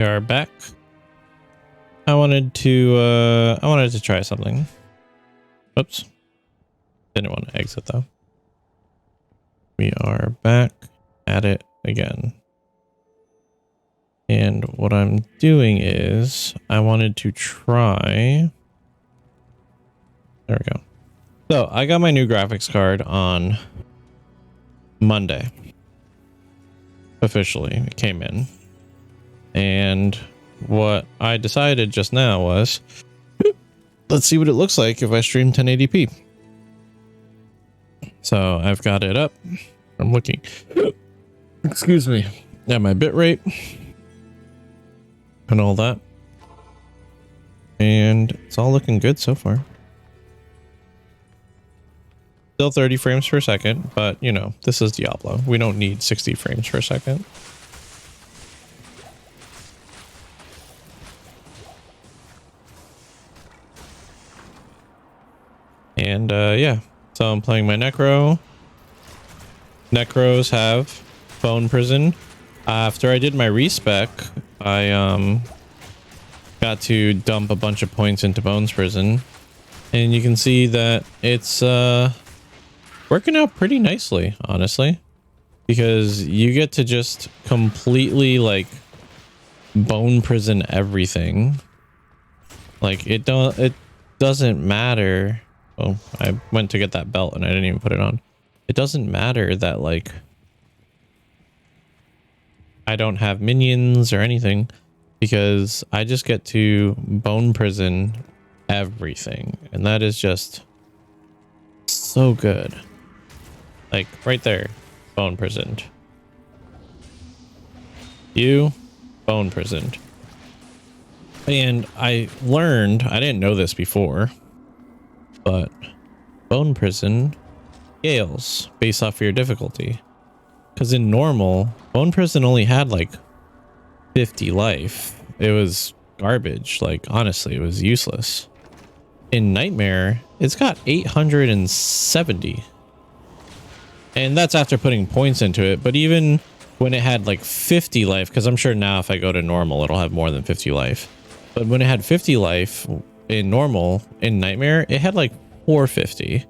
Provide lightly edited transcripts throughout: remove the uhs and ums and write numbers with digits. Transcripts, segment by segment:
We are back. I wanted to try something. Oops. Didn't want to exit though. We are back at it again. And what I'm doing is I wanted to try. There we go. So I got my new graphics card on Monday. Officially, it came in. And what I decided just now was, let's see what it looks like if I stream 1080p. So I've got it up. I'm looking, excuse me, at my bitrate and all that. And it's all looking good so far. Still 30 frames per second, but you know, this is Diablo. We don't need 60 frames per second. And yeah, so I'm playing my Necro. Necros have Bone Prison. After I did my respec, I got to dump a bunch of points into Bones Prison. And you can see that it's working out pretty nicely, honestly. Because you get to just completely like Bone Prison everything. Like it doesn't matter. Oh, I went to get that belt and I didn't even put it on. It doesn't matter that like I don't have minions or anything, because I just get to Bone Prison everything, and that is just so good. Like right there, Bone Prisoned. You Bone Prisoned. And I learned, I didn't know this before, but Bone Prison scales based off of your difficulty. Because in normal, Bone Prison only had like 50 life. It was garbage. Like, honestly, it was useless. In Nightmare, it's got 870. And that's after putting points into it. But even when it had like 50 life, because I'm sure now if I go to normal, it'll have more than 50 life. But when it had 50 life in normal, in Nightmare, it had like 450.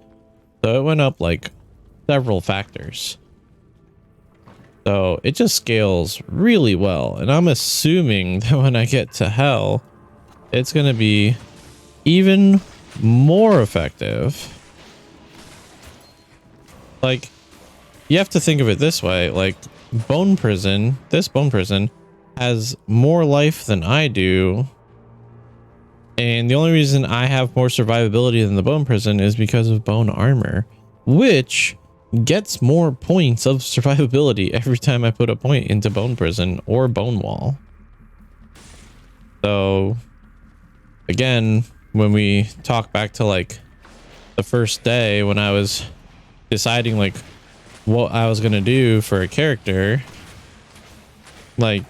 So it went up like several factors. So it just scales really well. And I'm assuming that when I get to Hell, it's going to be even more effective. Like, you have to think of it this way. Like, Bone Prison, this Bone Prison has more life than I do. And the only reason I have more survivability than the Bone Prison is because of Bone Armor, which gets more points of survivability every time I put a point into Bone Prison or Bone Wall. So, again, when we talk back to like the first day when I was deciding like what I was going to do for a character, like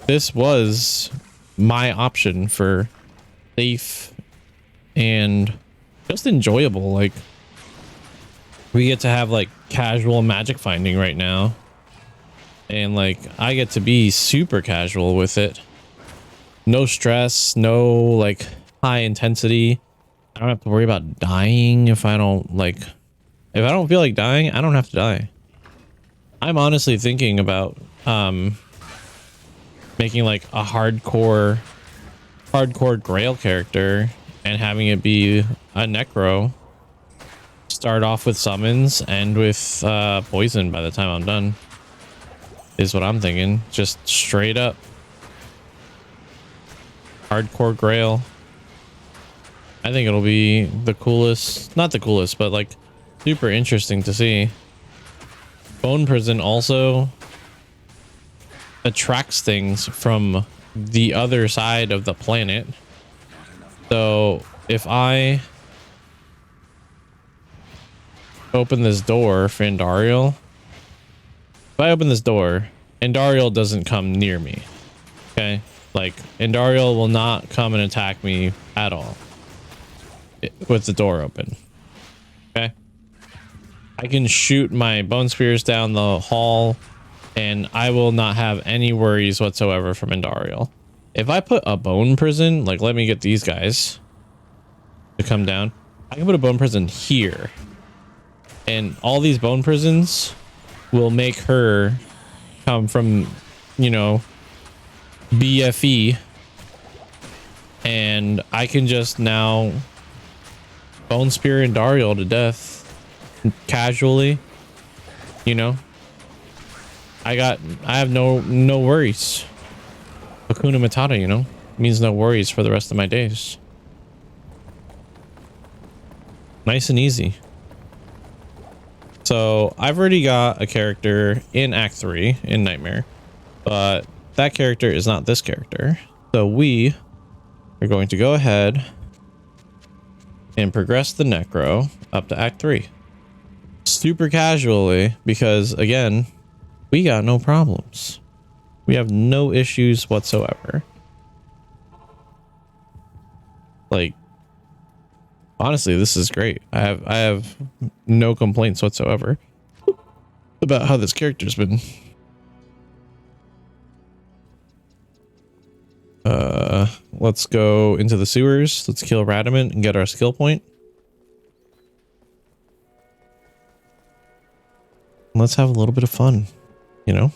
this was my option for safe and just enjoyable. Like, we get to have like casual magic finding right now, and like I get to be super casual with it. No stress, no like high intensity. I don't have to worry about dying if I don't feel like dying. I don't have to die. I'm honestly thinking about making like a hardcore Grail character and having it be a Necro. Start off with summons, end with poison by the time I'm done, is what I'm thinking. Just straight up hardcore Grail. I think it'll be the coolest, not the coolest, but like super interesting to see. Bone Prison also attracts things from the other side of the planet. So if I open this door for Andariel, if I open this door, Andariel doesn't come near me. Okay, like Andariel will not come and attack me at all with the door open. Okay, I can shoot my bone spears down the hall and I will not have any worries whatsoever from Andariel. If I put a bone prison, like let me get these guys to come down. I can put a bone prison here. And all these bone prisons will make her come from, you know, BFE. And I can just now bone spear and Dario to death casually, you know. I have no worries. Hakuna Matata, you know, means no worries for the rest of my days. Nice and easy. So I've already got a character in Act 3 in Nightmare, but that character is not this character. So we are going to go ahead and progress the Necro up to Act 3. Super casually, because again, we got no problems. We have no issues whatsoever. Like, honestly, this is great. I have no complaints whatsoever about how this character's been. Let's go into the sewers. Let's kill Radamant and get our skill point. Let's have a little bit of fun, you know?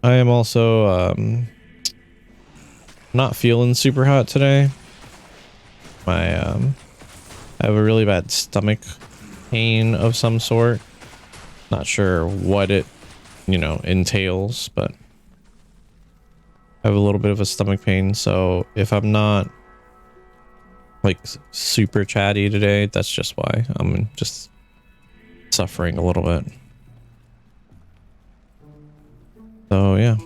I am also not feeling super hot today. I have a really bad stomach pain of some sort. Not sure what it, you know, entails, but I have a little bit of a stomach pain. So if I'm not like super chatty today, that's just why. I'm just suffering a little bit. So yeah.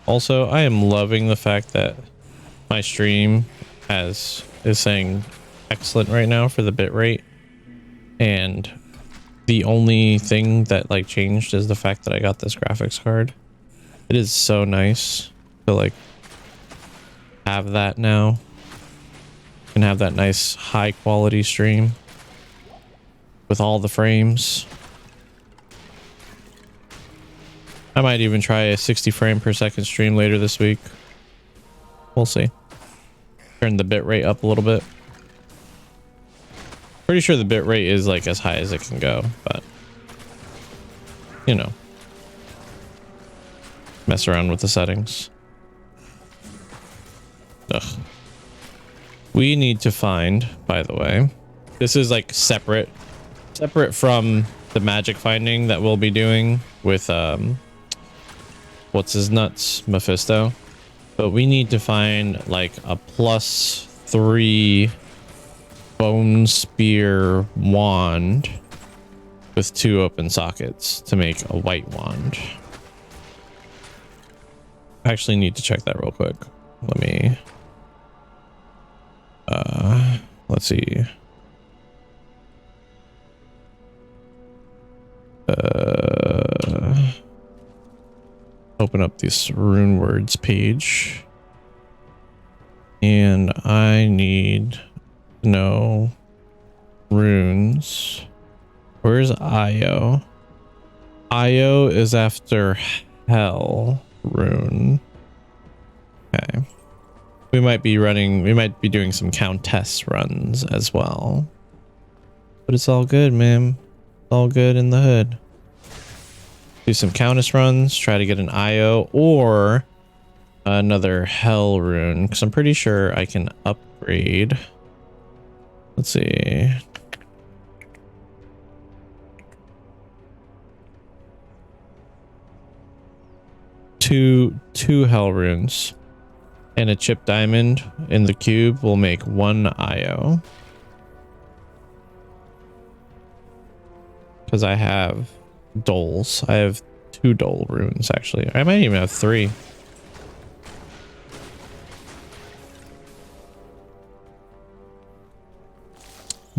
Also, I am loving the fact that my stream is saying excellent right now for the bitrate, and the only thing that like changed is the fact that I got this graphics card. It is so nice to like have that now and have that nice high quality stream with all the frames. I might even try a 60 frame per second stream later this week. We'll see. Turn the bitrate up a little bit. Pretty sure the bitrate is like as high as it can go, but you know, mess around with the settings. Ugh. We need to find, by the way, this is like separate from the magic finding that we'll be doing with what's his nuts, Mephisto. But we need to find like a +3 bone spear wand with 2 open sockets to make a white wand. I actually need to check that real quick. Let me let's see. Open up this rune words page, and I need to know runes. Where's Io? Io is after Hell rune. Okay. We might be doing some countess runs as well. But it's all good, man. It's all good in the hood. Do some countess runs, try to get an IO or another Hell rune, because I'm pretty sure I can upgrade. Let's see. Two Hell runes and a chip diamond in the cube will make 1 IO. Because I have doles. I have 2 dole runes actually. I might even have 3.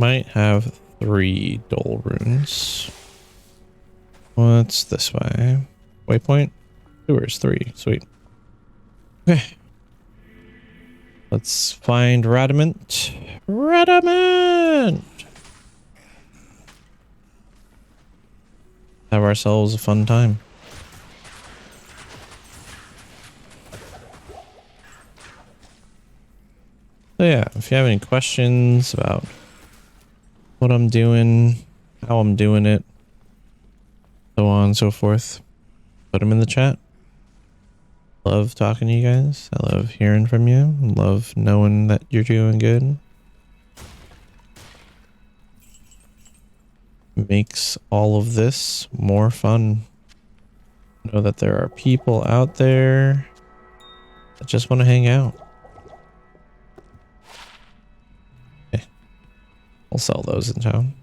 might have 3 dull runes. What's this way? Waypoint? 2 or 3. Sweet. Okay. Let's find Radamant. Radamant! Have ourselves a fun time. So yeah, if you have any questions about what I'm doing, how I'm doing it, so on and so forth, put them in the chat. Love talking to you guys. I love hearing from you. Love knowing that you're doing good. Makes all of this more fun. Know that there are people out there that just want to hang out. Okay. I'll sell those in town.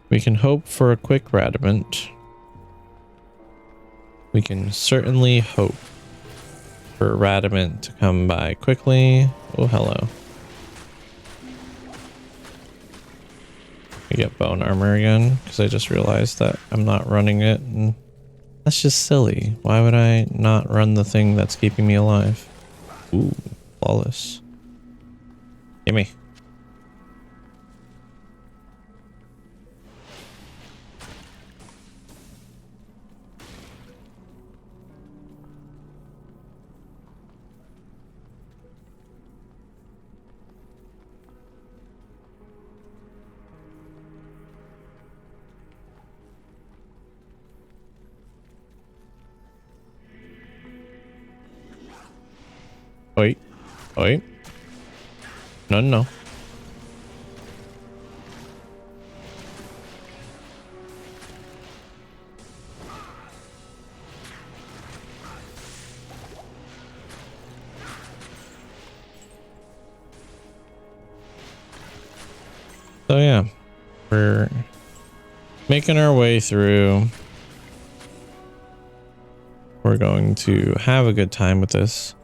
We can hope for a quick Radamant. We can certainly hope for Radamant to come by quickly. Oh, hello. We get bone armor again because I just realized that I'm not running it, and that's just silly. Why would I not run the thing that's keeping me alive? Ooh, flawless. Gimme. Wait, wait. No, no. So yeah, we're making our way through. We're going to have a good time with this.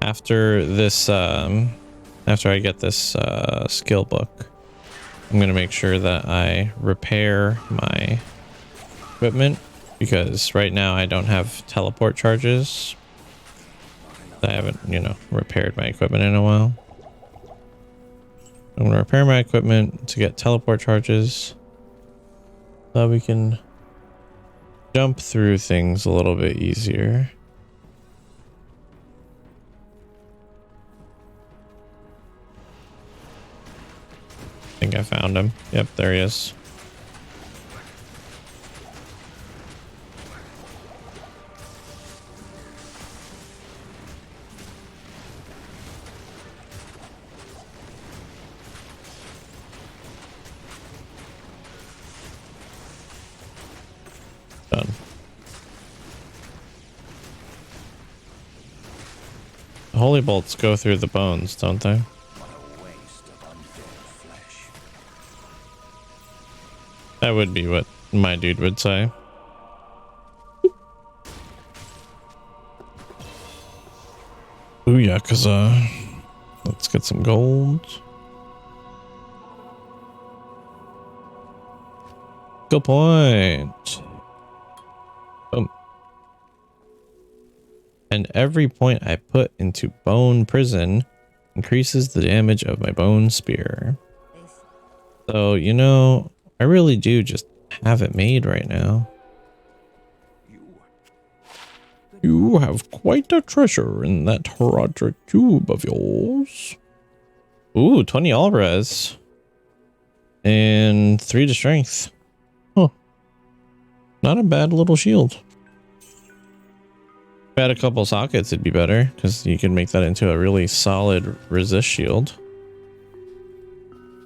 After this, after I get this skill book, I'm gonna make sure that I repair my equipment, because right now I don't have teleport charges. I haven't, you know, repaired my equipment in a while. I'm gonna repair my equipment to get teleport charges, so we can jump through things a little bit easier. I think I found him. Yep, there he is. Done. Holy bolts go through the bones, don't they? That would be what my dude would say. Ooh, Yakuza. Let's get some gold. Good point. Boom. And every point I put into bone prison increases the damage of my bone spear. So, you know, I really do just have it made right now. You have quite a treasure in that Herodric cube of yours. Ooh, 20 Alvarez. And 3 to strength. Huh. Not a bad little shield. If I had a couple sockets, it'd be better, because you can make that into a really solid resist shield.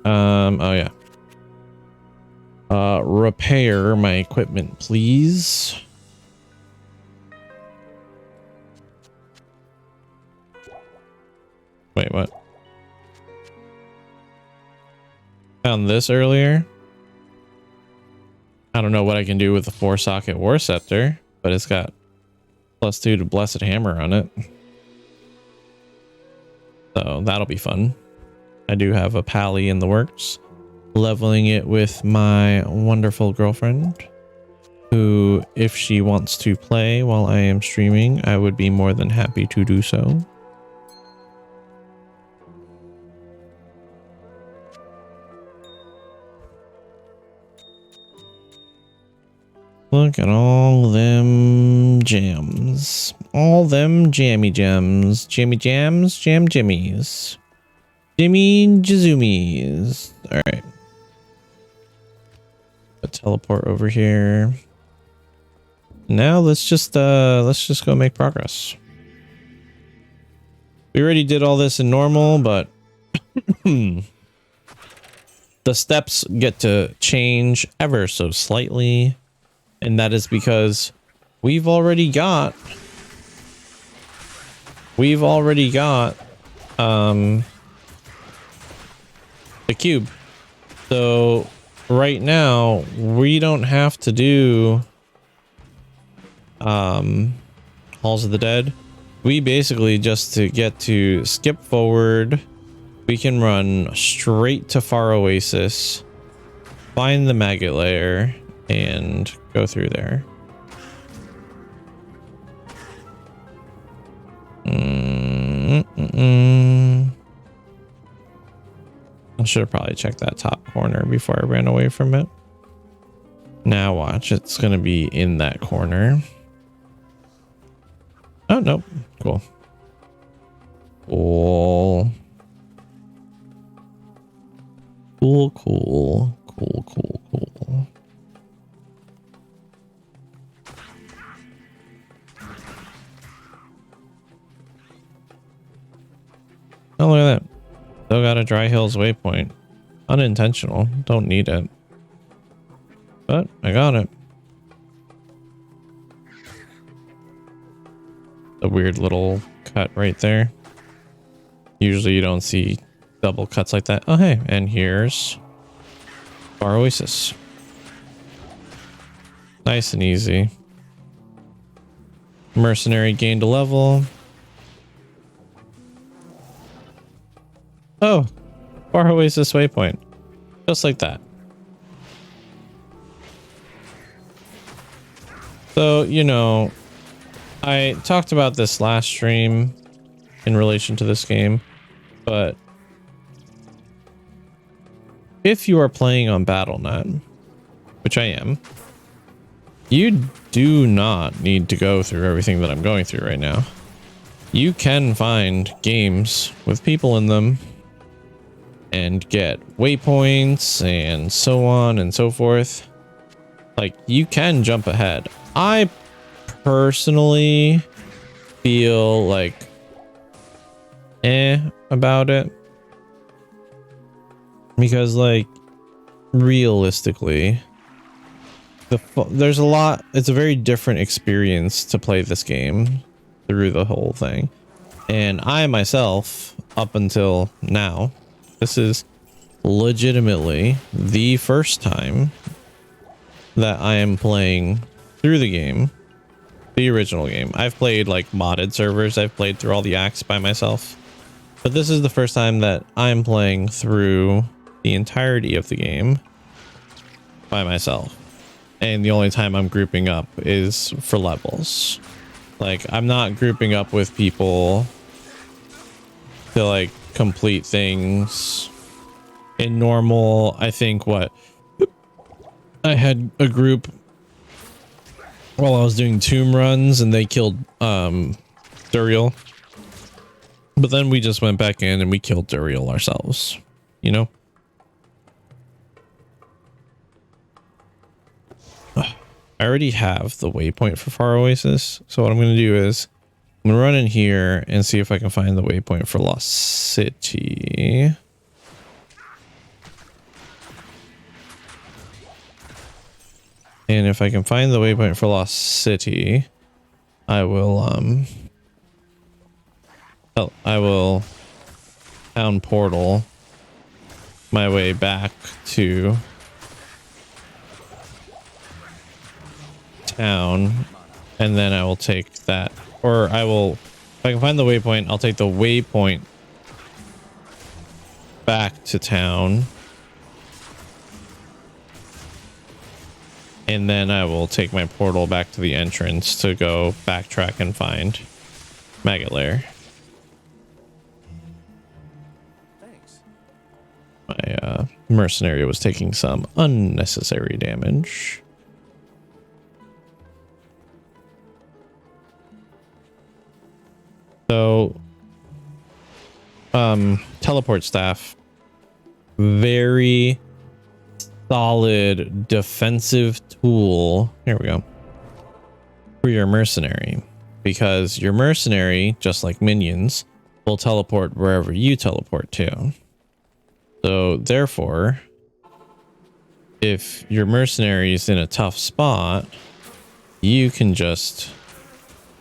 Oh yeah. Repair my equipment, please. Wait, what? Found this earlier. I don't know what I can do with the 4-socket War Scepter, but it's got +2 to Blessed Hammer on it. So that'll be fun. I do have a pally in the works, leveling it with my wonderful girlfriend, who, if she wants to play while I am streaming, I would be more than happy to do so. Look at all them jams. All them jammy gems. Jammy jams, jam jimmies. Jimmy jazoomies. Alright. Teleport over here. Now let's just go make progress. We already did all this in normal, but the steps get to change ever so slightly. And that is because we've already got the cube. So right now we don't have to do Halls of the Dead. We basically just to get to skip forward, we can run straight to Far Oasis, find the maggot lair, and go through there. I should have probably checked that top corner before I ran away from it. Now watch, it's gonna be in that corner. Oh, nope. Cool. Cool. Cool, cool, cool, cool, cool. Oh, look at that. Still got a Dry Hills waypoint. Unintentional. Don't need it. But I got it. A weird little cut right there. Usually you don't see double cuts like that. Oh, hey. And here's Far Oasis. Nice and easy. Mercenary gained a level. Oh, Far Oasis waypoint. Just like that. So, you know, I talked about this last stream in relation to this game, but if you are playing on BattleNet, which I am, you do not need to go through everything that I'm going through right now. You can find games with people in them and get waypoints and so on and so forth. Like, you can jump ahead. I personally feel like about it, because like realistically there's a lot, it's a very different experience to play this game through the whole thing. And I myself, up until now, this is legitimately the first time that I am playing through the game, the original game. I've played like modded servers, I've played through all the acts by myself, but this is the first time that I'm playing through the entirety of the game by myself. And the only time I'm grouping up is for levels. Like, I'm not grouping up with people to like complete things in normal. I think I had a group while I was doing tomb runs and they killed Duriel, but then we just went back in and we killed Duriel ourselves, you know. I already have the waypoint for Far Oasis, so what I'm going to do is I'm going to run in here and see if I can find the waypoint for Lost City. And if I can find the waypoint for Lost City, I will town portal my way back to town, and then I will take that, or I will, if I can find the waypoint, I'll take the waypoint back to town. And then I will take my portal back to the entrance to go backtrack and find Maggot Lair. Thanks. My mercenary was taking some unnecessary damage. So, teleport staff, very solid defensive tool. Here we go. For your mercenary, because your mercenary, just like minions, will teleport wherever you teleport to. So therefore, if your mercenary is in a tough spot, you can just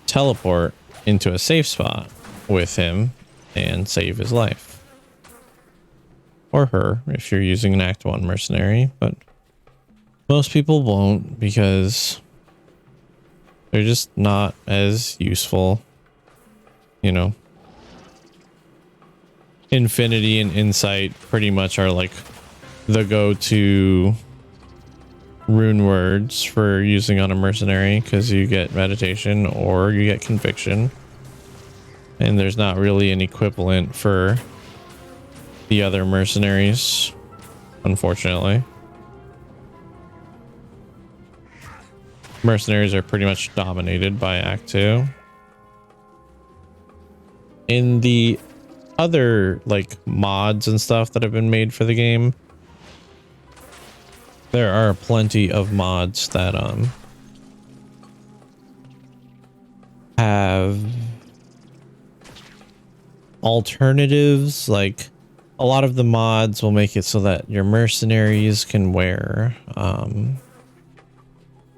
teleport into a safe spot with him and save his life. Or her, if you're using an Act 1 mercenary, but most people won't because they're just not as useful. You know, Infinity and Insight pretty much are like the go-to rune words for using on a mercenary, because you get meditation or you get conviction, and there's not really an equivalent for the other mercenaries, unfortunately. Mercenaries are pretty much dominated by Act 2. In the other like mods and stuff that have been made for the game, there are plenty of mods that have alternatives. Like, a lot of the mods will make it so that your mercenaries can wear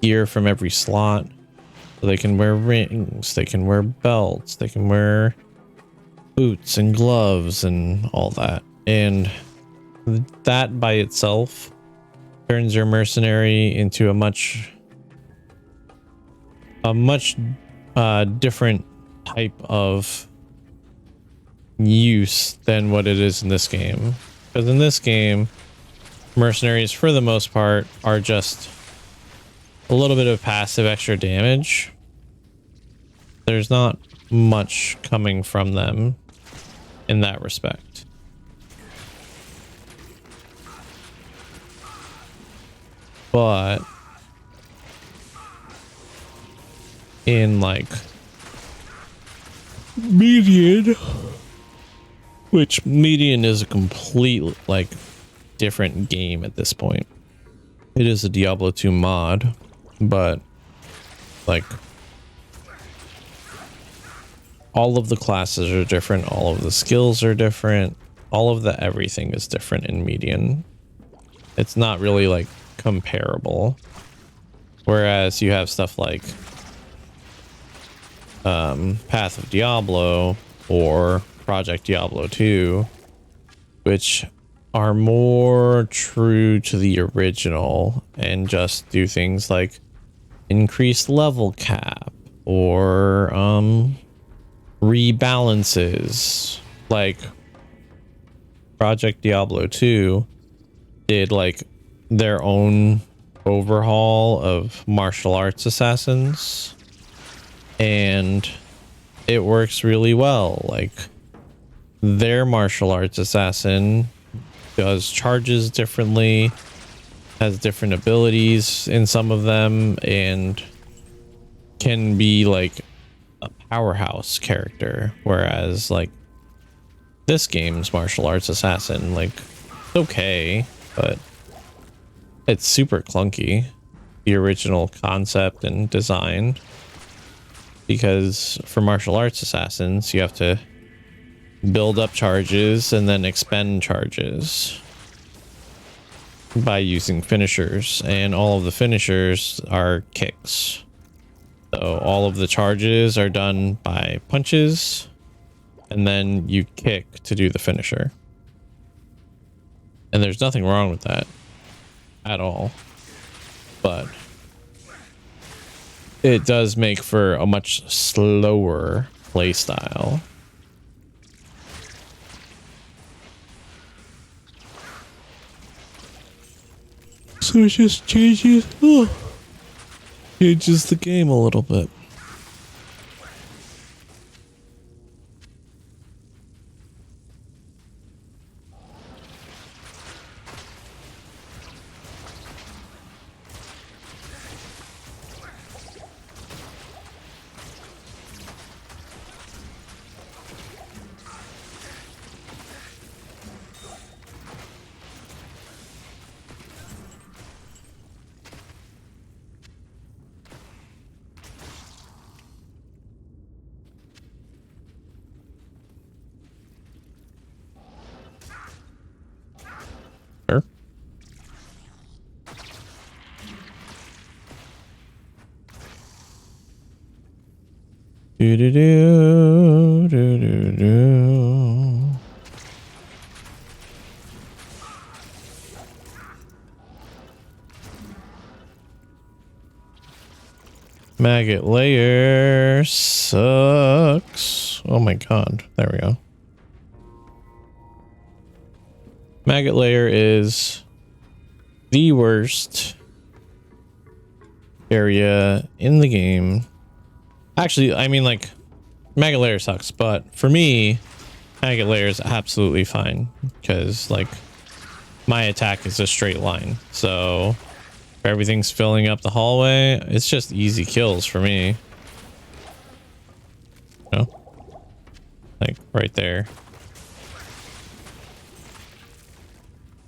gear from every slot. So they can wear rings, they can wear belts, they can wear boots and gloves and all that. And that by itself turns your mercenary into a much different type of use than what it is in this game. Because in this game, mercenaries for the most part are just a little bit of passive extra damage. There's not much coming from them in that respect. But in like Median, which Median is a complete like different game at this point. It is a Diablo 2 mod, but like all of the classes are different, all of the skills are different, all of the everything is different in Median. It's not really like comparable. Whereas you have stuff like Path of Diablo or Project Diablo 2, which are more true to the original and just do things like increased level cap or rebalances. Like Project Diablo 2 did like their own overhaul of martial arts assassins, and it works really well. Like, their martial arts assassin does charges differently, has different abilities in some of them, and can be like a powerhouse character. Whereas like this game's martial arts assassin, like, it's okay, but it's super clunky, the original concept and design. Because for martial arts assassins, you have to build up charges and then expend charges by using finishers, and all of the finishers are kicks. So all of the charges are done by punches, and then you kick to do the finisher. And there's nothing wrong with that at all, but it does make for a much slower play style. So it just changes, changes the game a little bit. Sure. Do do do do do do. Maggot layer sucks. Oh my god. There we go. Maggot layer is the worst area in the game. Actually, I mean, like, maggot layer sucks, but for me, maggot layer is absolutely fine because, like, my attack is a straight line. So if everything's filling up the hallway, it's just easy kills for me. You know? Like, right there.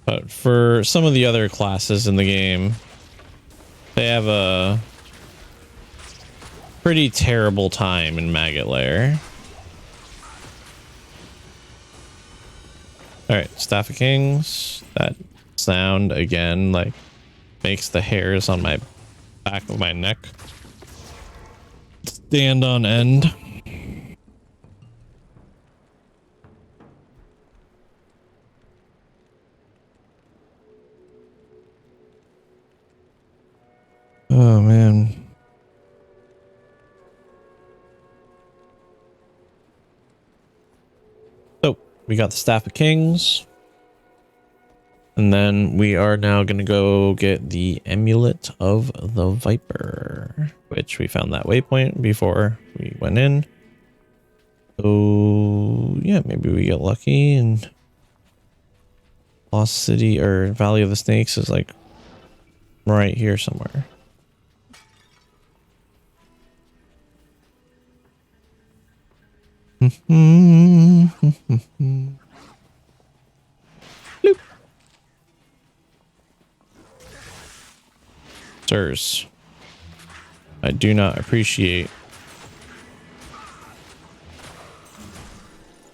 But for some of the other classes in the game, they have a pretty terrible time in maggot layer. All right, Staff of Kings. That sound again, like, makes the hairs on my back of my neck stand on end. Oh man. So we got the Staff of Kings. And then we are now going to go get the Amulet of the Viper, which we found that waypoint before we went in. So yeah, maybe we get lucky and Lost City or Valley of the Snakes is like right here somewhere. Bloop. Sirs, I do not appreciate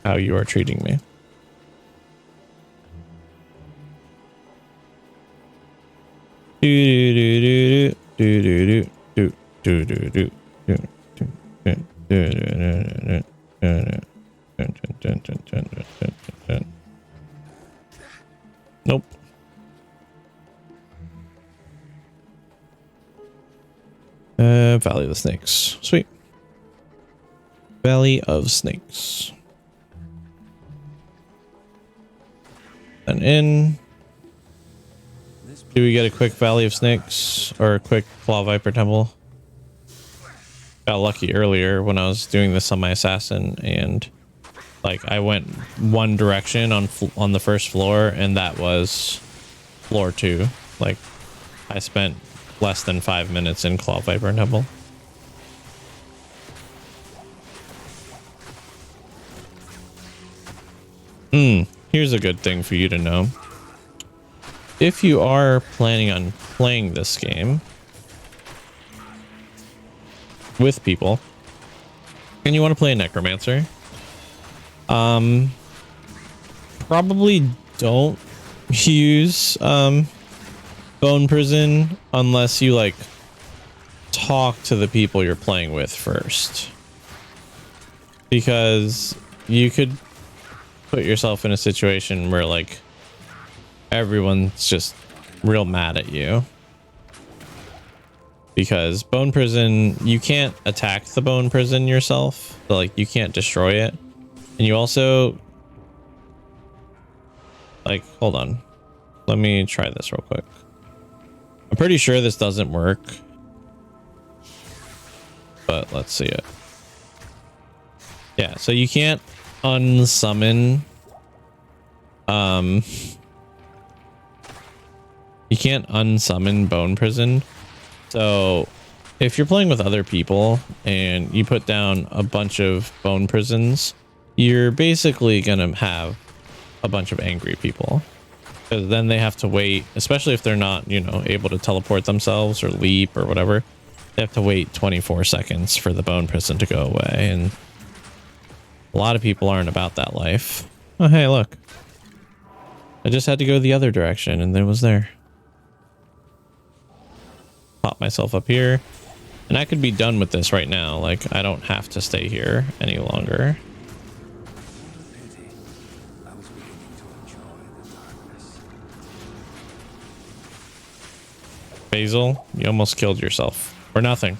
how you are treating me. Nope. Valley of the Snakes. Sweet. Valley of Snakes. And in. Do we get a quick Valley of Snakes or a quick Claw Viper Temple? Got lucky earlier when I was doing this on my assassin, and like I went one direction on the first floor, and that was floor 2. Like I spent less than 5 minutes in Claw Viper Temple. Here's a good thing for you to know. If you are planning on playing this game with people and you want to play a necromancer, probably don't use Bone Prison unless you like talk to the people you're playing with first, because you could put yourself in a situation where like everyone's just real mad at you, because Bone Prison, you can't attack the Bone Prison yourself, so like you can't destroy it, and you also like, hold on, let me try this real quick. I'm pretty sure this doesn't work, but let's see it. Yeah, so you can't unsummon. You can't unsummon Bone Prison. So if you're playing with other people and you put down a bunch of Bone Prisons, you're basically gonna have a bunch of angry people. Because then they have to wait, especially if they're not, you know, able to teleport themselves or leap or whatever. They have to wait 24 seconds for the Bone Prison to go away. And a lot of people aren't about that life. Oh, hey, look. I just had to go the other direction and it was there. Pop myself up here. And I could be done with this right now. Like, I don't have to stay here any longer. Basil, you almost killed yourself. For nothing.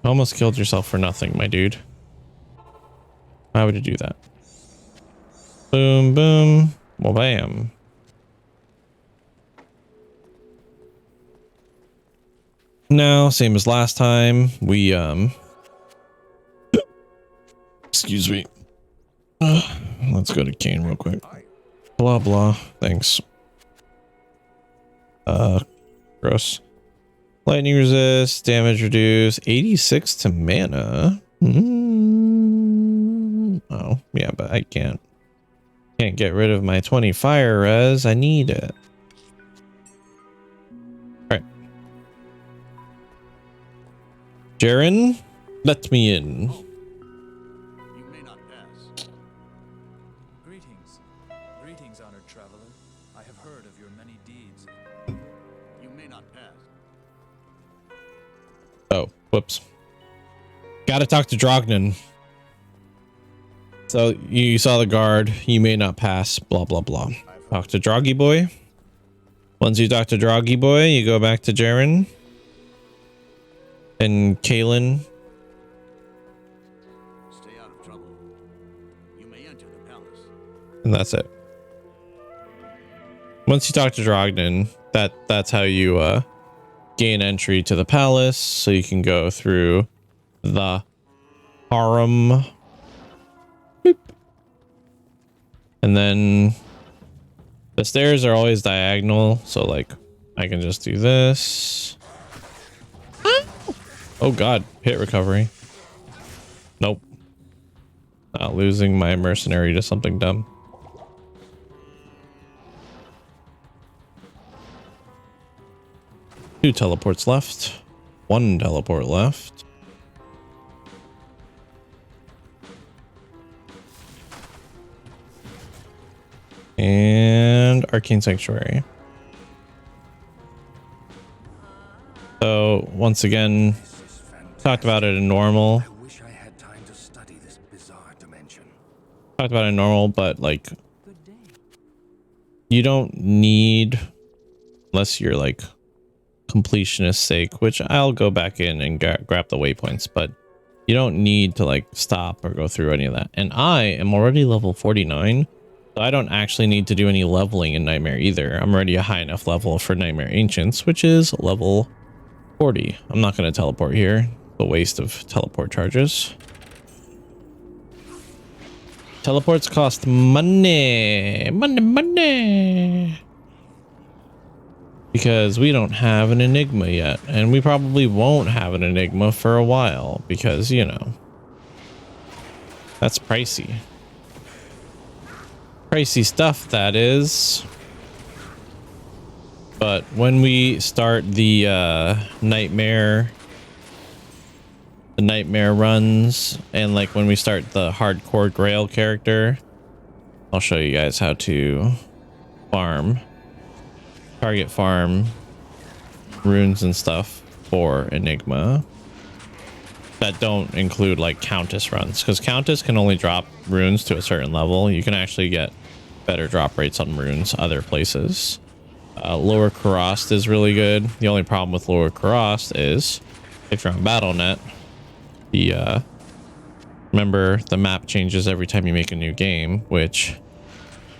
Almost killed yourself for nothing, my dude. Why would you do that? Boom, boom. Well, bam. Now, same as last time, we, excuse me. Let's go to Kane real quick. Blah, blah. Thanks. Gross. Lightning resist, damage reduce, 86 to mana. Oh, yeah, but I can't get rid of my 20 fire res. I need it. All right. Jaren, let me in. You may not pass. Greetings. Greetings, honored traveler. I have heard of your many deeds. You may not pass. Oh, whoops. Gotta talk to Drognan. So you saw the guard. You may not pass. Blah, blah, blah. Talk to Droggy Boy. Once you talk to Droggy Boy, you go back to Jaren. And Kaelin. Stay out of trouble. You may enter the palace. And that's it. Once you talk to Drognan, that's how you gain entry to the palace, so you can go through the harem. Boop. And then the stairs are always diagonal, so like I can just do this. Oh god, hit recovery. Nope. Not losing my mercenary to something dumb. Two teleports left. One teleport left. And Arcane Sanctuary. So once again, talked about it in normal. I wish I had time to study this bizarre dimension. Talked about it in normal, but like you don't need, unless you're like completionist sake, which I'll go back in and grab the waypoints, but you don't need to like stop or go through any of that. And I am already level 49, so I don't actually need to do any leveling in Nightmare either. I'm already a high enough level for Nightmare Ancients, which is level 40. I'm not going to teleport here. A waste of teleport charges. Teleports cost money. Money. Because we don't have an Enigma yet. And we probably won't have an Enigma for a while. Because, you know, that's pricey. Pricey stuff, that is. But when we start the Nightmare runs, and like when we start the hardcore Grail character, I'll show you guys how to target farm runes and stuff for Enigma that don't include like Countess runs, because Countess can only drop runes to a certain level. You can actually get better drop rates on runes other places. Lower Karast is really good. The only problem with Lower Karast is if you're on BattleNet, remember the map changes every time you make a new game, which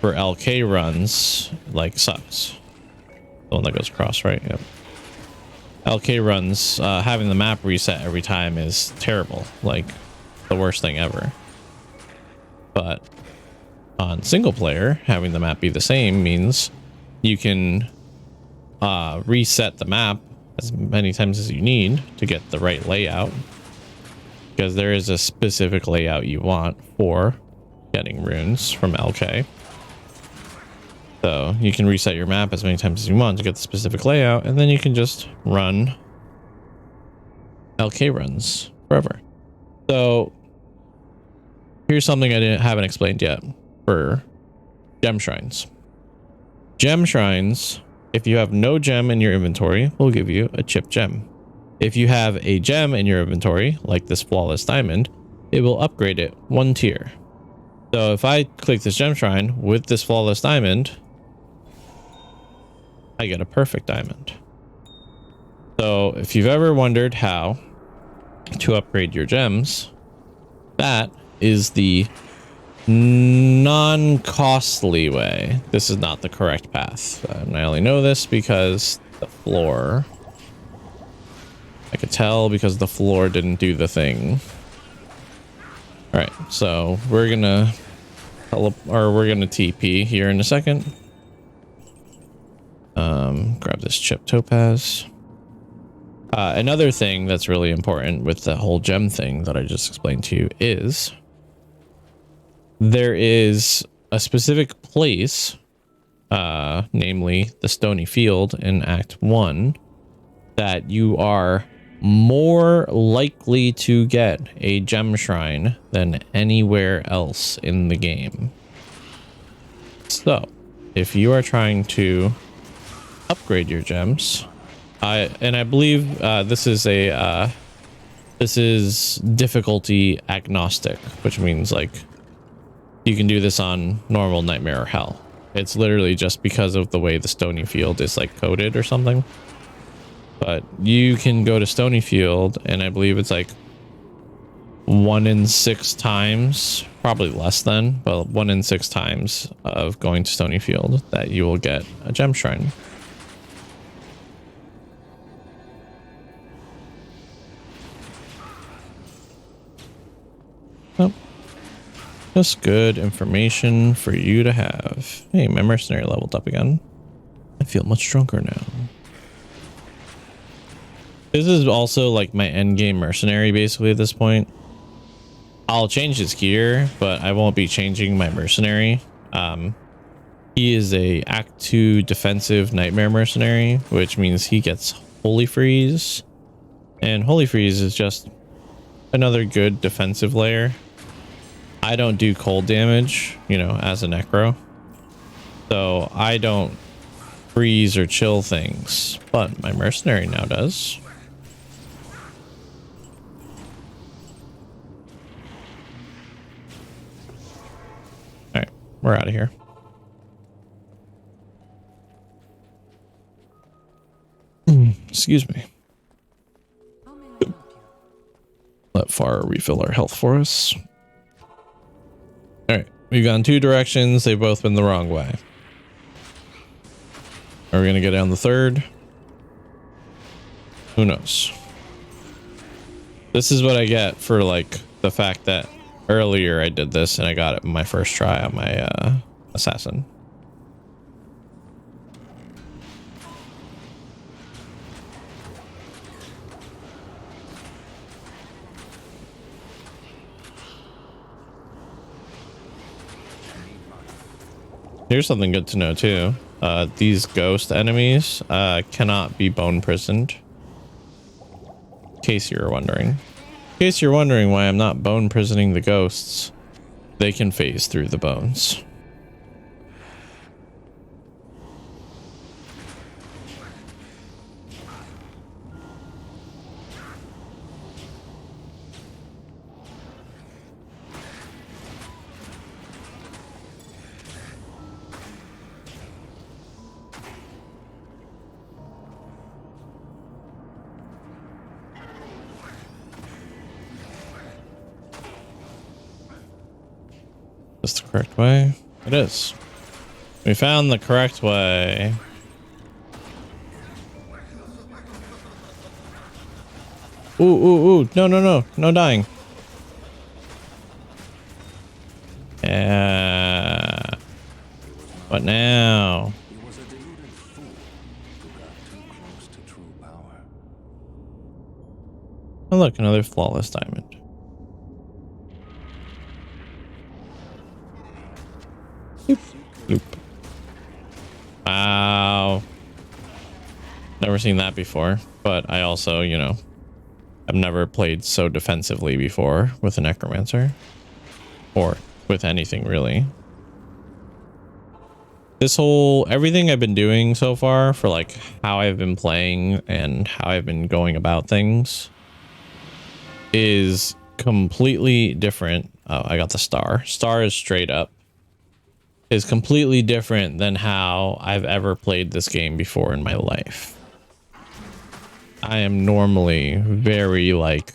for LK runs, like, sucks. The one that goes across, right? Yep. LK runs, having the map reset every time is terrible. Like, the worst thing ever. But on single player, having the map be the same means you can reset the map as many times as you need to get the right layout, because there is a specific layout you want for getting runes from LK. So you can reset your map as many times as you want to get the specific layout, and then you can just run LK runs forever. So here's something I haven't explained yet for gem shrines. Gem shrines, if you have no gem in your inventory, will give you a chip gem. If you have a gem in your inventory, like this flawless diamond, it will upgrade it 1 tier. So if I click this gem shrine with this flawless diamond, I get a perfect diamond. So if you've ever wondered how to upgrade your gems, that is the non-costly way. This is not the correct path. I only know this because the floor. I could tell because the floor didn't do the thing. All right, so we're gonna TP here in a second. Grab this chip topaz. Another thing that's really important with the whole gem thing that I just explained to you is there is a specific place, namely the Stony Field in Act 1, that you are more likely to get a gem shrine than anywhere else in the game. So if you are trying to upgrade your gems, I believe this is difficulty agnostic, which means like you can do this on normal, nightmare, or hell. It's literally just because of the way the Stony Field is like coded or something. But you can go to Stony Field, and I believe it's like 1 in 6 times, probably less than, but 1 in 6 times of going to Stony Field that you will get a gem shrine. Oh, just good information for you to have. Hey, my mercenary leveled up again. I feel much stronger now. This is also like my end game mercenary basically at this point. I'll change his gear, but I won't be changing my mercenary. He is a Act 2 defensive nightmare mercenary, which means he gets Holy Freeze. And Holy Freeze is just another good defensive layer. I don't do cold damage, you know, as a necro. So I don't freeze or chill things, but my mercenary now does. All right, we're out of here. Excuse me. Let Far refill our health for us. All right, we've gone 2 directions. They've both been the wrong way. Are we gonna get down the third? Who knows? This is what I get for like the fact that earlier I did this and I got it my first try on my assassin. Here's something good to know too. These ghost enemies cannot be bone prisoned. In case you're wondering. In case you're wondering why I'm not bone prisoning the ghosts, they can phase through the bones. Is this the correct way? It is. We found the correct way. Ooh, ooh, ooh. No, no, no. No dying. Yeah. What now? He was a deluded fool who got too close to true power. Oh, look, another flawless diamond. Loop, loop. Wow. Never seen that before, but I also, you know, I've never played so defensively before with a necromancer or with anything really. This whole everything I've been doing so far for like how I've been playing and how I've been going about things is completely different. Oh, I got the star. Star is straight up. Is completely different than how I've ever played this game before in my life. I am normally very like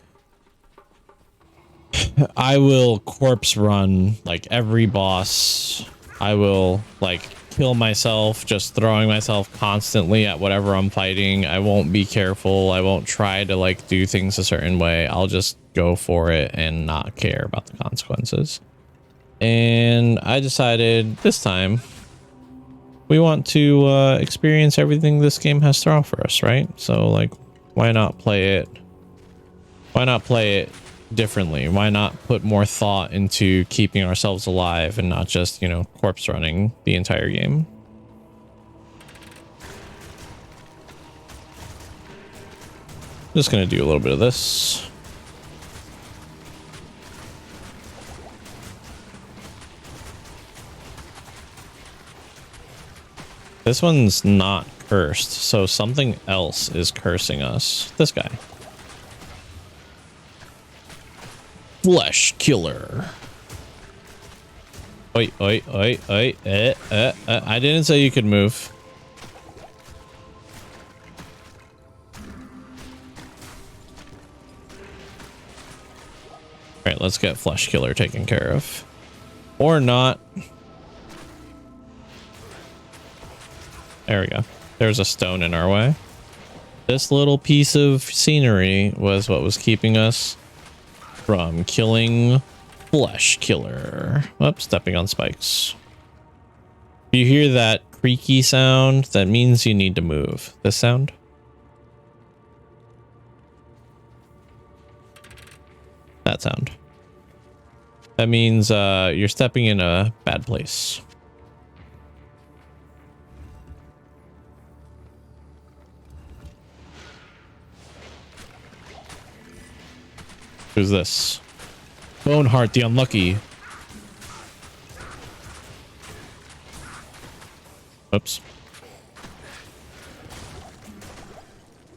I will corpse run like every boss. I will like kill myself just throwing myself constantly at whatever I'm fighting. I won't be careful. I won't try to like do things a certain way. I'll just go for it and not care about the consequences. And I decided this time we want to experience everything this game has to offer us, right? So like, why not play it? Why not play it differently? Why not put more thought into keeping ourselves alive and not just, you know, corpse running the entire game? Just gonna do a little bit of this. This one's not cursed, so something else is cursing us. This guy. Flesh killer. Oi, oi, oi, oi. I didn't say you could move. All right, let's get flesh killer taken care of. Or not. There we go. There's a stone in our way. This little piece of scenery was what was keeping us from killing flesh killer. Oops, stepping on spikes. If you hear that creaky sound, that means you need to move. This sound? That sound. That means you're stepping in a bad place. Who's this? Boneheart the Unlucky. Oops.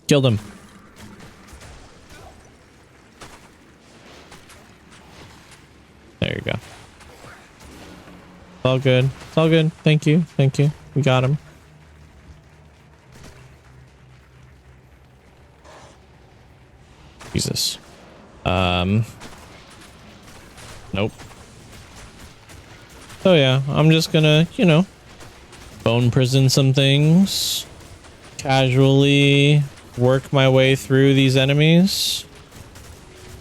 Killed him. There you go. It's all good. It's all good. Thank you. Thank you. We got him. Jesus. Nope. So yeah, I'm just gonna, you know, bone prison some things, casually work my way through these enemies.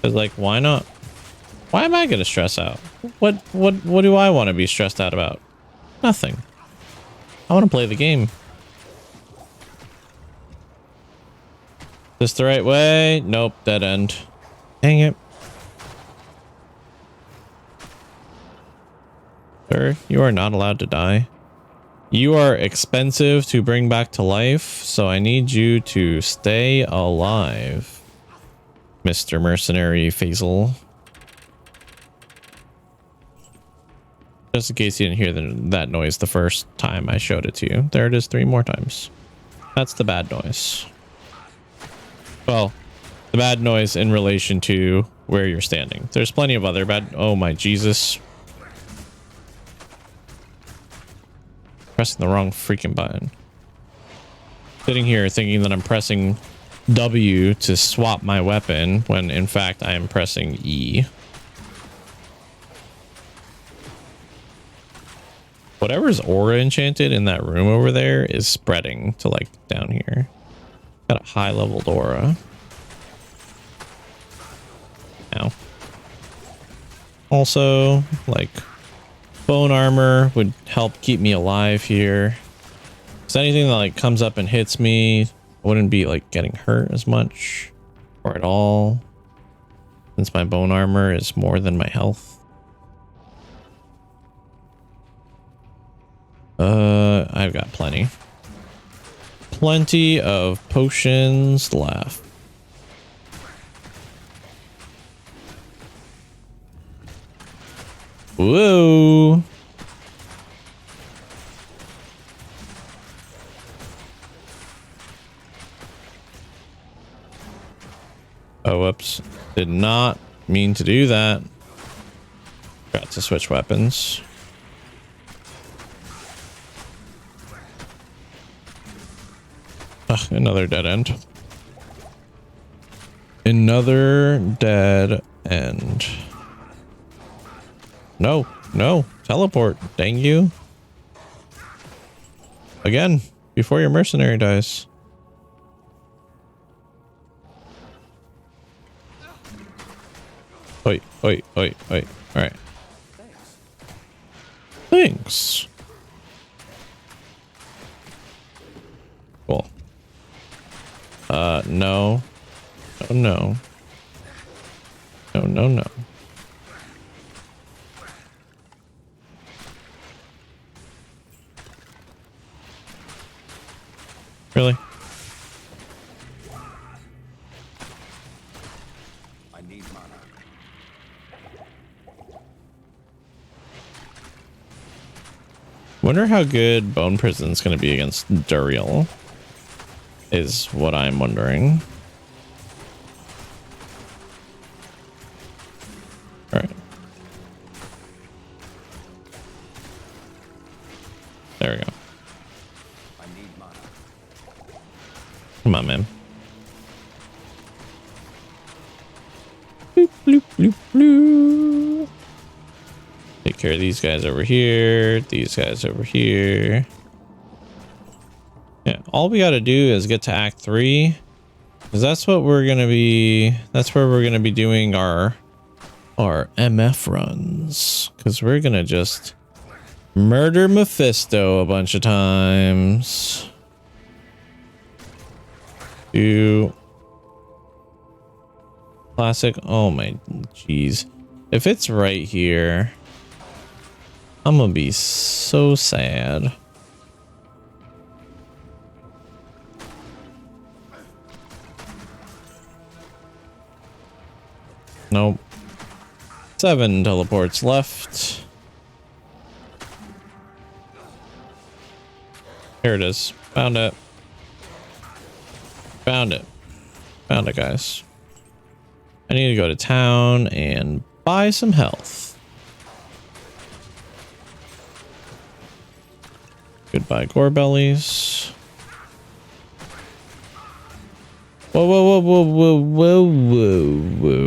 Cause like, why not? Why am I gonna stress out? What do I want to be stressed out about? Nothing. I want to play the game. This the right way? Nope, dead end. Dang it. Sir, you are not allowed to die. You are expensive to bring back to life, so I need you to stay alive, Mr. Mercenary Faisal. Just in case you didn't hear that noise the first time I showed it to you. There it is 3 more times. That's the bad noise. Well, the bad noise in relation to where you're standing. There's plenty of other bad... Oh my Jesus. Pressing the wrong freaking button. Sitting here thinking that I'm pressing W to swap my weapon when in fact I am pressing E. Whatever's aura enchanted in that room over there is spreading to like down here. Got a high leveled aura. Ow. Also, like, bone armor would help keep me alive here. So anything that like comes up and hits me, I wouldn't be like getting hurt as much or at all, since my bone armor is more than my health. I've got plenty of potions left. Whoa. Oh, whoops. Did not mean to do that. Got to switch weapons. Ugh, another dead end. Another dead end. No, no. Teleport. Dang you. Again, before your mercenary dies. Wait, wait, wait, wait. All right. Thanks. Cool. No. Oh, no. No, no, no. Really? I need mana. Wonder how good Bone Prison's going to be against Duriel. Is what I'm wondering. All right. There we go. I need mana. Come on, man. Bloop, bloop, bloop, bloop. Take care of these guys over here. These guys over here. Yeah, all we got to do is get to Act 3, because that's what we're gonna be. That's where we're gonna be doing our MF runs, because we're gonna just murder Mephisto a bunch of times. Do classic. Oh my jeez, if it's right here, I'm gonna be so sad. Nope. 7 teleports left. Here it is. Found it. Found it. Found it, guys. I need to go to town and buy some health. Goodbye, gore bellies. Whoa, whoa, whoa, whoa, whoa, whoa, whoa.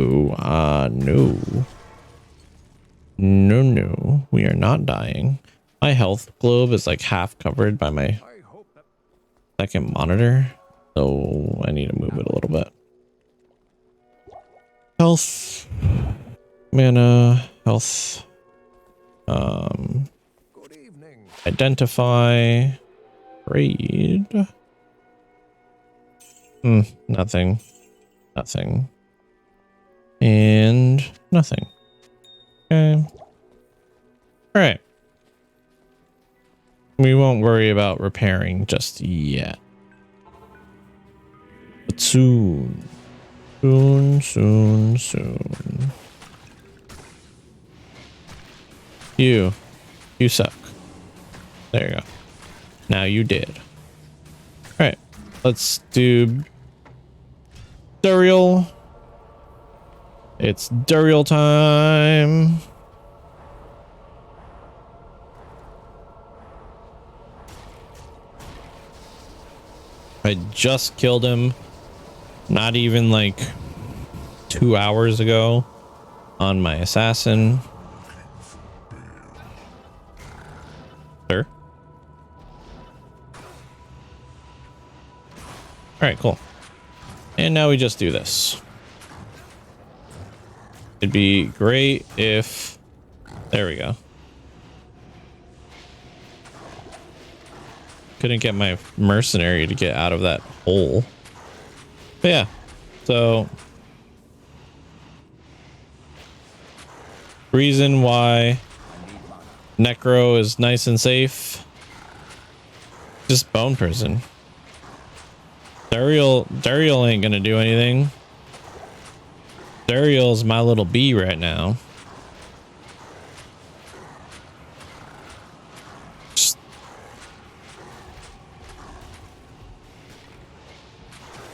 No. No, no. We are not dying. My health globe is like half covered by my second monitor. So I need to move it a little bit. Health. Mana. Health. Good evening. Identify. Raid. Nothing. Nothing. And nothing. Okay. All right. We won't worry about repairing just yet. But soon. Soon, soon, soon. You suck. There you go. Now you did. All right. Let's do Duriel. It's Duriel time. I just killed him not even like 2 hours ago on my assassin. sir. All right, cool. And now we just do this. It'd be great if... There we go. Couldn't get my mercenary to get out of that hole. But yeah, so... Reason why Necro is nice and safe. Just Bone Prison. Duriel ain't gonna do anything. Duriel's my little bee right now.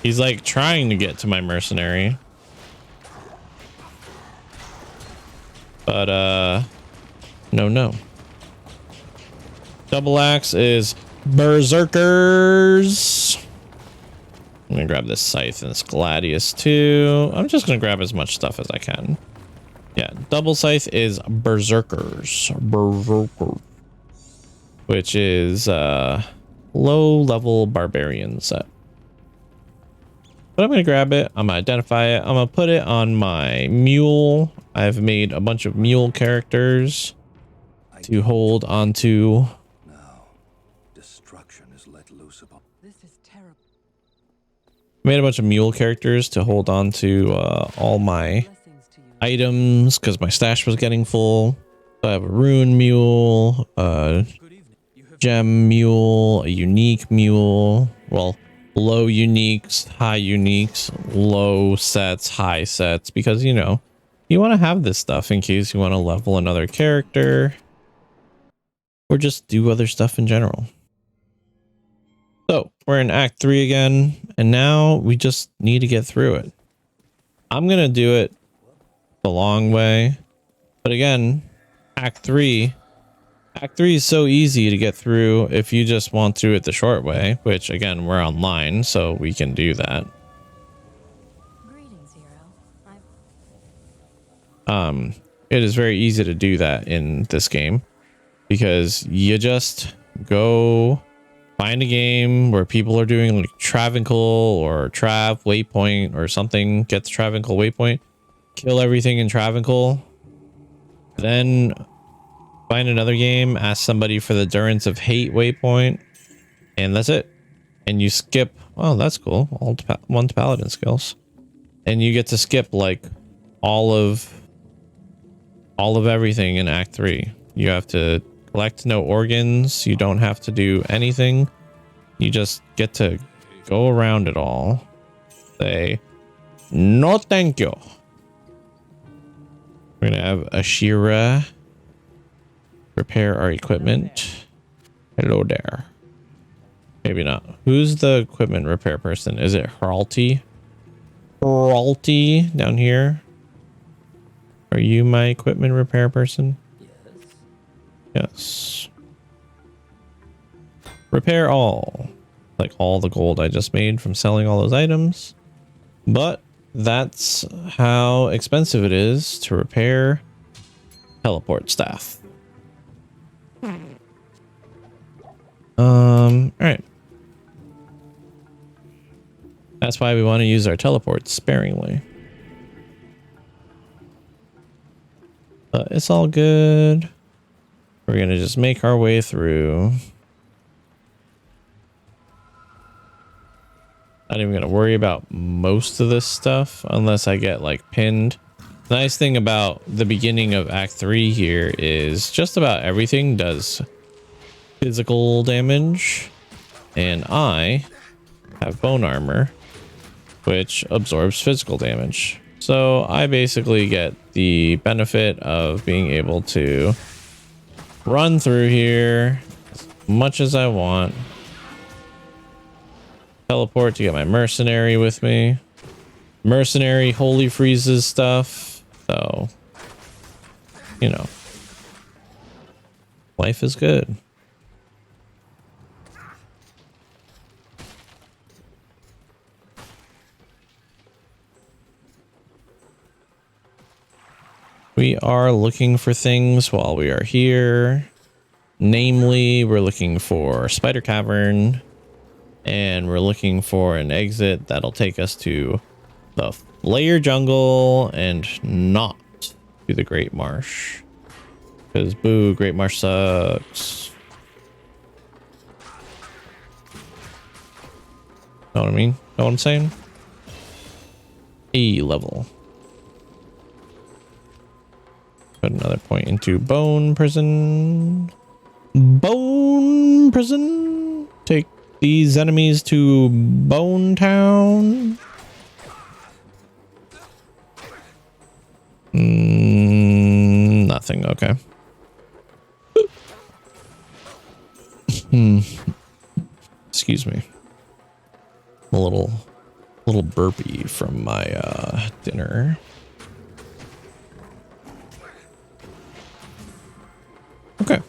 He's like trying to get to my mercenary. But no. Double axe is berserkers. I'm gonna grab this scythe and this gladius too. I'm just gonna grab as much stuff as I can. Yeah, double scythe is berserkers. Which is low level barbarian set. But I'm gonna grab it, I'm gonna identify it, I'm gonna put it on my mule. I've made a bunch of mule characters to hold onto. Now, destruction is let loose upon. This is terrible. Made a bunch of mule characters to hold on to all my items because my stash was getting full. So I have a rune mule, a gem mule, a unique mule. Well, low uniques, high uniques, low sets, high sets, because you know you want to have this stuff in case you want to level another character or just do other stuff in general. So we're in Act 3 again, and now we just need to get through it. I'm gonna do it the long way, but again, Act 3 is so easy to get through if you just want to do it the short way, which again, we're online, so we can do that. Greetings, hero. It is very easy to do that in this game because you just go find a game where people are doing like Travincle or Trav Waypoint or something, get the Travincle Waypoint, kill everything in Travincle, then find another game, ask somebody for the Durance of Hate Waypoint, and that's it. And you skip, oh, that's cool, all one paladin skills. And you get to skip like all of everything in Act 3. You have to collect no organs, you don't have to do anything. You just get to go around it all. Say, no thank you. We're gonna have Ashira repair our equipment. Hello there. Maybe not. Who's the equipment repair person? Is it Haralti? Haralti down here? Are you my equipment repair person? Yes. Repair all. Like all the gold I just made from selling all those items. But that's how expensive it is to repair teleport staff. All right. That's why we want to use our teleports sparingly. But it's all good. We're going to just make our way through. Not even going to worry about most of this stuff unless I get like pinned. The nice thing about the beginning of Act 3 here is just about everything does physical damage, and I have bone armor, which absorbs physical damage. So I basically get the benefit of being able to run through here as much as I want. Teleport to get my mercenary with me. Mercenary holy freezes stuff. So, you know, life is good. We are looking for things while we are here. Namely, we're looking for Spider Cavern, and we're looking for an exit that'll take us to the Layer Jungle and not to the Great Marsh. Because boo, Great Marsh sucks. Know what I mean? Know what I'm saying? A level. Put another point into Bone Prison. Bone Prison. Take these enemies to Bone Town. Nothing. Okay. Excuse me. I'm a little burpy from my dinner. Okay.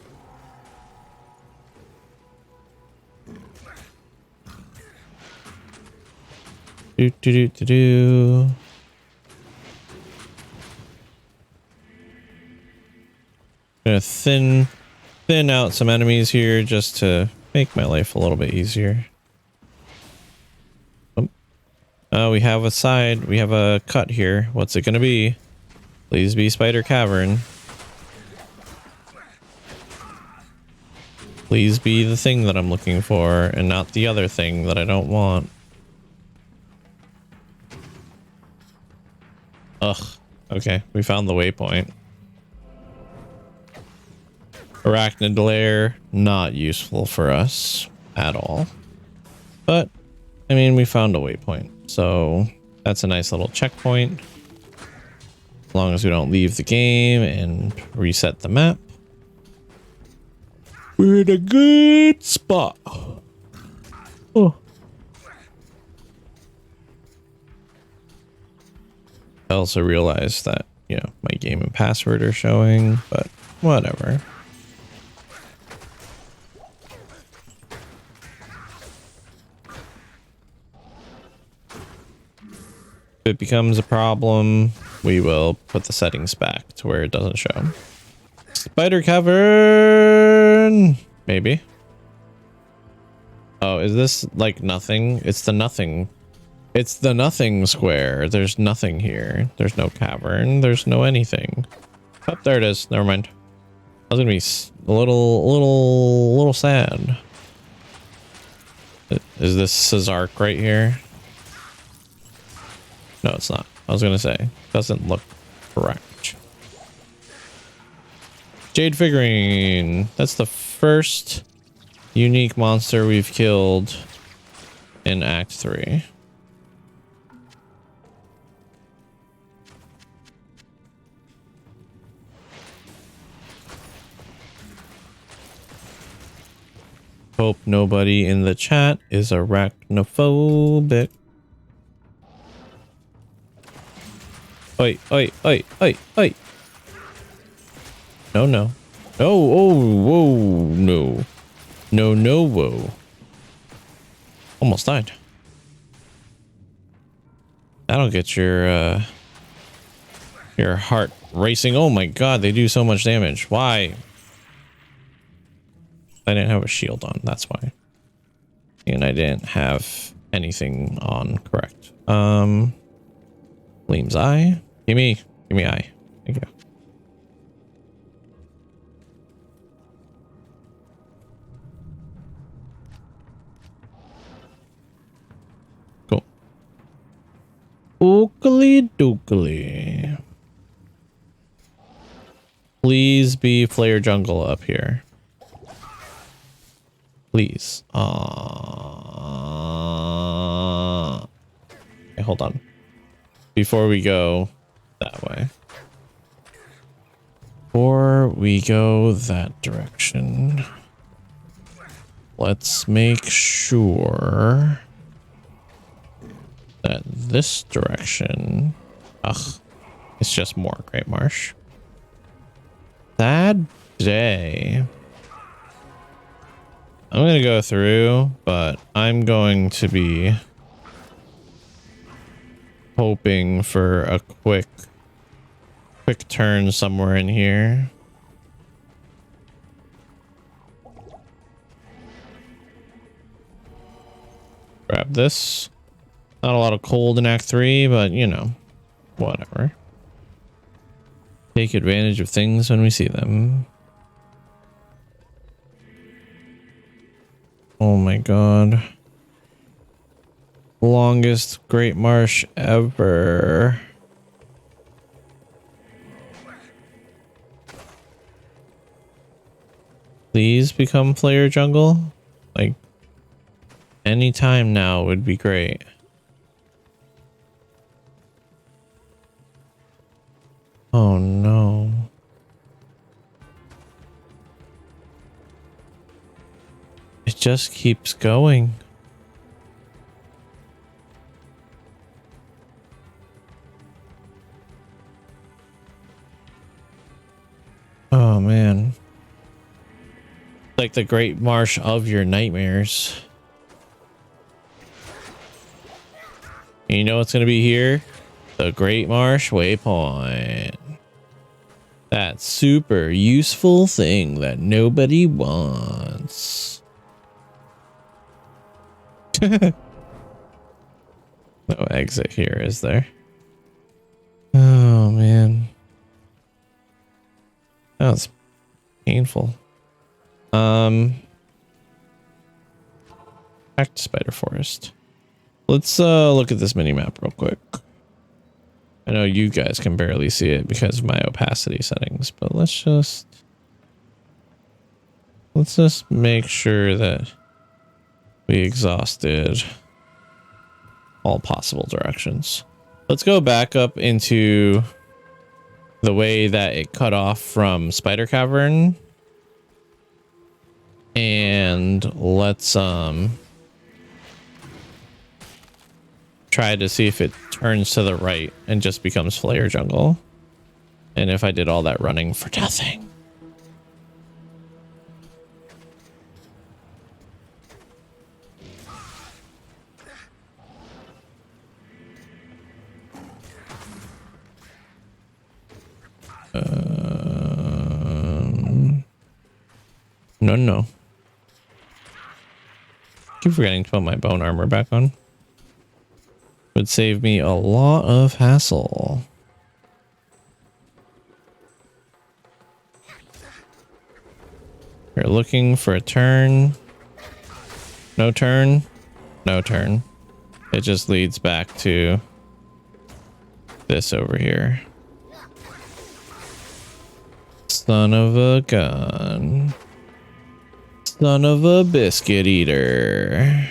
Do. Gonna thin out some enemies here just to make my life a little bit easier. We have a side. We have a cut here. What's it gonna be? Please be Spider Cavern. Please be the thing that I'm looking for and not the other thing that I don't want. Ugh. Okay, we found the waypoint. Arachnid lair, not useful for us at all. But, I mean, we found a waypoint. So, that's a nice little checkpoint. As long as we don't leave the game and reset the map. We're in a good spot. Oh. I also realized that, you know, my game and password are showing, but whatever. If it becomes a problem, we will put the settings back to where it doesn't show. Spider Cavern! Maybe. Oh, is this like nothing? It's the nothing. It's the nothing square. There's nothing here. There's no cavern. There's no anything. Oh, there it is. Never mind. I was gonna be a little sad. Is this Cesark right here? No, it's not. I was gonna say, doesn't look correct. Jade figurine. That's the first unique monster we've killed in Act 3. Hope nobody in the chat is arachnophobic. Oi, oi, oi, oi, oi. No, no. Oh, oh, whoa, no. No, no, whoa. Almost died. That'll get your heart racing. Oh my god, they do so much damage. Why? I didn't have a shield on, that's why. And I didn't have anything on correct. Gleam's eye. Give me eye. Thank you. Cool. Oakley dookly. Please be Flare Jungle up here. Please. Okay, hold on. Before we go that way. Before we go that direction, let's make sure that this direction... Ugh. It's just more Great Marsh. Sad day. I'm gonna go through, but I'm going to be hoping for a quick turn somewhere in here. Grab this. Not a lot of cold in Act 3, but you know, whatever. Take advantage of things when we see them. Oh my god. Longest Great Marsh ever. Please become Flare Jungle? Like, any time now would be great. Oh no. It just keeps going. Oh man. Like the Great Marsh of your nightmares. And you know what's going to be here? The Great Marsh Waypoint. That super useful thing that nobody wants. No exit here, is there? Oh man. That was painful. Back to Spider Forest. Let's look at this mini map real quick. I know you guys can barely see it because of my opacity settings, but let's just make sure that we exhausted all possible directions. Let's go back up into the way that it cut off from Spider Cavern. And let's try to see if it turns to the right and just becomes Flare Jungle. And if I did all that running for nothing. No. Keep forgetting to put my bone armor back on. Would save me a lot of hassle. You're looking for a turn. No turn. No turn. It just leads back to this over here. Son of a gun. Son of a biscuit eater.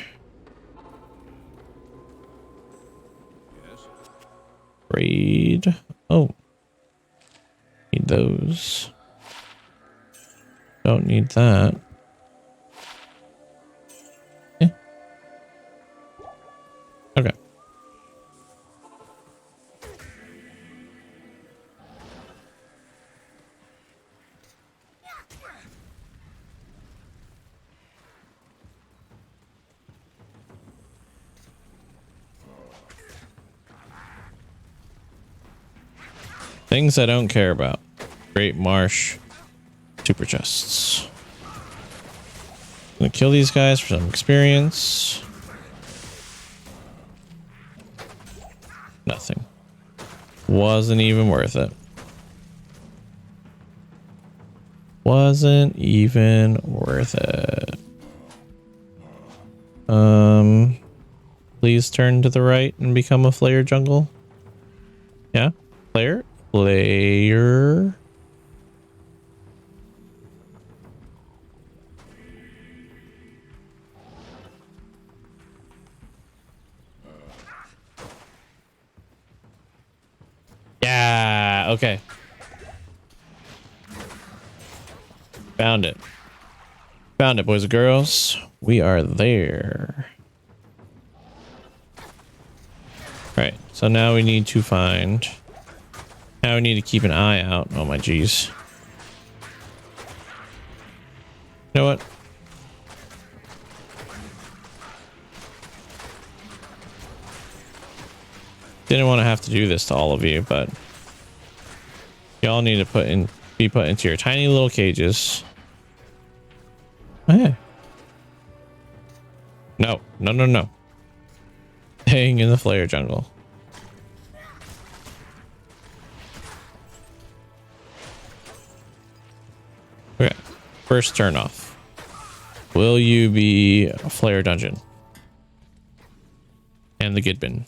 Raid. Oh. Need those. Don't need that. Yeah. Okay. Things I don't care about. Great Marsh super chests. Gonna kill these guys for some experience. Nothing. Wasn't even worth it. Wasn't even worth it. Please turn to the right and become a Flare Jungle. Yeah? Flare? Player. Yeah, okay. Found it. Found it, boys and girls. We are there. Right, so now we need to find... Now we need to keep an eye out. Oh my geez. You know what? Didn't want to have to do this to all of you, but y'all need to be put into your tiny little cages. Oh, yeah. No. Staying in the flare jungle. Okay. First turn off. Will you be a flare dungeon? And the Gidbin.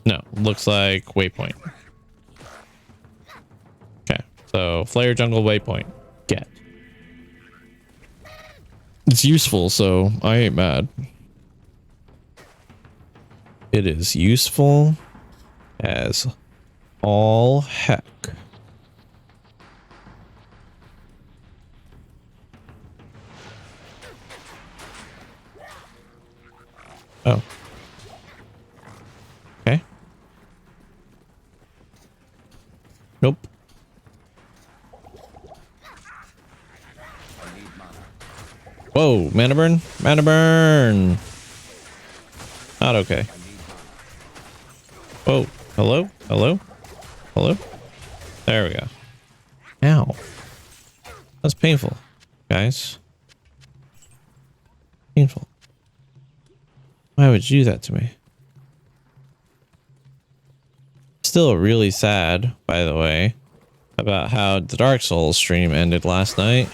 No, looks like waypoint. Okay, so flare jungle waypoint. Get. It's useful, so I ain't mad. It is useful as all heck. Oh. Okay. Nope. Whoa, mana burn? Mana burn! Not okay. Whoa. Hello? Hello? Hello? There we go. Ow. That's painful, guys. Painful. Why would you do that to me? Still really sad, by the way, about how the Dark Souls stream ended last night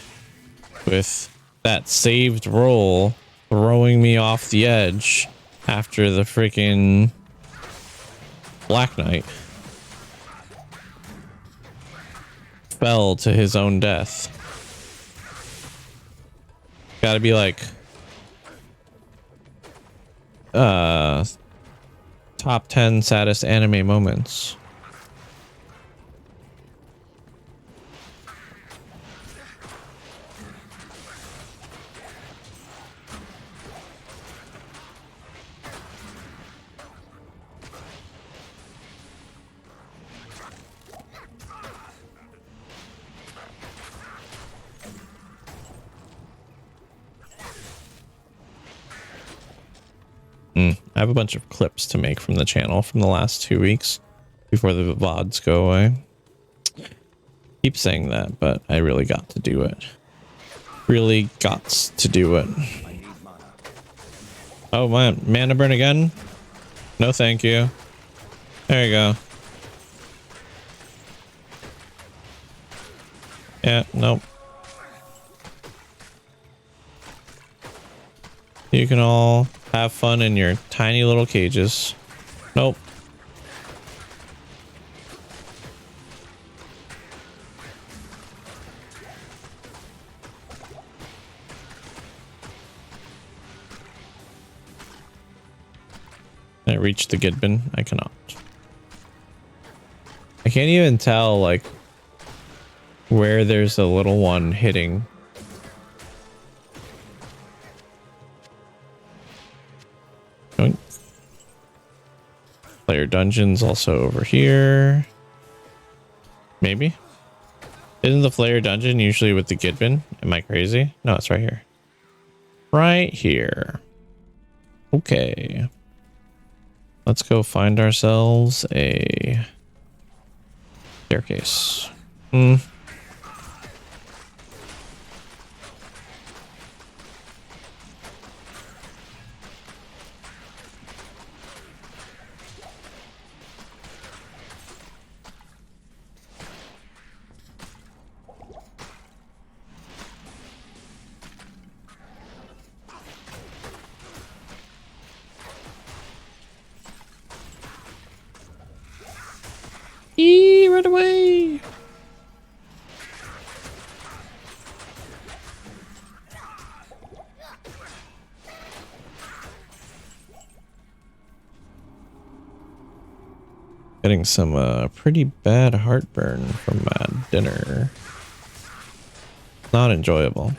with that saved roll throwing me off the edge after the freaking Black Knight fell to his own death. Gotta be like top 10 saddest anime moments. I have a bunch of clips to make from the channel from the last 2 weeks before the VODs go away. Keep saying that, but I really got to do it. Really got to do it. Oh man, mana burn again? No thank you. There you go. Yeah, nope. You can all have fun in your tiny little cages. Nope. Can I reach the Gidbin? I cannot. I can't even tell, like, where there's a little one hitting. Player dungeons also over here. Maybe. Isn't the Flayer dungeon usually with the Gidbin? Am I crazy? No, it's right here. Right here. Okay. Let's go find ourselves a staircase. Right away. Getting some pretty bad heartburn from dinner. Not enjoyable.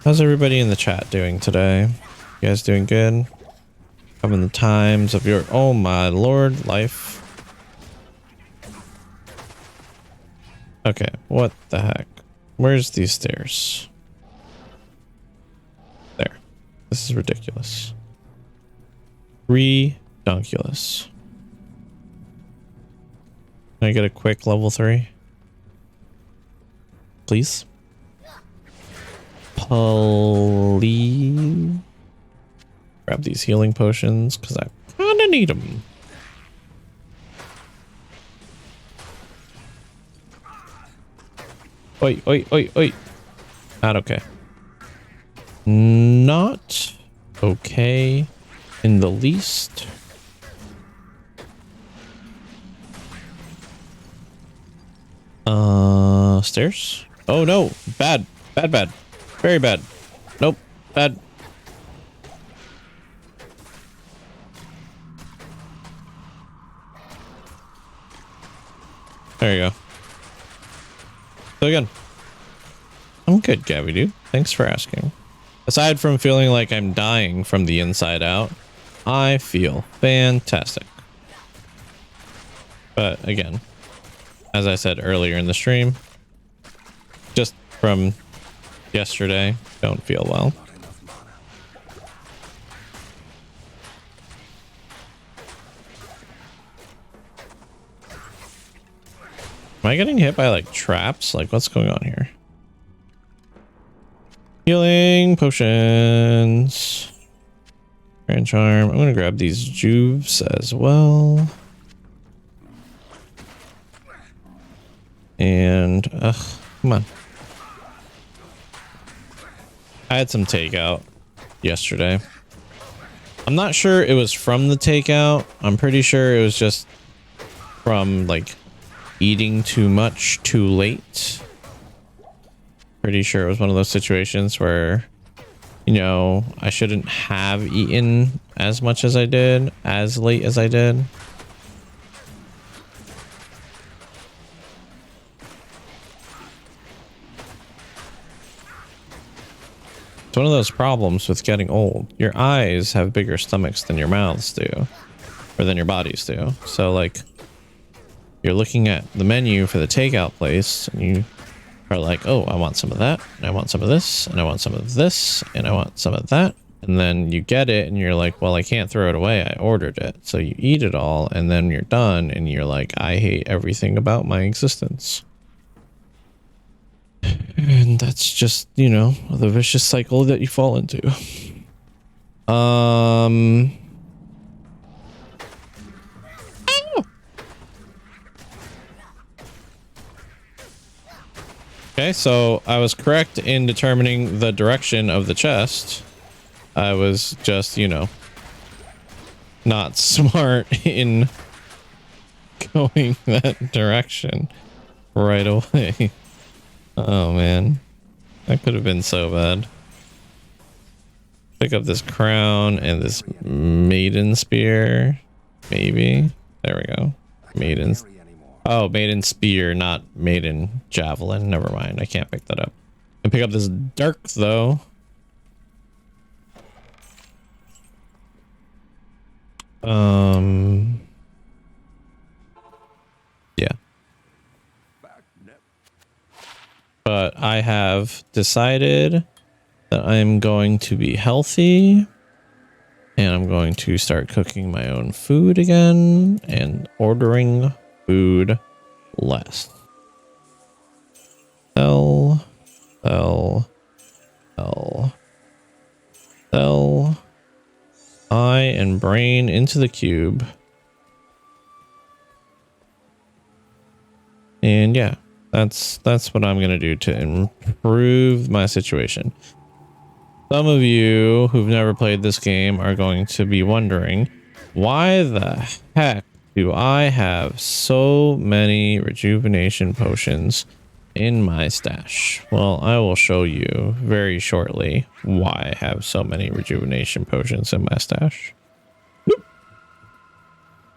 How's everybody in the chat doing today? You guys doing good? Having the times of your, oh my lord, life. Okay, what the heck? Where's these stairs? There. This is ridiculous. Redonkulous. Can I get a quick level 3? Please? Please? Grab these healing potions because I kind of need them. Oi, oi, oi, oi. Not okay. Not okay in the least. Stairs? Oh no, bad, bad, bad, very bad. Nope, bad. There you go. So again, I'm good, Gabby dude. Thanks for asking. Aside from feeling like I'm dying from the inside out, I feel fantastic. But again, as I said earlier in the stream, just from yesterday, don't feel well. Am I getting hit by like traps? Like what's going on here? Healing potions. Grand charm. I'm gonna grab these juves as well. And come on. I had some takeout yesterday. I'm not sure it was from the takeout. I'm pretty sure it was just from like eating too much too late. Pretty sure it was one of those situations where, you know, I shouldn't have eaten as much as I did, as late as I did. It's one of those problems with getting old. Your eyes have bigger stomachs than your mouths do, or than your bodies do. So like, you're looking at the menu for the takeout place and you are like, oh, I want some of that, and I want some of this, and I want some of this, and I want some of that. And then you get it and you're like, well, I can't throw it away. I ordered it. So you eat it all and then you're done and you're like, I hate everything about my existence. And that's just, you know, the vicious cycle that you fall into. Okay, so I was correct in determining the direction of the chest. I was just, you know, not smart in going that direction right away. Oh man, that could have been so bad. Pick up this crown and this maiden spear, maybe. There we go. Maiden. Oh, maiden spear, not maiden javelin. Never mind. I can't pick that up. And pick up this dark though. Yeah. But I have decided that I'm going to be healthy and I'm going to start cooking my own food again and ordering food less. Sell. Eye and brain into the cube. And yeah, that's what I'm going to do to improve my situation. Some of you who've never played this game are going to be wondering, why the heck do I have so many rejuvenation potions in my stash? Well, I will show you very shortly why I have so many rejuvenation potions in my stash.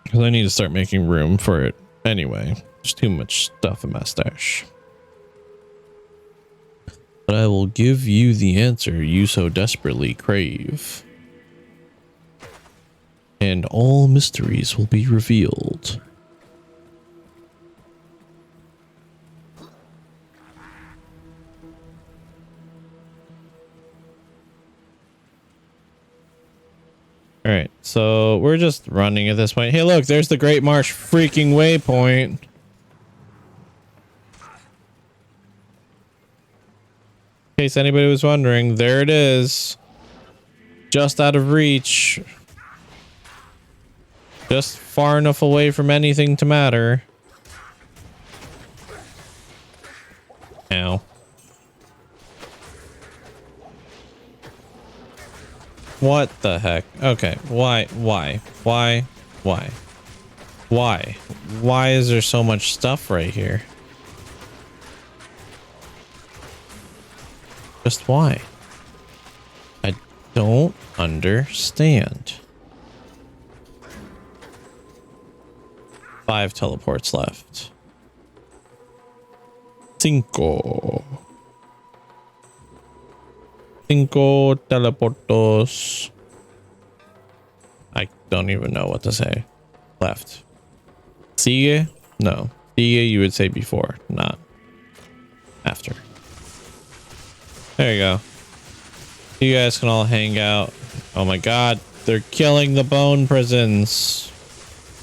Because I need to start making room for it anyway. There's too much stuff in my stash. But I will give you the answer you so desperately crave. And all mysteries will be revealed. All right, so we're just running at this point. Hey, look, there's the Great Marsh freaking waypoint. In case anybody was wondering, there it is. Just out of reach. Just far enough away from anything to matter. Ow. What the heck? Okay, why? Why is there so much stuff right here? Just why? I don't understand. 5 teleports left. 5 teleportos. I don't even know what to say. Left. Sigue? No. Sigue you would say before, not after. There you go. You guys can all hang out. Oh my god, they're killing the bone prisons.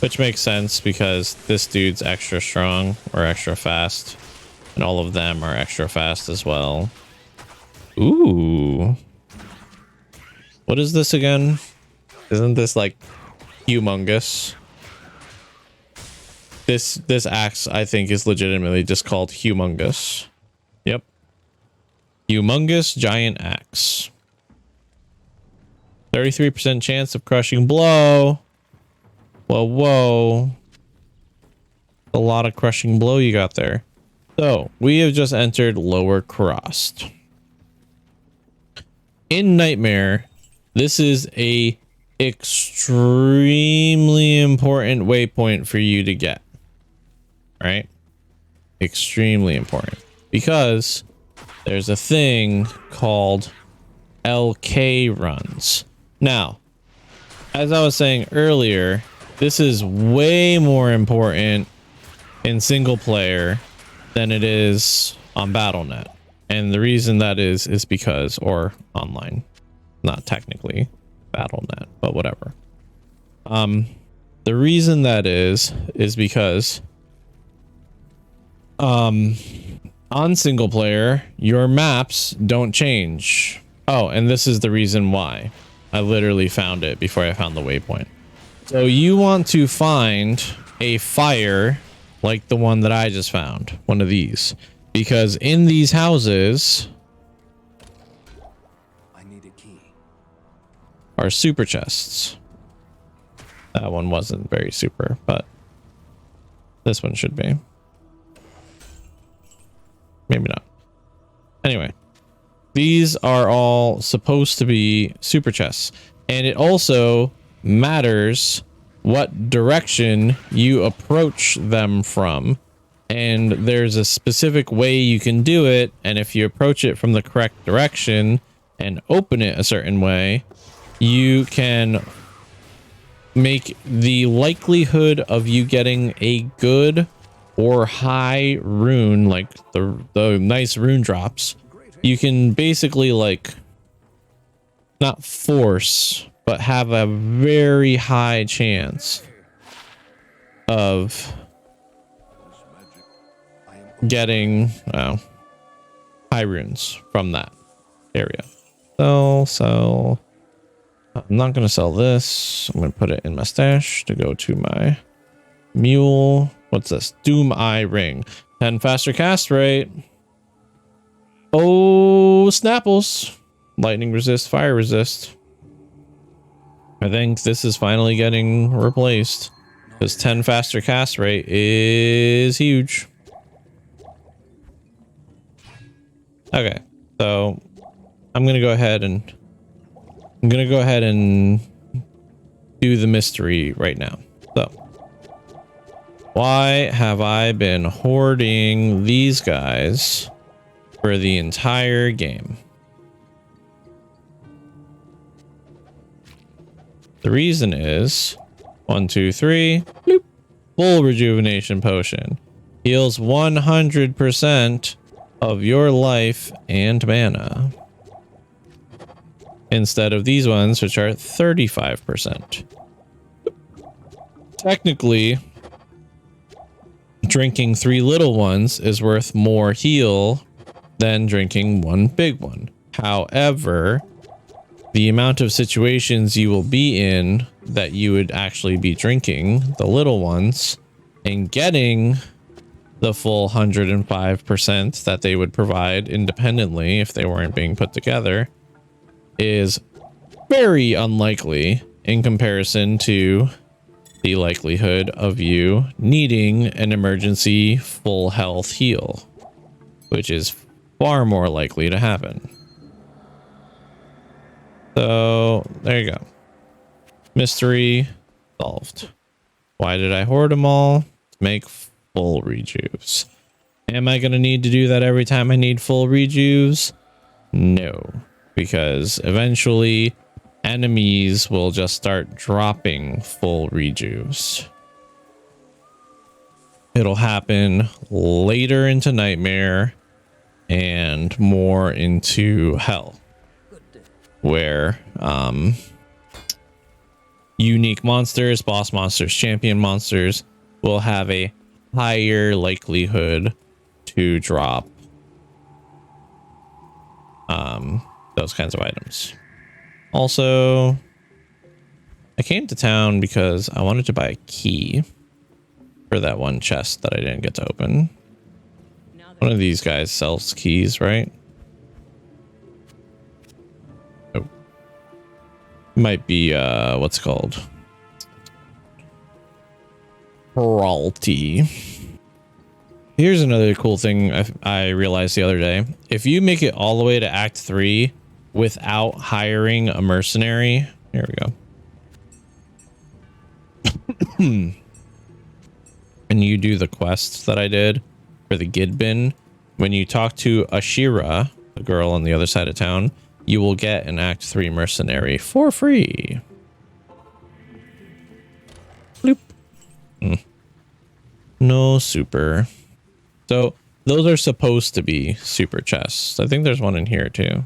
Which makes sense because this dude's extra strong or extra fast. And all of them are extra fast as well. Ooh. What is this again? Isn't this like humongous? This axe I think is legitimately just called humongous. Yep. Humongous giant axe. 33% chance of crushing blow. Whoa. A lot of crushing blow you got there. So we have just entered Lower Crossed. In Nightmare, this is a extremely important waypoint for you to get. Right? Extremely important. Because there's a thing called LK runs. Now, as I was saying earlier, this is way more important in single player than it is on BattleNet. And the reason that is because, or online, not technically BattleNet, but whatever. The reason that is because on single player, your maps don't change. Oh, and this is the reason why. I literally found it before I found the waypoint. So you want to find a fire like the one that I just found, one of these, because in these houses I need a key. Are super chests. That one wasn't very super, but this one should be. Maybe not. Anyway, these are all supposed to be super chests, and it also matters what direction you approach them from, and there's a specific way you can do it, and if you approach it from the correct direction and open it a certain way, you can make the likelihood of you getting a good or high rune, like the nice rune drops, you can basically like not force, but have a very high chance of getting high runes from that area. So I'm not going to sell this. I'm going to put it in my stash to go to my mule. What's this? Doom Eye Ring. 10 faster cast rate. Oh, Snapples. Lightning resist, fire resist. I think this is finally getting replaced. This 10 faster cast rate is huge. Okay, so I'm going to go ahead and do the mystery right now. So, why have I been hoarding these guys for the entire game? The reason is 1, 2, 3, bloop, full rejuvenation potion. Heals 100% of your life and mana. Instead of these ones, which are 35%. Technically, drinking 3 little ones is worth more heal than drinking 1 big one. However, the amount of situations you will be in that you would actually be drinking the little ones and getting the full 105% that they would provide independently if they weren't being put together is very unlikely in comparison to the likelihood of you needing an emergency full health heal, which is far more likely to happen. So there you go. Mystery solved. Why did I hoard them all? To make full rejuves. Am I going to need to do that every time I need full rejuves? No, because eventually enemies will just start dropping full rejuves. It'll happen later into Nightmare and more into Hell, where unique monsters, boss monsters, champion monsters will have a higher likelihood to drop those kinds of items. Also, I came to town because I wanted to buy a key for that one chest that I didn't get to open. One of these guys sells keys, right? Oh. Might be what's it called? Royalty. Here's another cool thing I realized the other day. If you make it all the way to Act 3 without hiring a mercenary, here we go. And you do the quests that I did for the Gidbin, when you talk to Ashira, the girl on the other side of town, you will get an Act 3 mercenary for free. Bloop. No super. So those are supposed to be super chests. I think there's one in here too.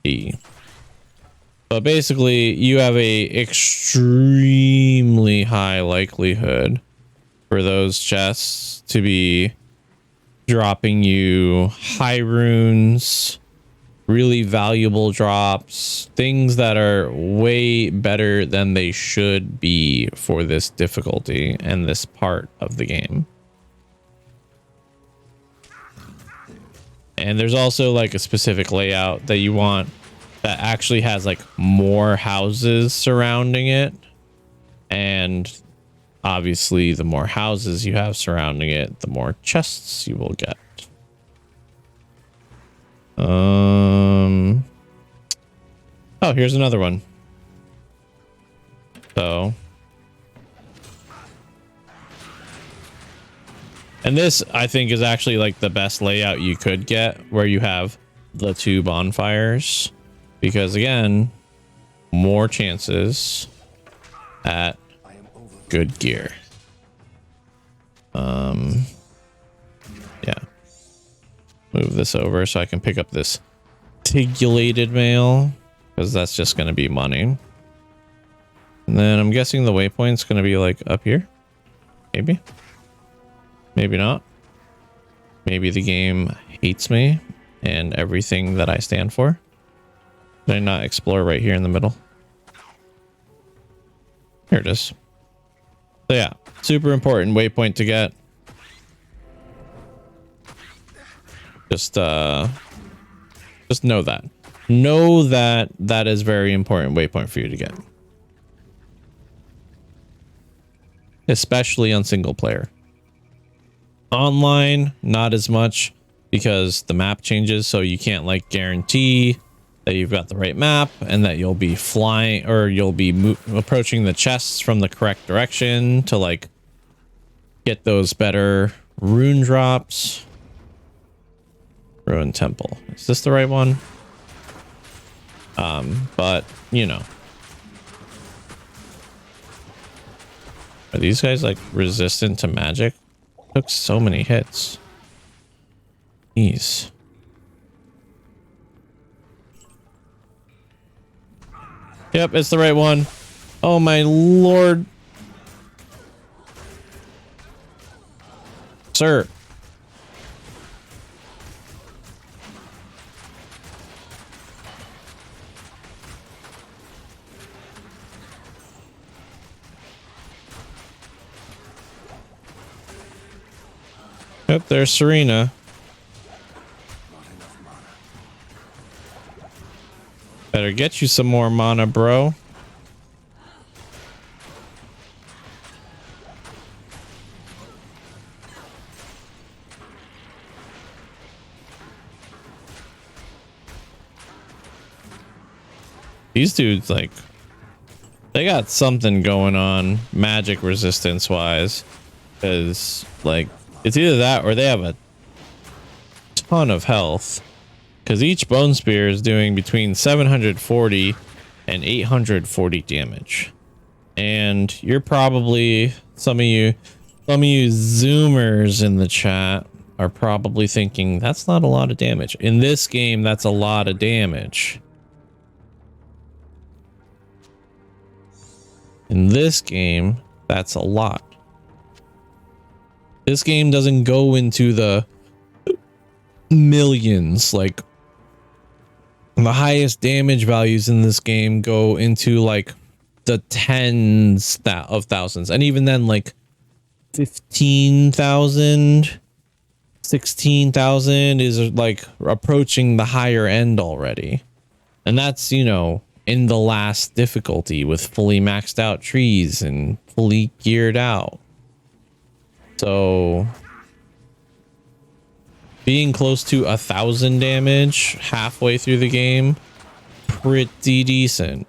E. But basically you have a extremely high likelihood for those chests to be dropping you high runes, really valuable drops, things that are way better than they should be for this difficulty and this part of the game. And there's also like a specific layout that you want that actually has like more houses surrounding it, and obviously the more houses you have surrounding it, the more chests you will get. Oh, here's another one. So, and this I think is actually like the best layout you could get, where you have the two bonfires, because again, more chances at good gear. Yeah. Move this over so I can pick up this tigulated mail, because that's just going to be money. And then I'm guessing the waypoint's going to be like up here. Maybe. Maybe not. Maybe the game hates me and everything that I stand for. Did I not explore right here in the middle? Here it is. So yeah, super important waypoint to get. Just know that. Know that that is very important waypoint for you to get. Especially on single player. Online, not as much, because the map changes, so you can't like guarantee that you've got the right map and that you'll be flying, or you'll be approaching the chests from the correct direction to like get those better rune drops. Ruined temple. Is this the right one? But you know. Are these guys like resistant to magic? Took so many hits. Jeez. Yep, it's the right one. Oh my lord. Sir. Yep, there's Serena. Better get you some more mana, bro. These dudes, like, they got something going on magic resistance wise, because like it's either that or they have a ton of health, because each bone spear is doing between 740 and 840 damage. And you're probably, some of you zoomers in the chat are probably thinking that's not a lot of damage. In this game, that's a lot of damage. In this game, that's a lot. This game doesn't go into the millions. Like, the highest damage values in this game go into like the tens of thousands. And even then, like 15,000, 16,000 is like approaching the higher end already. And that's, you know, in the last difficulty with fully maxed out trees and fully geared out. So being close to 1,000 damage halfway through the game, pretty decent.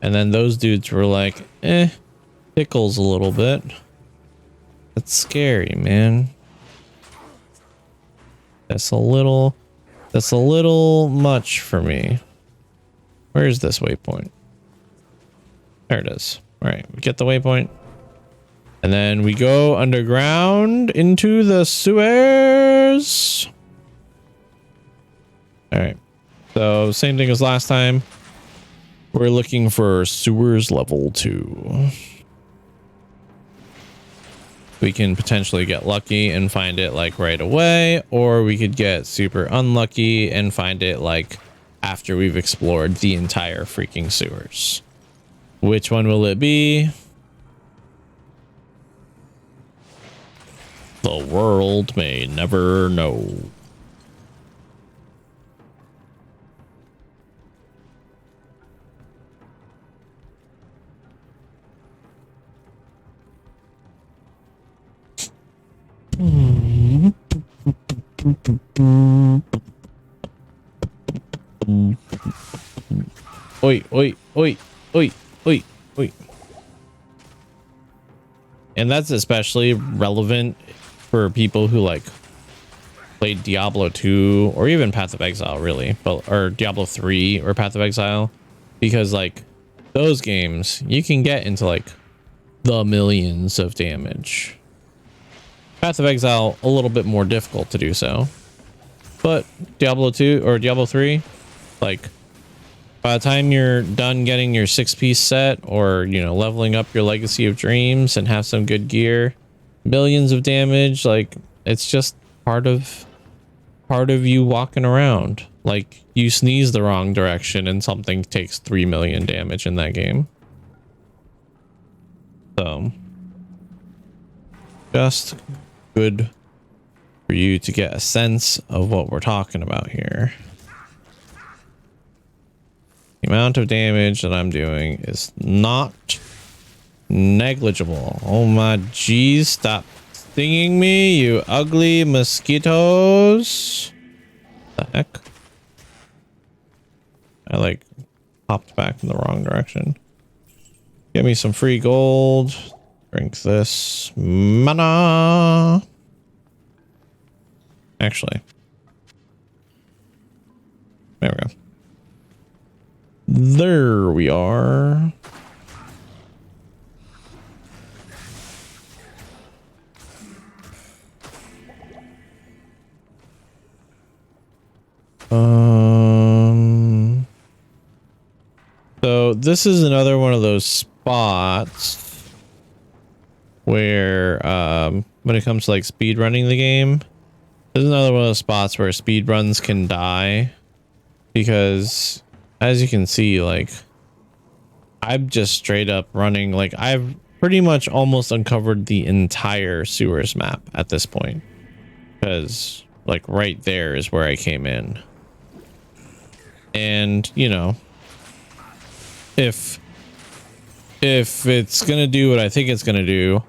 And then those dudes were like, tickles a little bit. That's scary, man. That's a little much for me. Where is this waypoint? There it is. All right, we get the waypoint. And then we go underground into the sewers. All right. So same thing as last time. We're looking for sewers level 2. We can potentially get lucky and find it like right away, or we could get super unlucky and find it like after we've explored the entire freaking sewers. Which one will it be? The world may never know. Oi, oi, oi, oi, oi, oi. And that's especially relevant for people who like played Diablo 2 or even Path of Exile, really, but or Diablo 3 or Path of Exile, because like those games you can get into like the millions of damage. Path of Exile a little bit more difficult to do so, but Diablo 2 or Diablo 3, like by the time you're done getting your 6-piece set, or you know, leveling up your Legacy of Dreams and have some good gear, millions of damage, like it's just part of you walking around. Like you sneeze the wrong direction and something takes 3 million damage in that game. So just good for you to get a sense of what we're talking about here. The amount of damage that I'm doing is not negligible. Oh my geez, stop stinging me, you ugly mosquitoes. The heck? I like popped back in the wrong direction. Give me some free gold. Drink this mana. Actually, there we go. There we are. So this is another one of those spots where when it comes to like speed running the game, this is another one of those spots where speed runs can die, because as you can see, like I'm just straight up running, like I've pretty much almost uncovered the entire sewers map at this point, because like right there is where I came in. And you know, if it's gonna do what I think it's gonna do,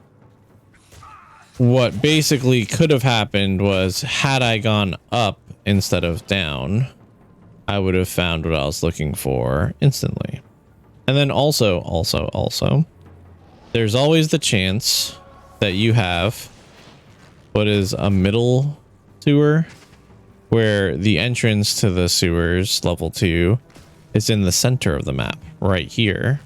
what basically could have happened was, had I gone up instead of down, I would have found what I was looking for instantly. And then also, there's always the chance that you have what is a middle sewer, where the entrance to the sewers level 2 is in the center of the map right here.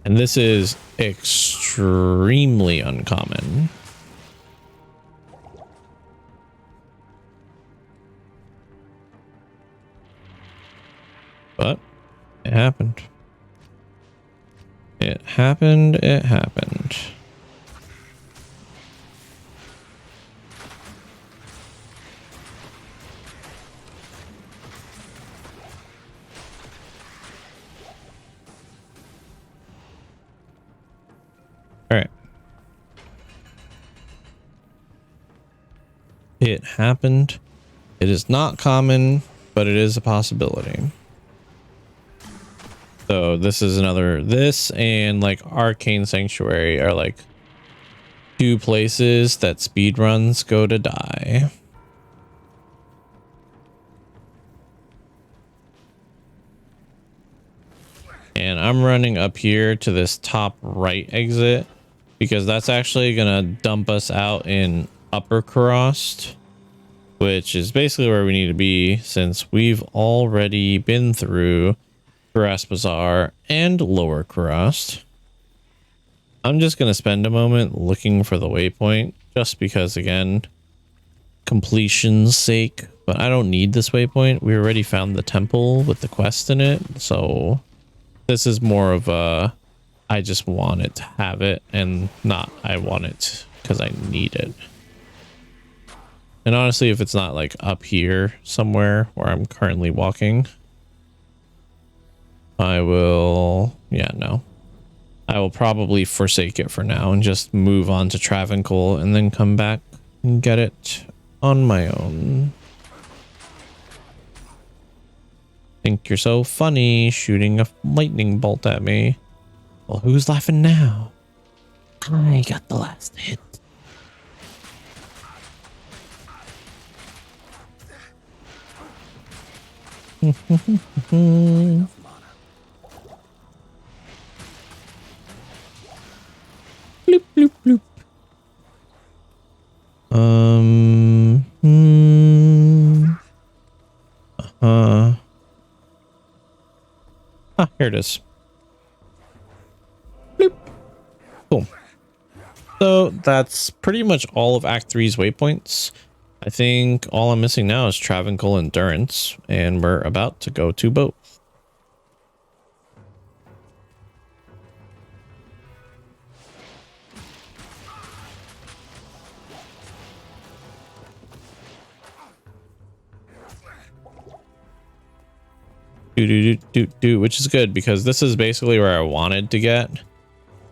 And this is extremely uncommon. But it happened. It happened. It happened. All right. It happened. It is not common, but it is a possibility. So this is another, this and like Arcane Sanctuary are like two places that speedruns go to die. And I'm running up here to this top right exit because that's actually gonna dump us out in Upper Crossed, which is basically where we need to be since we've already been through Grass Bazaar and Lower Crossed. I'm just gonna spend a moment looking for the waypoint just because, again, completion's sake, but I don't need this waypoint. We already found the temple with the quest in it, so this is more of a I just want it to have it and not I want it because I need it. And honestly, if it's not like up here somewhere where I'm currently walking, I will, yeah, no. I will probably forsake it for now and just move on to Travancore and then come back and get it on my own. Think you're so funny shooting a lightning bolt at me. Well, who's laughing now? I got the last hit. Bloop, bloop, bloop. Here it is. Bloop. Cool. So that's pretty much all of Act 3's waypoints. I think all I'm missing now is Travancore Endurance, and we're about to go to both. Which is good because this is basically where I wanted to get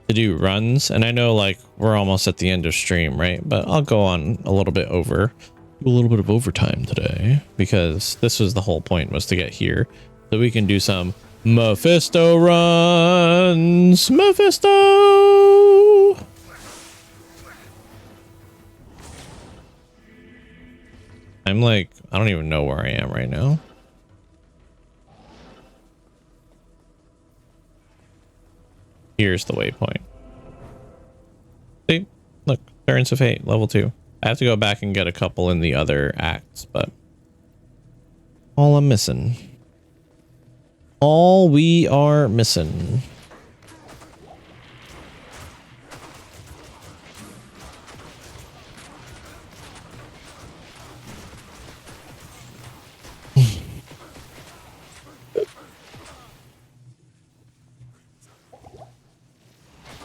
to do runs. And I know like we're almost at the end of stream, right? But I'll go on a little bit over, do a little bit of overtime today because this was the whole point, was to get here so we can do some Mephisto runs. Mephisto! I'm like, I don't even know where I am right now. Here's the waypoint. See? Look, Parents of Hate, level 2. I have to go back and get a couple in the other acts, but all I'm missing. All we are missing.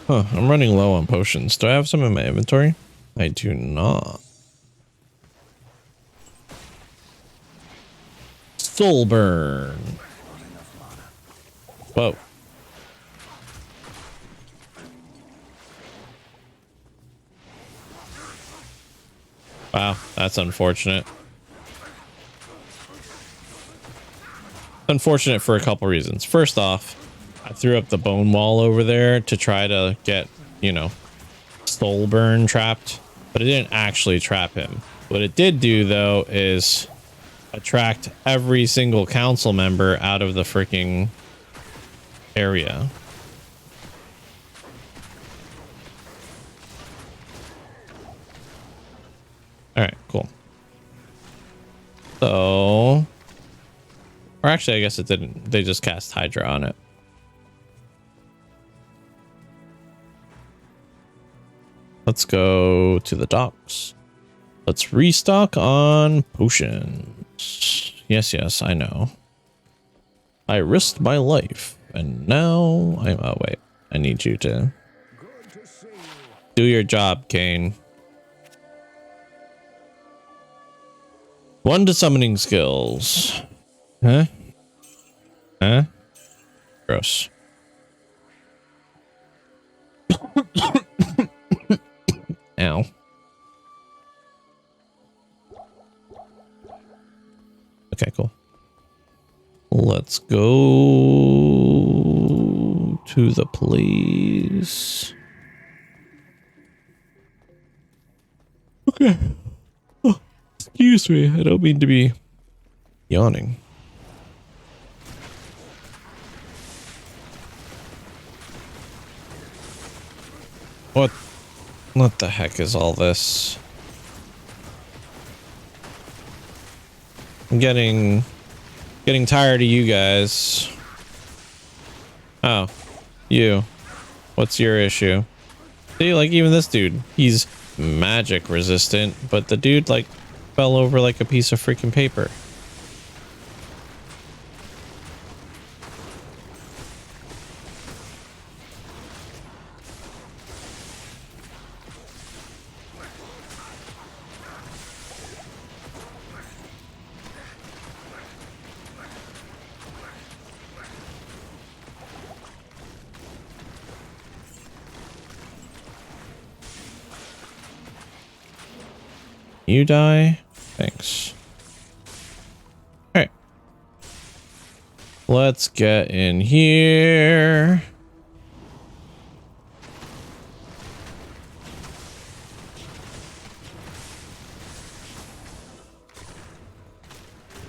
Huh, I'm running low on potions. Do I have some in my inventory? I do not. Soul burn. Whoa. Wow, that's unfortunate. Unfortunate for a couple reasons. First off, I threw up the bone wall over there to try to get, you know, Soulburn trapped, but it didn't actually trap him. What it did do, though, is attract every single council member out of the freaking area. All right, cool. So, or actually, I guess it didn't. They just cast Hydra on it. Let's go to the docks. Let's restock on potions. Yes, yes, I know. I risked my life, and now I'm. Oh wait, I need you to do your job, Kane. 1 to summoning skills. Huh? Huh? Gross. Ow. Okay, cool. Let's go to the place. Okay. Oh, excuse me. I don't mean to be yawning. What the heck is all this? I'm getting tired of you guys. Oh, you. What's your issue? See, like even this dude, he's magic resistant, but the dude like fell over like a piece of freaking paper. You die? Thanks. Alright. Let's get in here.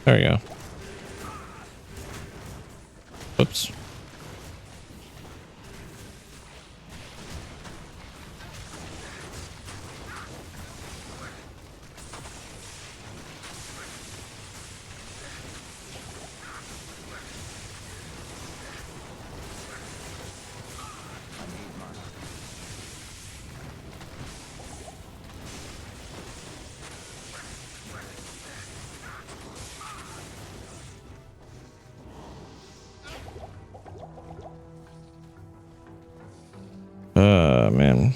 There we go. Oops. Man.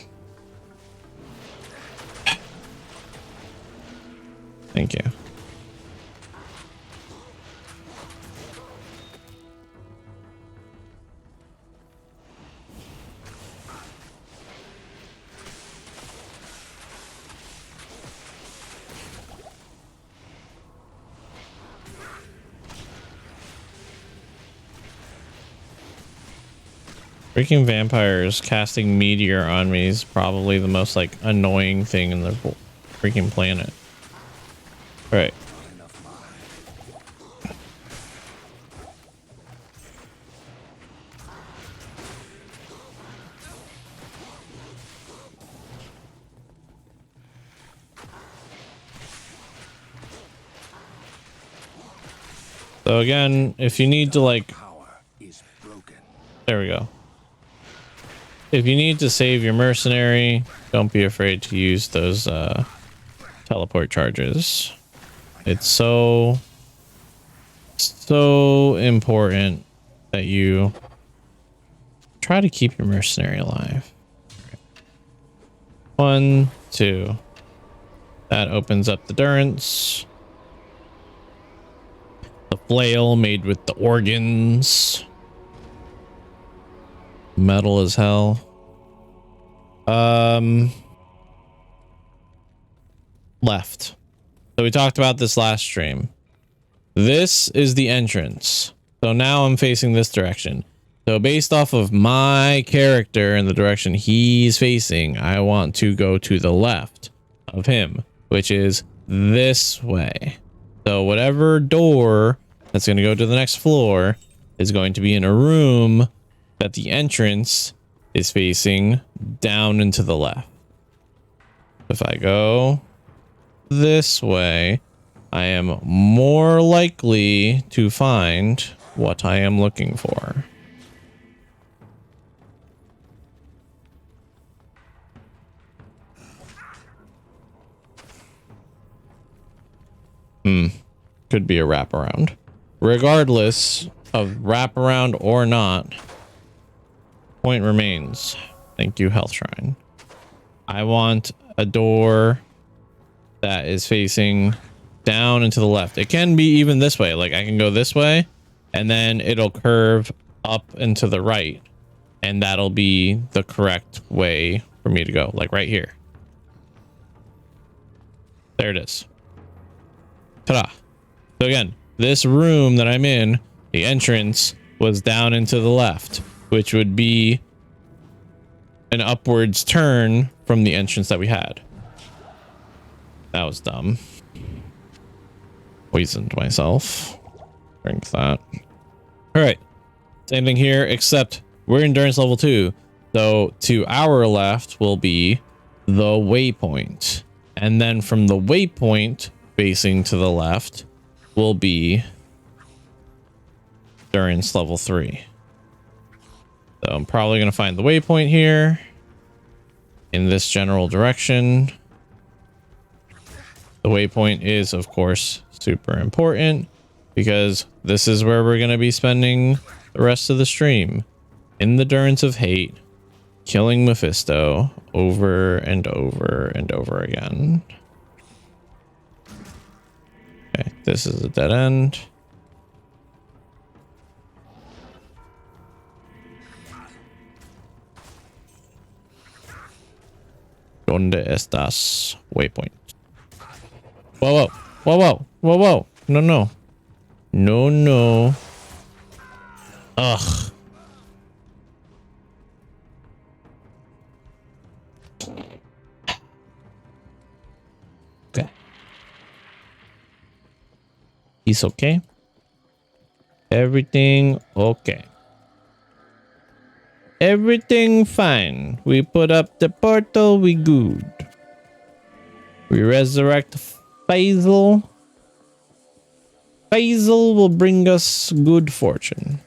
Thank you. Freaking vampires casting meteor on me is probably the most like annoying thing in the freaking planet. Right. So again, if you need to like, there we go. If you need to save your mercenary, don't be afraid to use those teleport charges. It's so important that you try to keep your mercenary alive. 1, 2. That opens up the durance. The flail made with the organs. Metal as hell. left. So we talked about this last stream. This is the entrance. So now I'm facing this direction. So based off of my character and the direction he's facing, I want to go to the left of him, which is this way. So whatever door that's going to go to the next floor is going to be in a room that the entrance is facing down and to the left. If I go this way, I am more likely to find what I am looking for. Could be a wraparound. Regardless of wraparound or not, point remains. Thank you, Health Shrine. I want a door that is facing down and to the left. It can be even this way. Like I can go this way and then it'll curve up and to the right. And that'll be the correct way for me to go. Like right here. There it is. Ta-da. So again, this room that I'm in, the entrance was down and to the left, which would be an upwards turn from the entrance that we had. That was dumb. Poisoned myself. Drink that. All right. Same thing here, except we're endurance level 2. So to our left will be the waypoint. And then from the waypoint facing to the left will be endurance level 3. So I'm probably going to find the waypoint here in this general direction. The waypoint is, of course, super important because this is where we're going to be spending the rest of the stream in the Durance of Hate, killing Mephisto over and over and over again. Okay, this is a dead end. ¿Dónde estás? Waypoint. Whoa, whoa, whoa, whoa, whoa, whoa. No, no. No, no. Ugh. Okay. He's okay. Everything okay. Everything fine. We put up the portal, we good. We resurrect Faisal. Faisal will bring us good fortune.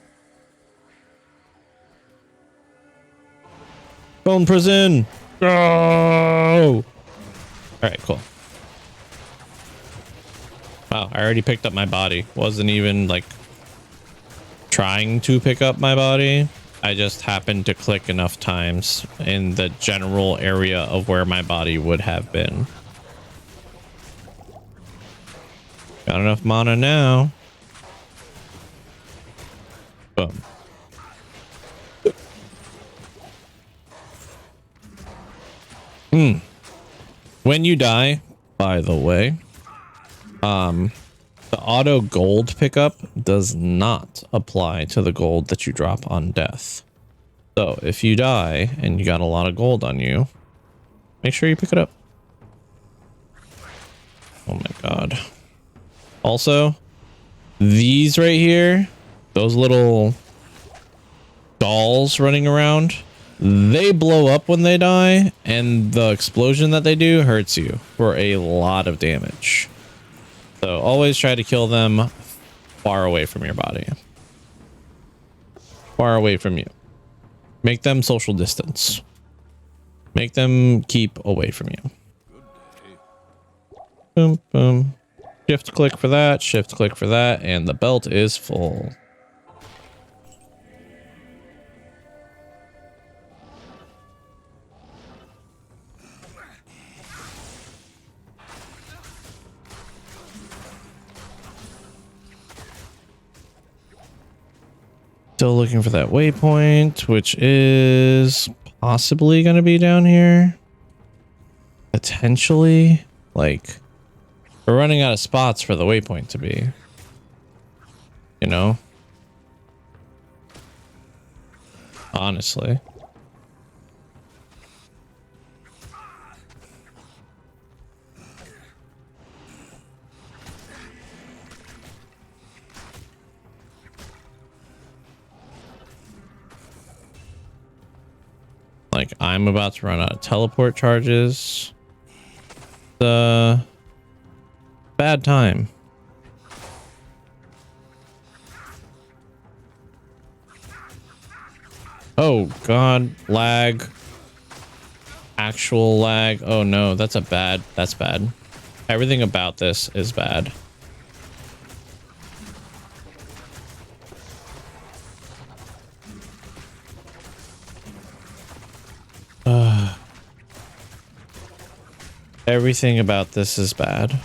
Bone prison. Go! Alright, cool. Wow, I already picked up my body. Wasn't even like trying to pick up my body. I just happened to click enough times in the general area of where my body would have been. Got enough mana now. Boom. When you die, by the way, the auto gold pickup does not apply to the gold that you drop on death. So if you die and you got a lot of gold on you, make sure you pick it up. Oh my god. Also, these right here, those little dolls running around, they blow up when they die, and the explosion that they do hurts you for a lot of damage. So always try to kill them far away from your body. Far away from you. Make them social distance. Make them keep away from you. Boom, boom. Shift click for that, shift click for that, and the belt is full. Still looking for that waypoint, which is possibly going to be down here. Potentially. Like, We're running out of spots for the waypoint to be. You know? Honestly. Like, I'm about to run out of teleport charges. The bad time. Oh god, lag. Actual lag. Oh no, that's bad. Everything about this is bad. Everything about this is bad.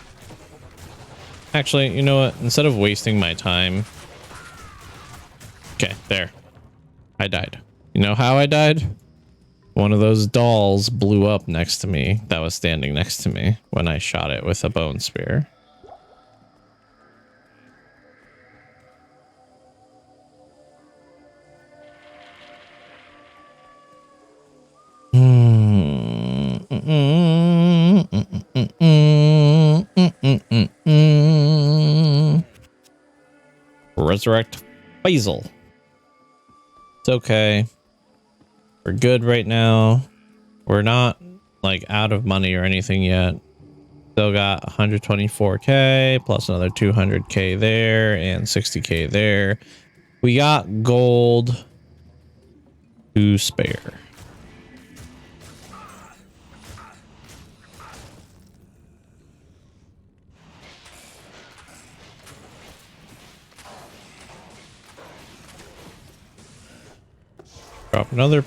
Actually, you know what? Instead of wasting my time. Okay, there. I died. You know how I died? One of those dolls blew up next to me that was standing next to me when I shot it with a bone spear. Resurrect Faisal. It's okay. We're good right now. We're not like out of money or anything yet. Still got 124k plus another 200k there and 60k there. We got gold to spare. Drop another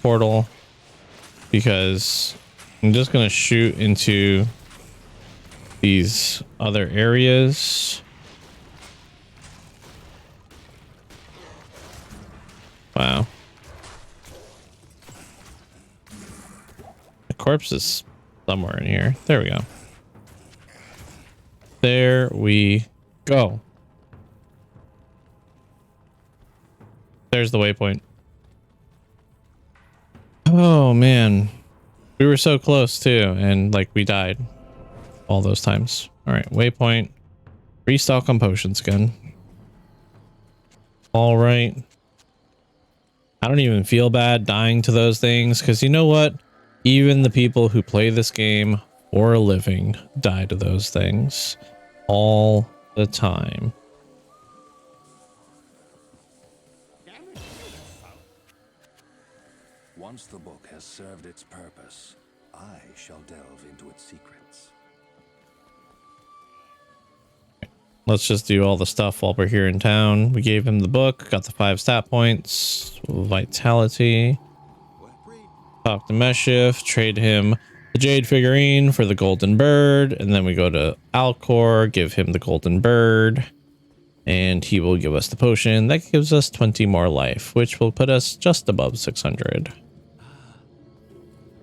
portal because I'm just gonna shoot into these other areas. Wow. The corpse is somewhere in here. There we go. There we go. There's the waypoint. Oh man, we were so close too, and like we died all those times. All right, waypoint. Restock on potions again. All right. I don't even feel bad dying to those things because you know what? Even the people who play this game for a living die to those things all the time. Once the book has served its purpose, I shall delve into its secrets. Let's just do all the stuff while we're here in town. We gave him the book, got the 5 stat points, vitality. Talk to Meshif, trade him the jade figurine for the golden bird, and then we go to Alcor, give him the golden bird, and he will give us the potion. That gives us 20 more life, which will put us just above 600.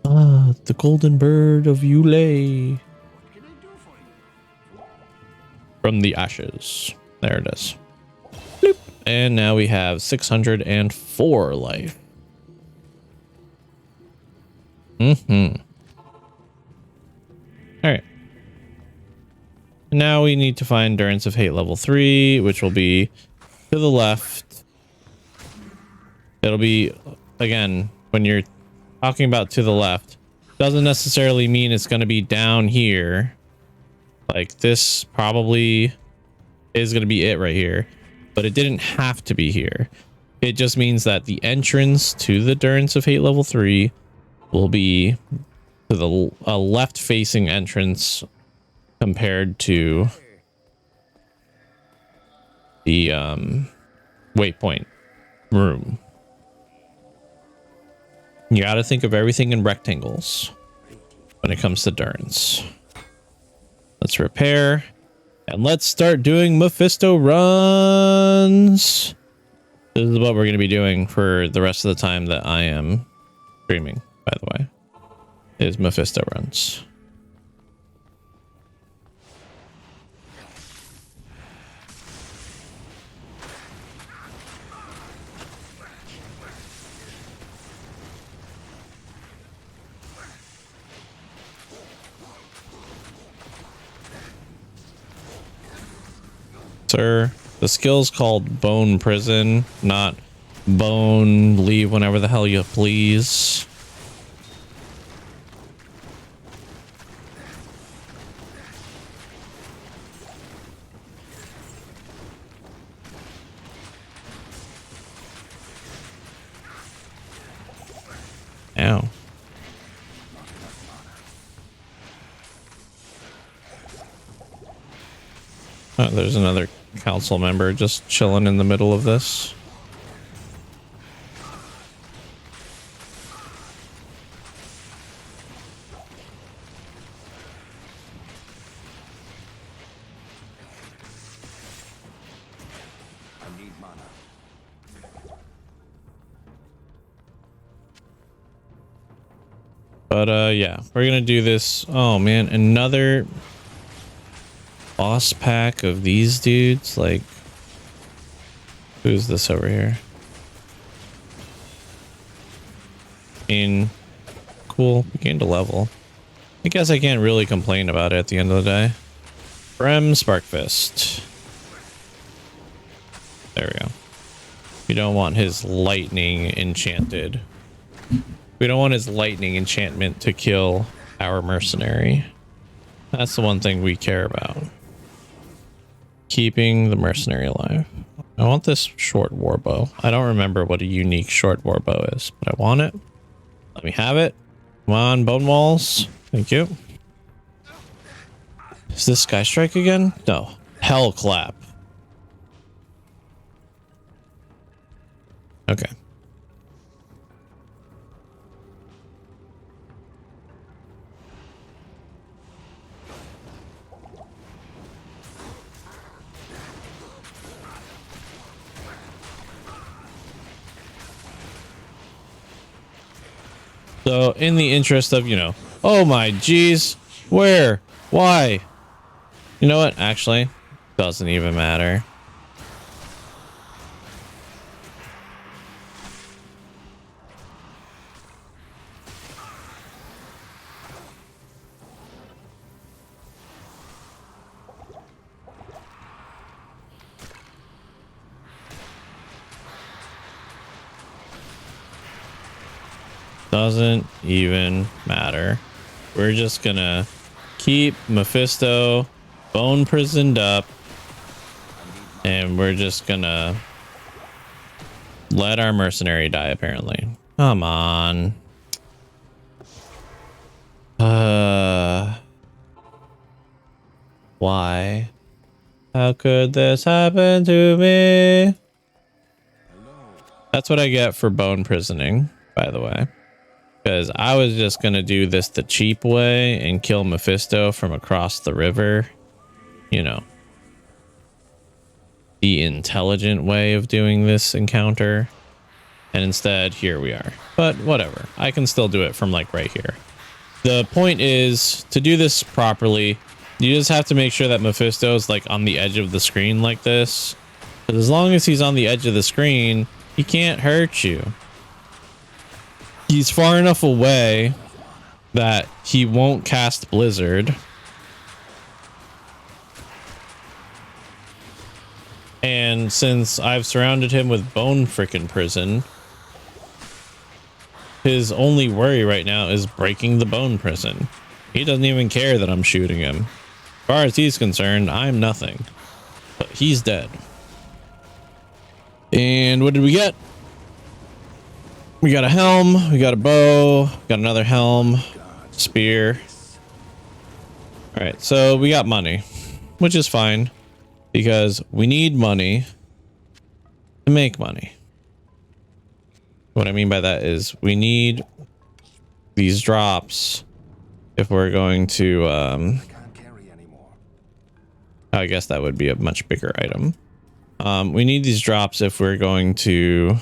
Ah, the golden bird of Yulei. From the ashes. There it is. Bloop. And now we have 604 life. All right. Now we need to find Endurance of Hate level 3, which will be to the left. It'll be, again, when you're talking about to the left, doesn't necessarily mean it's going to be down here. Like this probably is going to be it right here, but it didn't have to be here. It just means that the entrance to the Endurance of Hate level 3 will be to the left facing entrance compared to the waypoint room. You got to think of everything in rectangles when it comes to endurance. Let's repair and let's start doing Mephisto runs. This is what we're going to be doing for the rest of the time that I am streaming, by the way, is Mephisto runs. Sir, the skill's called Bone Prison, not Bone Leave whenever the hell you please. Ow. Oh, there's another council member just chilling in the middle of this. I need mana. But yeah, we're gonna do this. Oh man, another boss pack of these dudes. Like, who's this over here? Cool, we gained a level. I guess I can't really complain about it at the end of the day. Brem Sparkfist. There we go. We don't want his lightning enchanted. We don't want his lightning enchantment to kill our mercenary. That's the one thing we care about. Keeping the mercenary alive. I want this short warbow. I don't remember what a unique short warbow is, but I want it. Let me have it. Come on, bone walls. Thank you. Is this Sky Strike again? No. Hell Clap. Okay. So in the interest of, you know, oh my geez, where, why? You know what? Actually, doesn't even matter. Doesn't even matter. We're just gonna keep Mephisto bone prisoned up, and we're just gonna let our mercenary die, apparently. Come on. Why? How could this happen to me? That's what I get for bone prisoning, by the way. Because I was just going to do this the cheap way and kill Mephisto from across the river. You know, the intelligent way of doing this encounter. And instead, here we are. But whatever. I can still do it from like right here. The point is, to do this properly, you just have to make sure that Mephisto is like on the edge of the screen like this. Because as long as he's on the edge of the screen, he can't hurt you. He's far enough away that he won't cast Blizzard. And since I've surrounded him with Bone Frickin' Prison, his only worry right now is breaking the Bone Prison. He doesn't even care that I'm shooting him. As far as he's concerned, I'm nothing. But he's dead. And what did we get? We got a helm, we got a bow, got another helm, spear. All right, so we got money, which is fine because we need money to make money. What I mean by that is we need these drops if we're going to, I guess that would be a much bigger item. We need these drops if we're going to,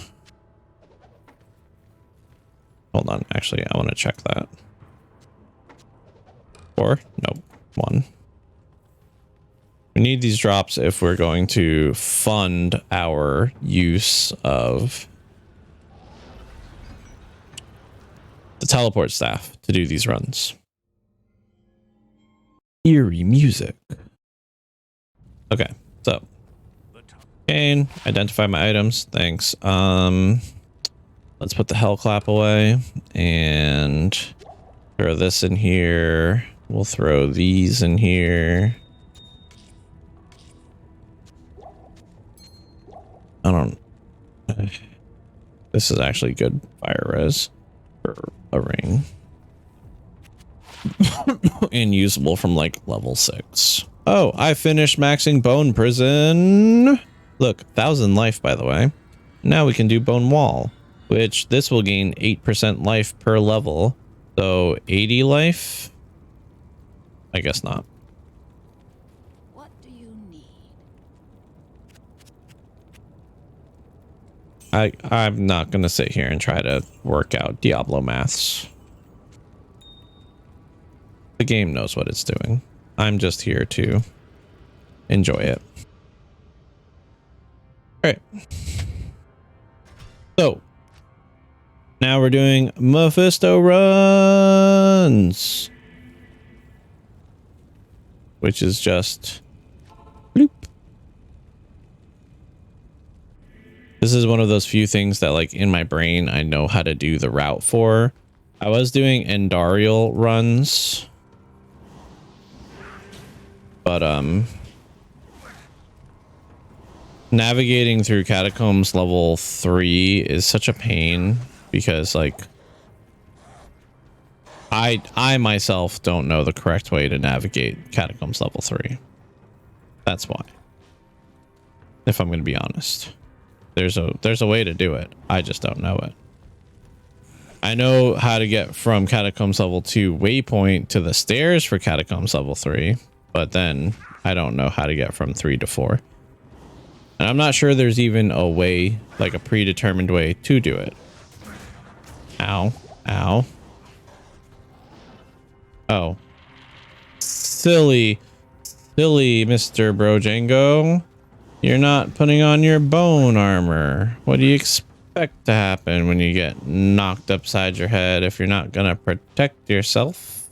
hold on, actually, I want to check that. 4? Nope. 1. We need these drops if we're going to fund our use of the teleport staff to do these runs. Eerie music. Okay, so Cane, identify my items. Thanks. Let's put the hell clap away and throw this in here. We'll throw these in here. I don't. This is actually good fire res for a ring. And usable from like level 6. Oh, I finished maxing Bone Prison. Look, 1,000 life, by the way. Now we can do Bone Wall, which this will gain 8% life per level. So 80 life? I guess not. What do you need? I'm not going to sit here and try to work out Diablo maths. The game knows what it's doing. I'm just here to enjoy it. All right. So now we're doing Mephisto runs, which is just bloop. This is one of those few things that like in my brain I know how to do the route for. I was doing Endarial runs, but navigating through Catacombs level 3 is such a pain because like I myself don't know the correct way to navigate Catacombs level 3. That's why. If I'm going to be honest. There's a way to do it. I just don't know it. I know how to get from Catacombs level 2 waypoint to the stairs for Catacombs level 3, but then I don't know how to get from 3 to 4. And I'm not sure there's even a way, like a predetermined way to do it. Ow. Ow. Oh. Silly Mr. Brojango. You're not putting on your bone armor. What do you expect to happen when you get knocked upside your head if you're not gonna protect yourself?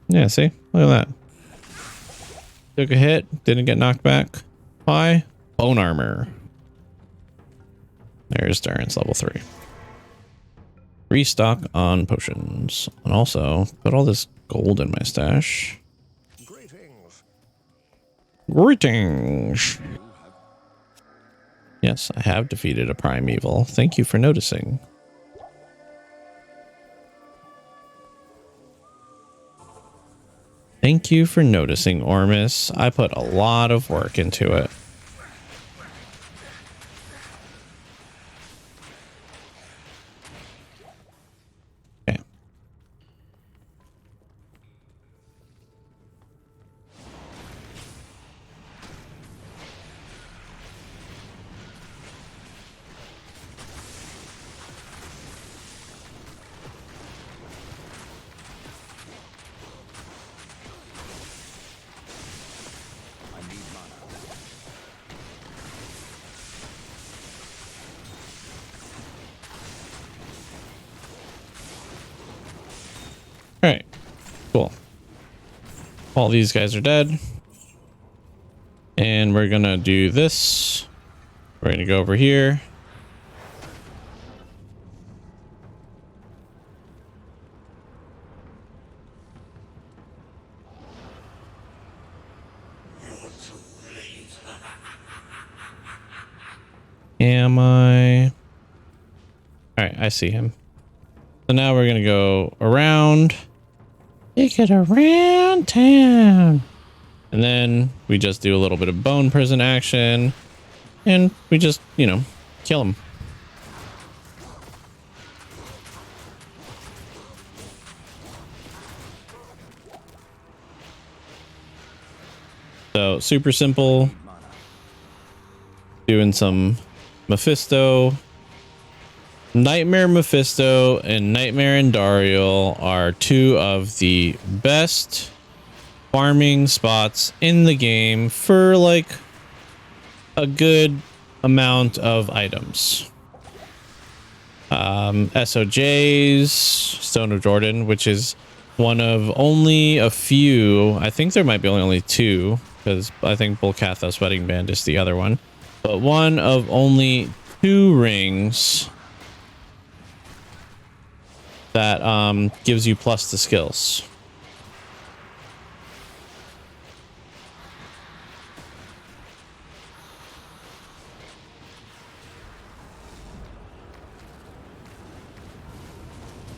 Yeah, see? Look at that. Took a hit, didn't get knocked back. Why? Bone armor. There's Darren's level 3. Restock on potions. And also, put all this gold in my stash. Greetings. Yes, I have defeated a primeval. Thank you for noticing. Thank you for noticing, Ormus. I put a lot of work into it. Okay. All right, cool. All these guys are dead. And we're gonna do this. We're gonna go over here. Am I? All right, I see him. So now we're gonna go around. Take it around town. And then we just do a little bit of bone prison action. And we just, you know, kill him. So super simple. Doing some Mephisto. Nightmare Mephisto and Nightmare Endarial are two of the best farming spots in the game for like a good amount of items. SOJ's Stone of Jordan, which is one of only a few, I think there might be only two because I think Bolcathos wedding band is the other one. But one of only 2 rings that gives you plus to skills.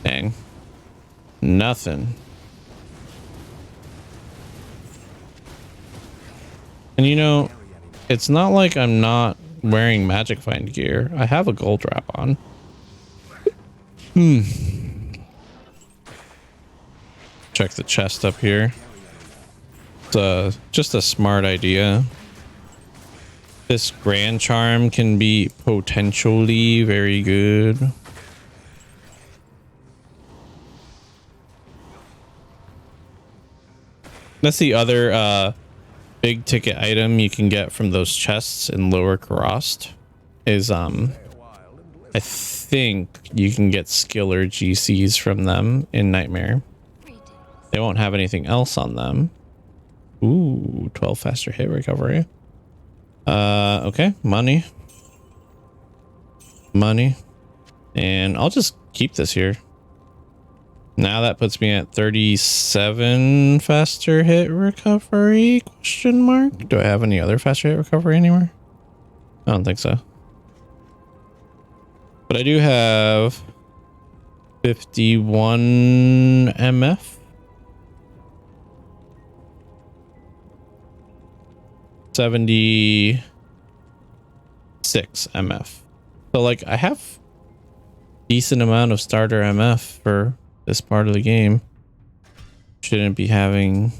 Dang. Nothing. And you know, it's not like I'm not wearing magic find gear. I have a gold wrap on. Check the chest up here. It's just a smart idea. This grand charm can be potentially very good. That's the other big ticket item you can get from those chests in Lower Karast is I think you can get skiller GCs from them in Nightmare. They won't have anything else on them. Ooh, 12 faster hit recovery. Okay, money. And I'll just keep this here. Now that puts me at 37 faster hit recovery, question mark. Do I have any other faster hit recovery anywhere? I don't think so. But I do have 51 MF. 76 MF. So like I have decent amount of starter MF for this part of the game. Shouldn't be having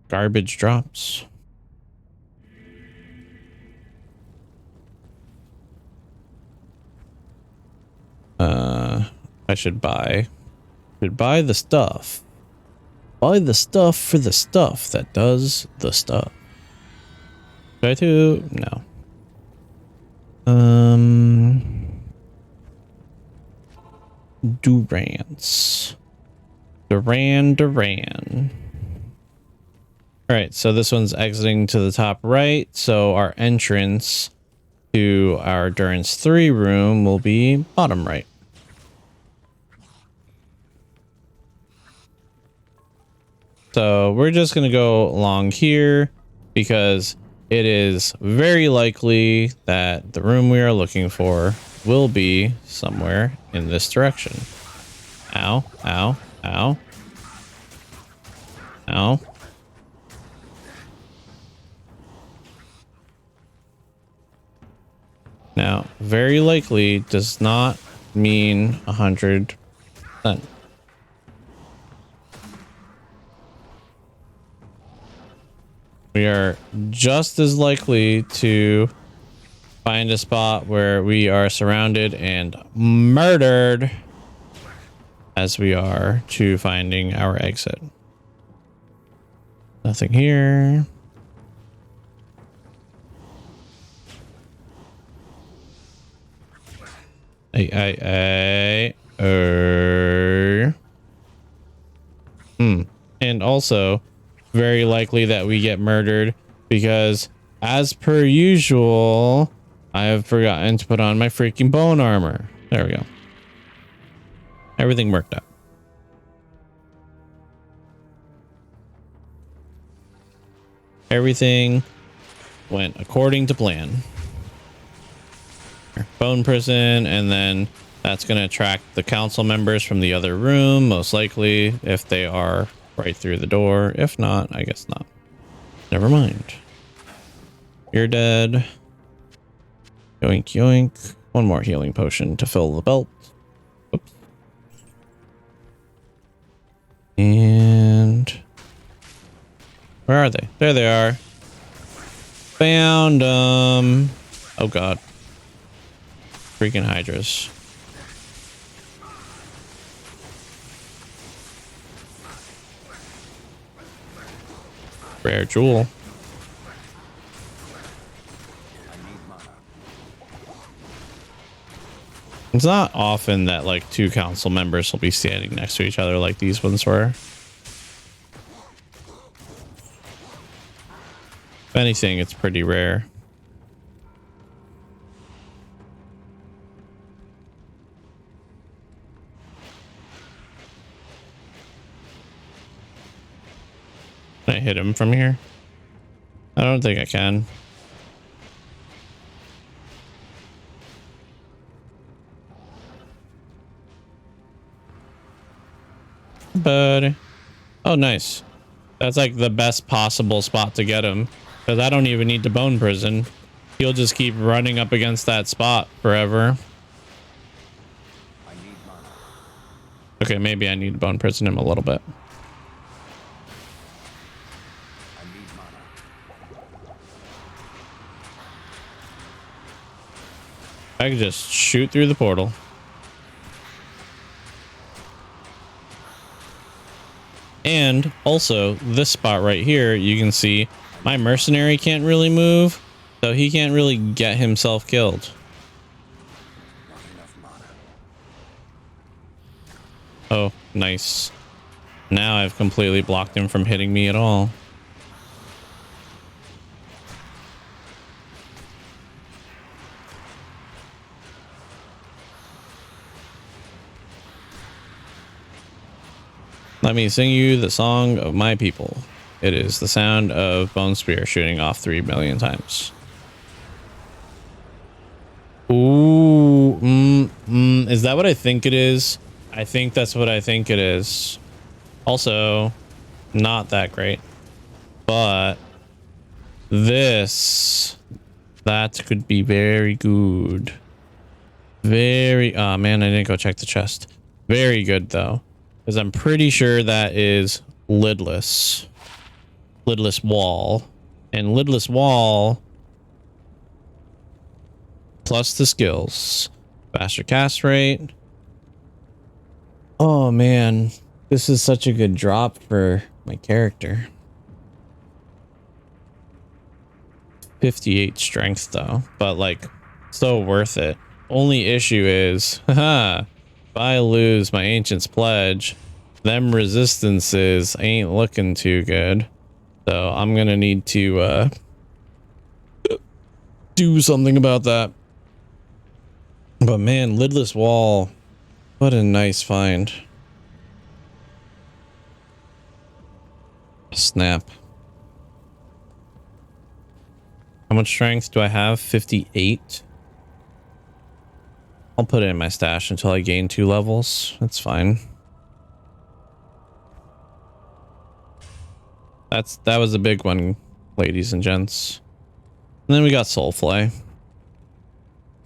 garbage drops. I should buy the stuff. Buy the stuff for the stuff that does the stuff. Try to no. Durance. Duran. All right, so this one's exiting to the top right. So our entrance to our Durance 3 room will be bottom right. So we're just going to go along here because it is very likely that the room we are looking for will be somewhere in this direction. Ow, ow, ow. Ow. Now, very likely does not mean 100%. We are just as likely to find a spot where we are surrounded and murdered as we are to finding our exit. Nothing here. And also very likely that we get murdered because as per usual, I have forgotten to put on my freaking bone armor. There we go. Everything worked out. Everything went according to plan. Bone prison, and then that's going to attract the council members from the other room, most likely, if they are right through the door. If not, I guess not. Never mind. You're dead. Yoink, yoink. One more healing potion to fill the belt. Oops. And where are they? There they are. Found them. Oh god. Freaking hydras. Rare jewel. It's not often that like two council members will be standing next to each other like these ones were. If anything, it's pretty rare. Can I hit him from here? I don't think I can. But oh, nice. That's like the best possible spot to get him, because I don't even need to bone prison. He'll just keep running up against that spot forever. I need mana. Okay, maybe I need to bone prison him a little bit. I need mana. I could just shoot through the portal. And also this spot right here, you can see my mercenary can't really move, so he can't really get himself killed. Not enough mana. Oh, nice. Now I've completely blocked him from hitting me at all. Let me sing you the song of my people. It is the sound of Bone Spear shooting off 3 million times. Ooh, is that what I think it is? I think that's what I think it is. Also, not that great. But this, that could be very good. Very, oh man, I didn't go check the chest. Very good though. Because I'm pretty sure that is lidless. Lidless wall. And lidless wall plus the skills. Faster cast rate. Oh man. This is such a good drop for my character. 58 strength though. But like, so worth it. Only issue is, haha. If I lose my Ancient's Pledge, them resistances ain't looking too good. So I'm gonna need to do something about that. But man, lidless wall, what a nice find. Snap. How much strength do I have? 58. I'll put it in my stash until I gain 2 levels. That's fine. That was a big one, ladies and gents. And then we got Soulflay.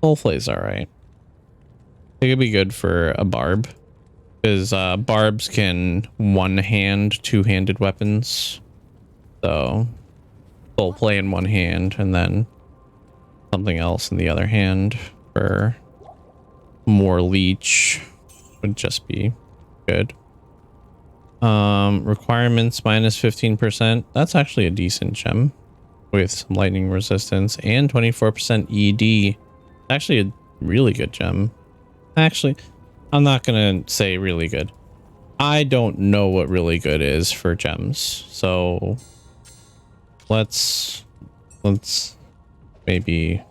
Soulflay's all right. It could be good for a barb, because barbs can one-hand, two-handed weapons. So Soulflay in one hand and then something else in the other hand for more leech would just be good. Requirements minus 15%. That's actually a decent gem with some lightning resistance and 24% ED. Actually a really good gem. Actually, I'm not gonna say really good. I don't know what really good is for gems, so let's maybe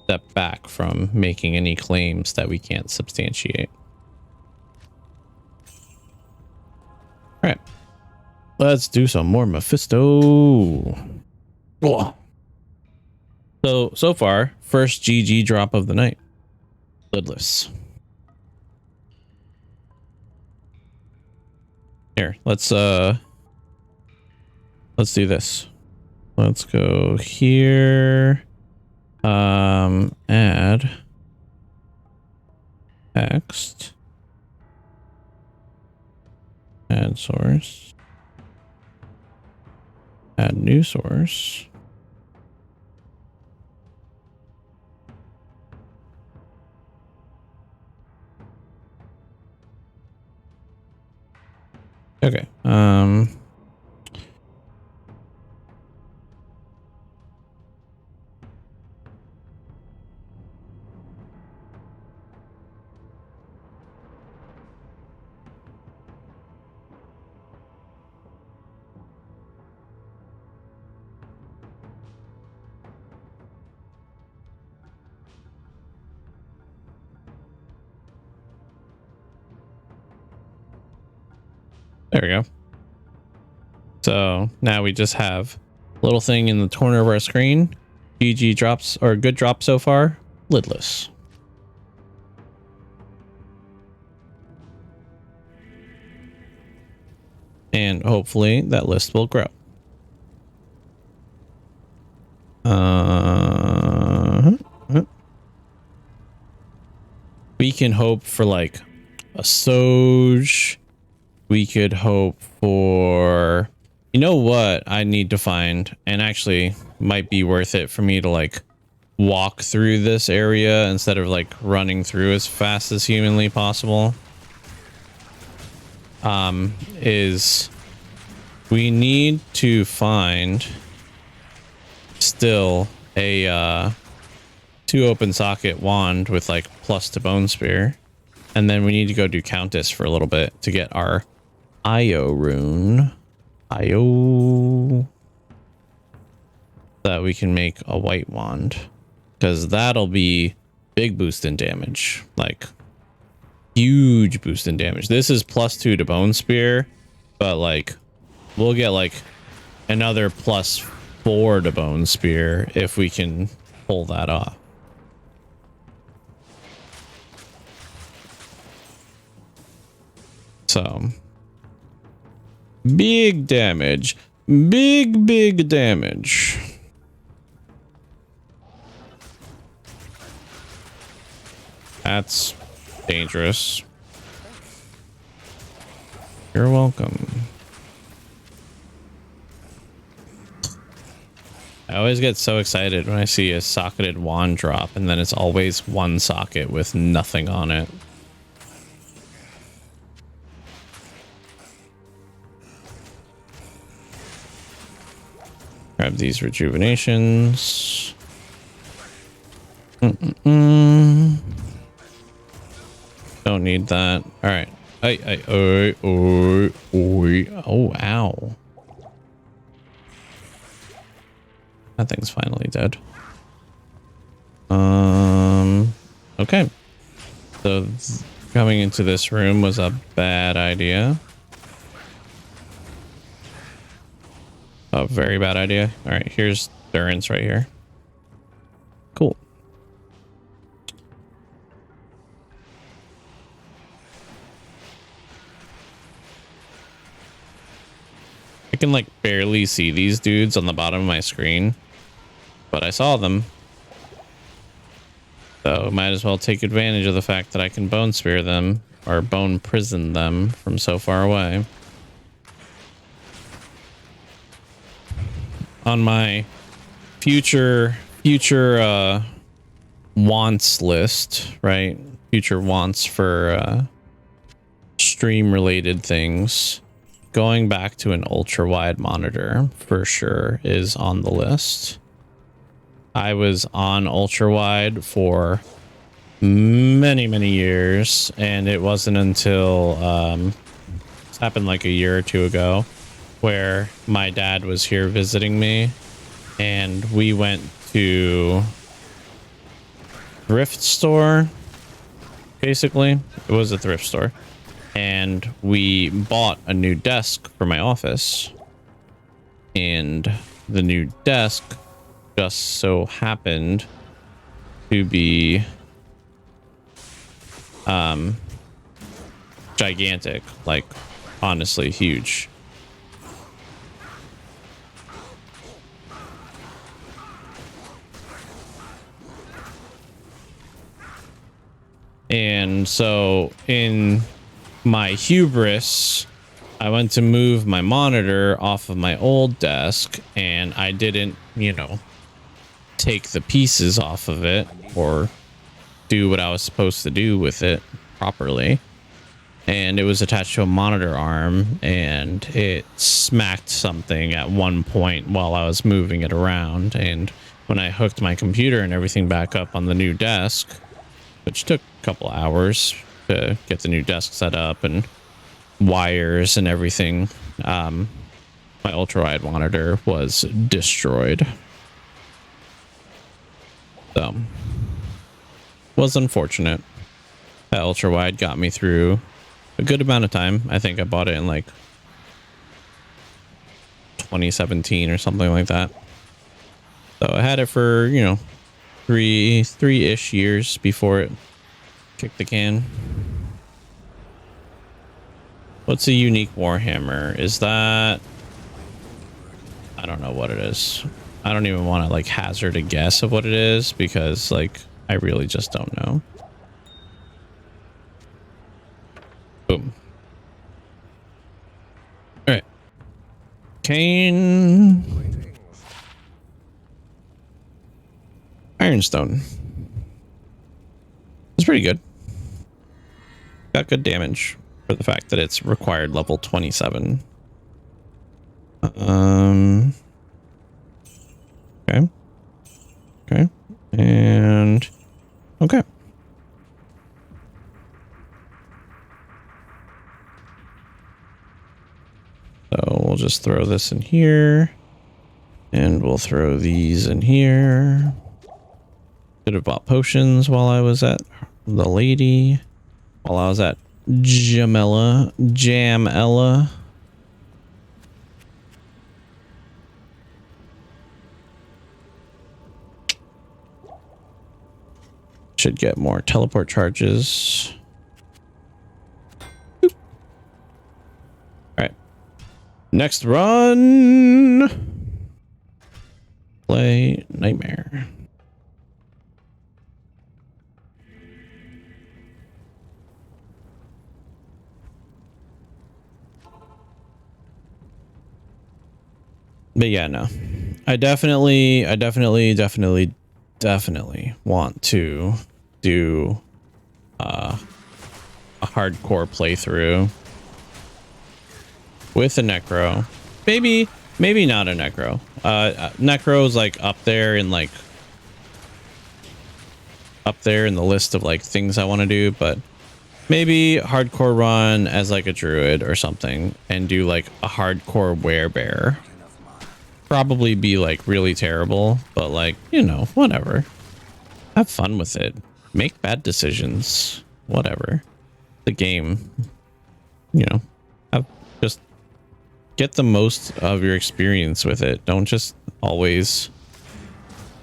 step back from making any claims that we can't substantiate. All right, let's do some more Mephisto. Oh. So far, first GG drop of the night. Lidless. Here, let's do this. Let's go here. Add text. Add source. Add new source. Okay. There we go. So now we just have a little thing in the corner of our screen. GG drops, or good drop so far, lidless. And hopefully that list will grow. We can hope for like a Soj. We could hope for, you know what I need to find, and actually might be worth it for me to like walk through this area instead of like running through as fast as humanly possible. Is we need to find still a 2 open socket wand with like plus to bone spear, and then we need to go do Countess for a little bit to get our Io rune. Io, that we can make a white wand, because that'll be big boost in damage, like huge boost in damage. This is +2 to bone spear, but like we'll get like another +4 to bone spear if we can pull that off. So big damage, big damage. That's dangerous. You're welcome. I always get so excited when I see a socketed wand drop, and then it's always one socket with nothing on it. Grab these rejuvenations. Don't need that. All right. Oh, ow. That thing's finally dead. Okay. So coming into this room was a bad idea. A very bad idea. All right, here's Durance right here. Cool. I can like barely see these dudes on the bottom of my screen, but I saw them. So might as well take advantage of the fact that I can bone spear them or bone prison them from so far away. On my future wants list, right? Future wants for stream related things. Going back to an ultra wide monitor for sure is on the list. I was on ultra wide for many years, and it wasn't until this happened like a year or two ago, where my dad was here visiting me, and we went to thrift store. Basically, it was a thrift store, and we bought a new desk for my office, and the new desk just so happened to be gigantic, like honestly huge. And so in my hubris, I went to move my monitor off of my old desk, and I didn't, you know, take the pieces off of it or do what I was supposed to do with it properly. And it was attached to a monitor arm, and it smacked something at one point while I was moving it around. And when I hooked my computer and everything back up on the new desk, which took a couple hours to get the new desk set up and wires and everything, my ultra wide monitor was destroyed. So was unfortunate. That ultra wide got me through a good amount of time. I think I bought it in like 2017 or something like that. So I had it for, you know, three-ish years before it kicked the can. What's a unique Warhammer? Is that... I don't know what it is. I don't even want to like hazard a guess of what it is because like I really just don't know. Boom. All right. Cane. Ironstone. It's pretty good. Got good damage for the fact that it's required level 27. Okay. Okay. And okay. So we'll just throw this in here. And we'll throw these in here. Could have bought potions while I was at the lady. While I was at Jamella. Should get more teleport charges. Boop. All right. Next run. Play Nightmare. But yeah, no. I definitely want to do a hardcore playthrough with a necro. Maybe not a necro. Necro's like up there in the list of like things I want to do, but maybe hardcore run as like a druid or something and do like a hardcore werebear. Probably be like really terrible, but like, you know, whatever. Have fun with it. Make bad decisions. Whatever. The game, you know, just get the most of your experience with it. Don't just always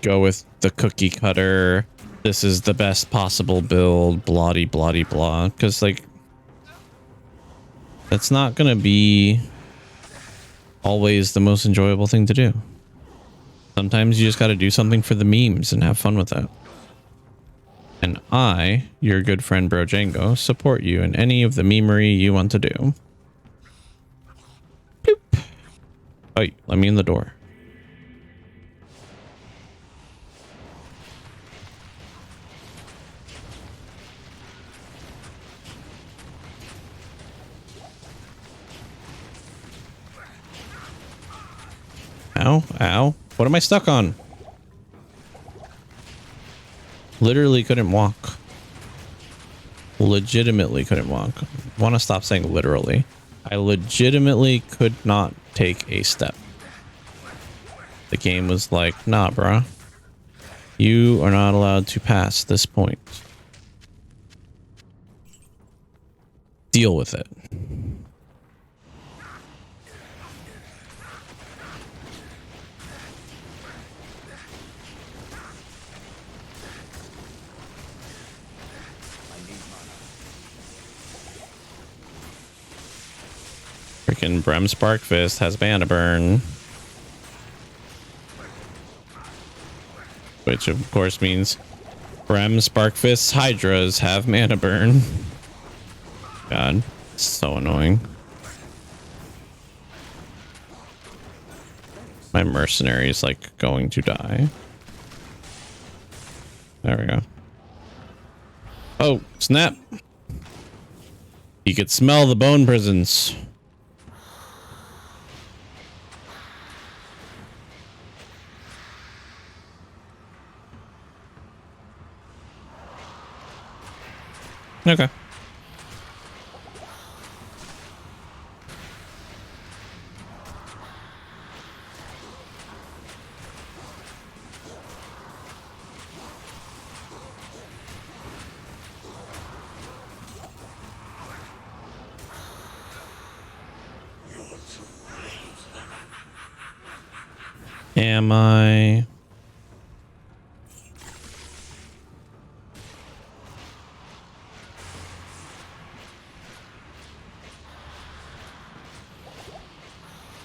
go with the cookie cutter. This is the best possible build, blah blah, because like that's not gonna be always the most enjoyable thing to do. Sometimes you just got to do something for the memes and have fun with that. And I, your good friend Bro Django, support you in any of the memery you want to do. Boop. Oh, let me in the door. Ow, ow. What am I stuck on? Literally couldn't walk. Legitimately couldn't walk. I want to stop saying literally. I legitimately could not take a step. The game was like, nah, bruh. You are not allowed to pass this point. Deal with it. Freaking Brem Sparkfist has mana burn. Which of course means Brem Sparkfist's Hydras have mana burn. God, it's so annoying. My mercenary is like going to die. There we go. Oh, snap. You could smell the bone prisons. Okay. Am I?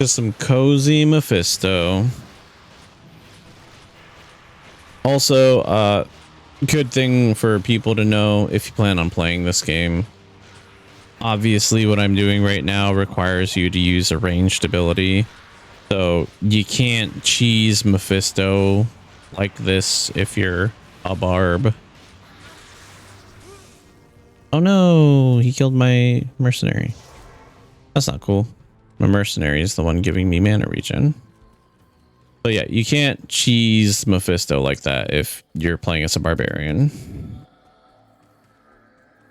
Just some cozy Mephisto. Also, good thing for people to know if you plan on playing this game. Obviously, what I'm doing right now requires you to use a ranged ability. So you can't cheese Mephisto like this if you're a barb. Oh no, he killed my mercenary. That's not cool. My mercenary is the one giving me mana regen. So yeah, you can't cheese Mephisto like that if you're playing as a barbarian.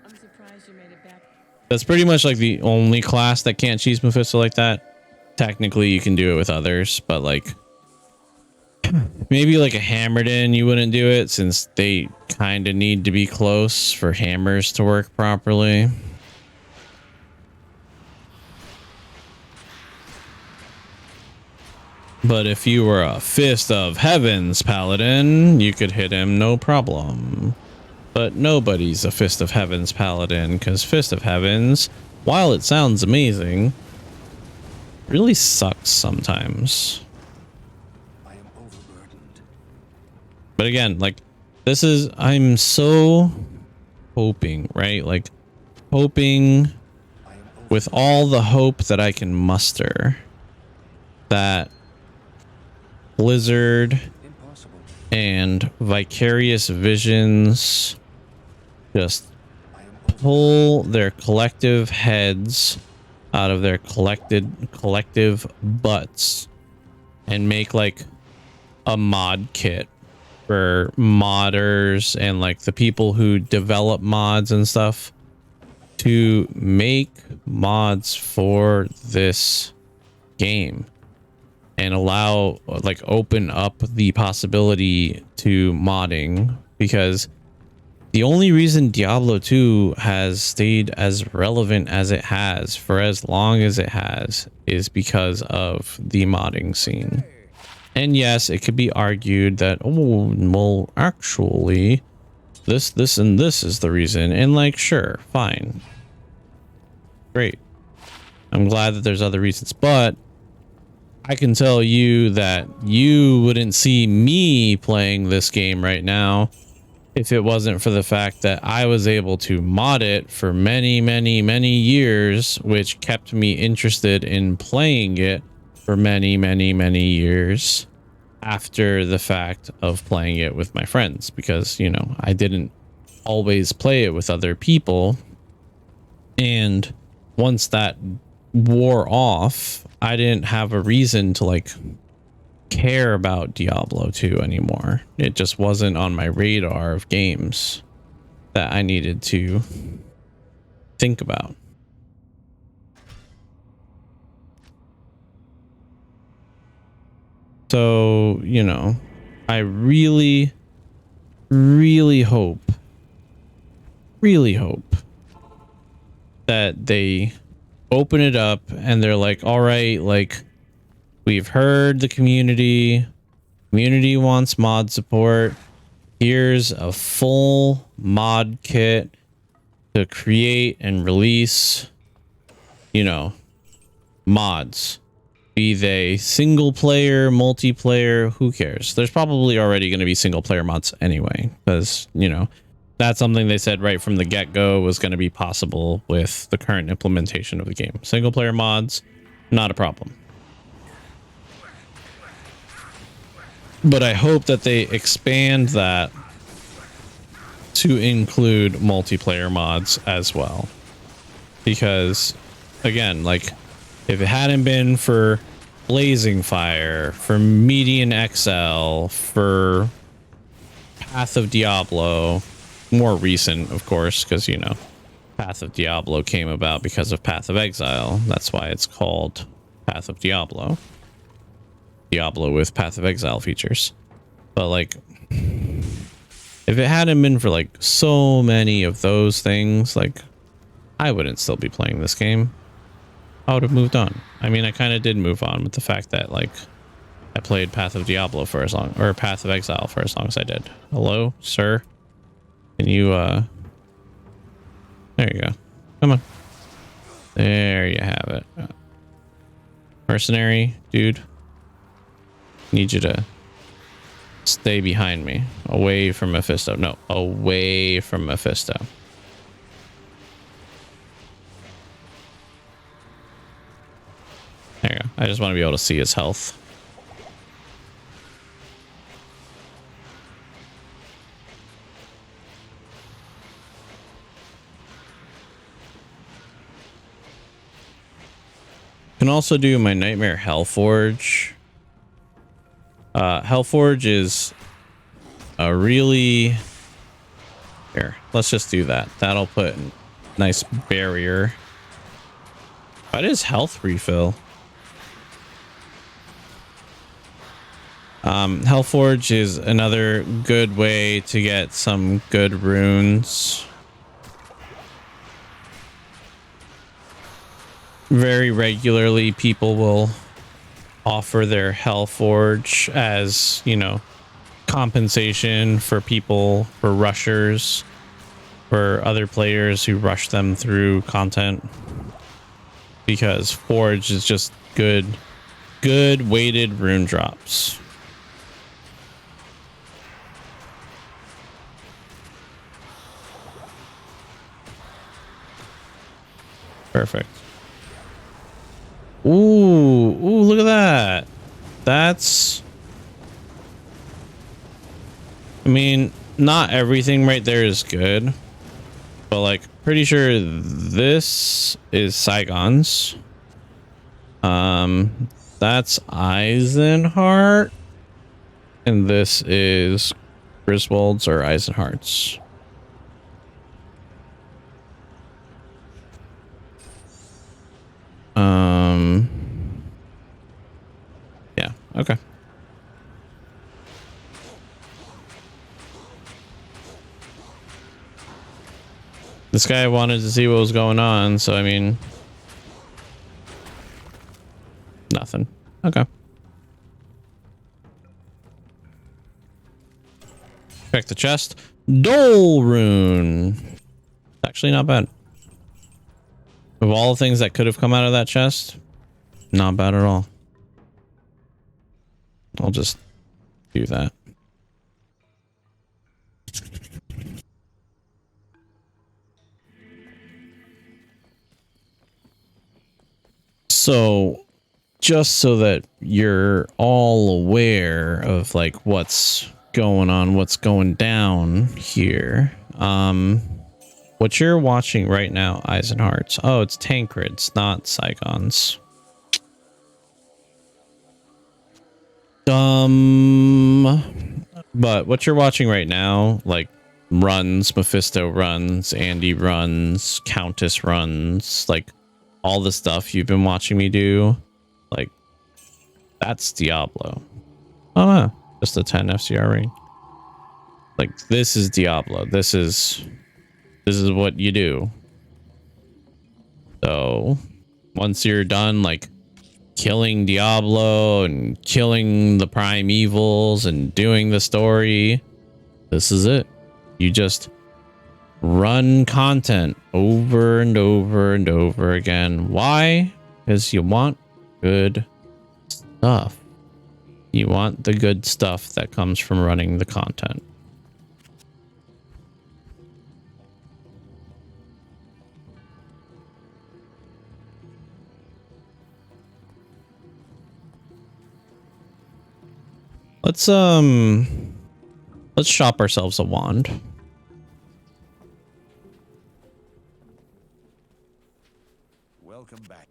I'm surprised you made it back. That's pretty much like the only class that can't cheese Mephisto like that. Technically, you can do it with others, but like maybe like a Hammerden, you wouldn't do it since they kind of need to be close for hammers to work properly. But if you were a Fist of Heavens paladin, you could hit him no problem. But nobody's a Fist of Heavens paladin because Fist of Heavens, while it sounds amazing, really sucks sometimes. I am overburdened. But again, like this is, I'm so hoping, right? Like hoping with all the hope that I can muster that Blizzard Impossible. and Vicarious Visions just pull their collective heads out of their collective butts and make like a mod kit for modders and like the people who develop mods and stuff to make mods for this game and allow, like, open up the possibility to modding, because the only reason Diablo 2 has stayed as relevant as it has for as long as it has is because of the modding scene. And yes, it could be argued that, oh, well, actually, this, and this is the reason. And like, sure, fine. Great. I'm glad that there's other reasons, but I can tell you that you wouldn't see me playing this game right now if it wasn't for the fact that I was able to mod it for many, many, many years, which kept me interested in playing it for many, many, many years after the fact of playing it with my friends, because, you know, I didn't always play it with other people. And once that wore off, I didn't have a reason to like care about Diablo 2 anymore. It just wasn't on my radar of games that I needed to think about. So, you know, I really, really hope that they open it up and they're like, all right, like, we've heard the community wants mod support. Here's a full mod kit to create and release, you know, mods. Be they single player, multiplayer, who cares? There's probably already going to be single player mods anyway, because, you know, that's something they said right from the get-go was going to be possible with the current implementation of the game. Single player mods, not a problem. But I hope that they expand that to include multiplayer mods as well. Because, again, like, if it hadn't been for Blazing Fire, for Median XL, for Path of Diablo, more recent, of course, because, you know, Path of Diablo came about because of Path of Exile. That's why it's called Path of Diablo. Diablo with Path of Exile features. But, like, if it hadn't been for, like, so many of those things, like, I wouldn't still be playing this game. I would have moved on. I mean, I kind of did move on with the fact that, like, I played Path of Diablo for as long, or Path of Exile for as long as I did. Hello, sir. Can you, there you go. Come on. There you have it. Mercenary, dude. Need you to stay behind me. Away from Mephisto. No, away from Mephisto. There you go. I just want to be able to see his health. Can also do my Nightmare Hellforge. Hellforge is a really... Here, let's just do that. That'll put a nice barrier. What is health refill? Hellforge is another good way to get some good runes. Very regularly, people will offer their Hellforge as, you know, compensation for people, for rushers, for other players who rush them through content. Because Forge is just good weighted rune drops. Perfect. Ooh, look at that. That's... I mean, not everything right there is good. But, like, pretty sure this is Saigon's. That's Eisenhart. And this is Griswold's or Eisenhart's. Yeah, okay. This guy wanted to see what was going on, so I mean, nothing. Okay. Check the chest. Dole rune. Actually not bad. Of all the things that could have come out of that chest, not bad at all. I'll just do that. So, just so that you're all aware of like what's going on, what's going down here. What you're watching right now, Eisenhart's. Oh, it's Tancred's, not Saigon's. But what you're watching right now, like runs, Mephisto runs, Andy runs, Countess runs, like all the stuff you've been watching me do, like that's Diablo. Oh, wow. Just a 10 FCR ring. Like this is Diablo. This is what you do. So once you're done, like killing Diablo and killing the primevals and doing the story, this is it. You just run content over and over and over again. Why? Because you want good stuff. You want the good stuff that comes from running the content. Let's shop ourselves a wand. Welcome back.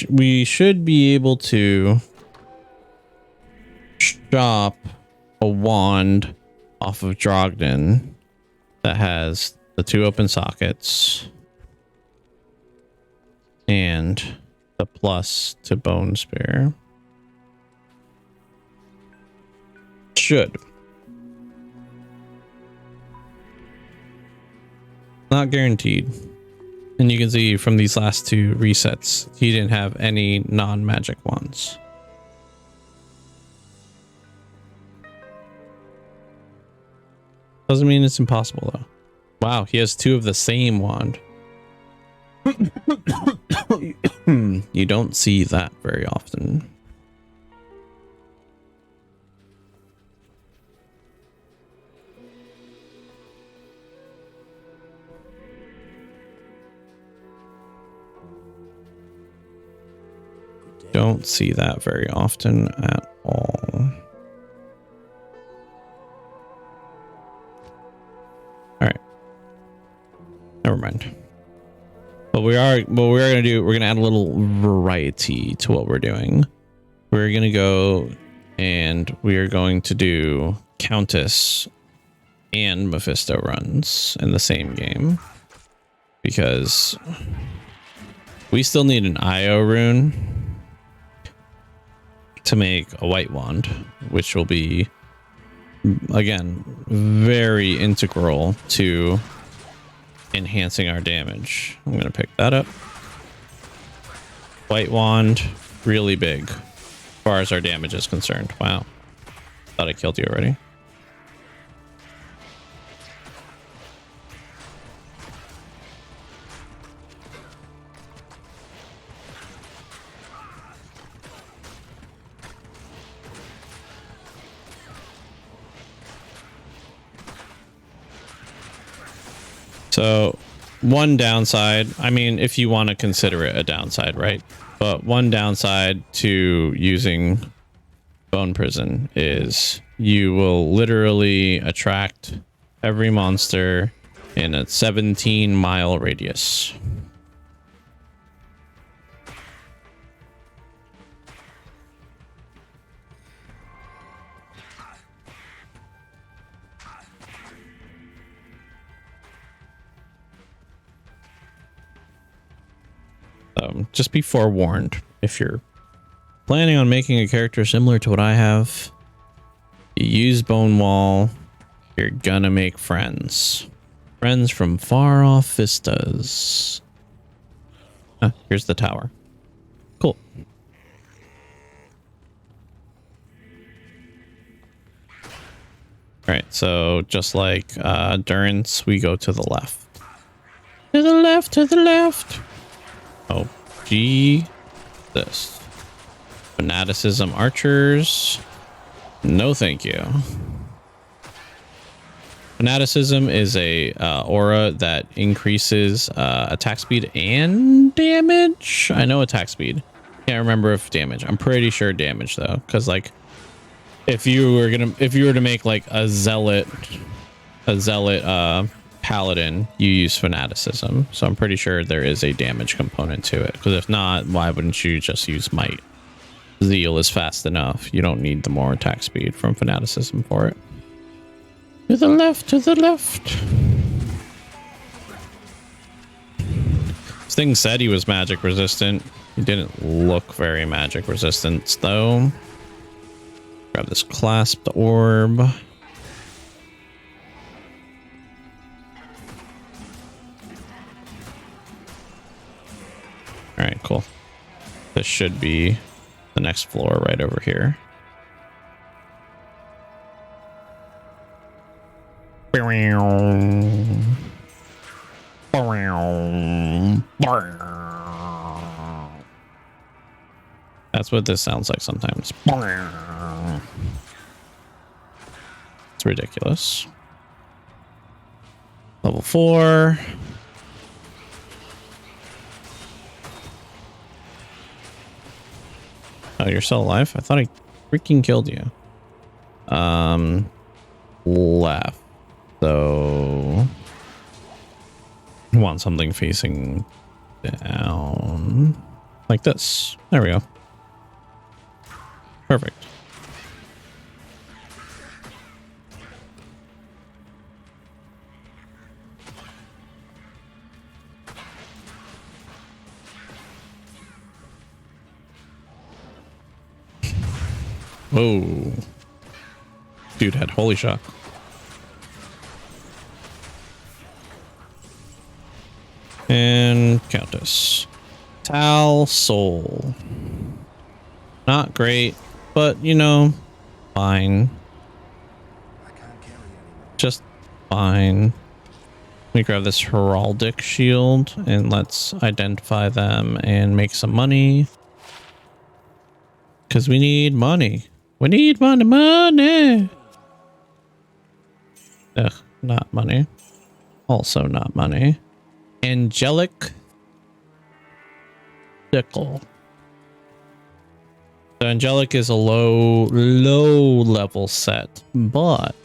We should be able to shop a wand off of Drogden that has the 2 open sockets and the plus to Bone Spear. Should. Not guaranteed. And you can see from these last two resets, he didn't have any non-magic ones. Doesn't mean it's impossible though. Wow, he has two of the same wand. You don't see that very often. Don't see that very often at all. All right. Never mind. But we're going to do, we're going to add a little variety to what we're doing. We're going to go and we are going to do Countess and Mephisto runs in the same game because we still need an IO rune to make a white wand, which will be, again, very integral to enhancing our damage. I'm going to pick that up. White wand, really big as far as our damage is concerned. Wow. Thought I killed you already. So one downside, I mean, if you want to consider it a downside, right? But one downside to using Bone Prison is you will literally attract every monster in a 17-mile radius. Just be forewarned. If you're planning on making a character similar to what I have, you use Bone Wall, you're gonna make friends. Friends from far off vistas. Here's the tower. Cool. Alright, so just like Durance, we go to the left. To the left, to the left. Oh, gee. This. Fanaticism archers. No, thank you. Fanaticism is a aura that increases attack speed and damage. I know attack speed. Can't remember if damage. I'm pretty sure damage though, because like if you were to make like a zealot paladin, you use fanaticism. So I'm pretty sure there is a damage component to it. Because if not, why wouldn't you just use might? Zeal is fast enough. You don't need the more attack speed from fanaticism for it. To the left, to the left. This thing said he was magic resistant. He didn't look very magic resistant though. Grab this clasped orb. All right, cool. This should be the next floor right over here. That's what this sounds like sometimes. It's ridiculous. Level 4. Oh, you're still alive? I thought I freaking killed you. Left. So I want something facing down like this. There we go. Perfect. Whoa. Dude had holy shock. And Countess. Tal Soul. Not great, but you know, fine. Just fine. Let me grab this heraldic shield and let's identify them and make some money. Because we need money. We need money. Ugh, not money. Also not money. Angelic Sickle. So Angelic is a low level set, but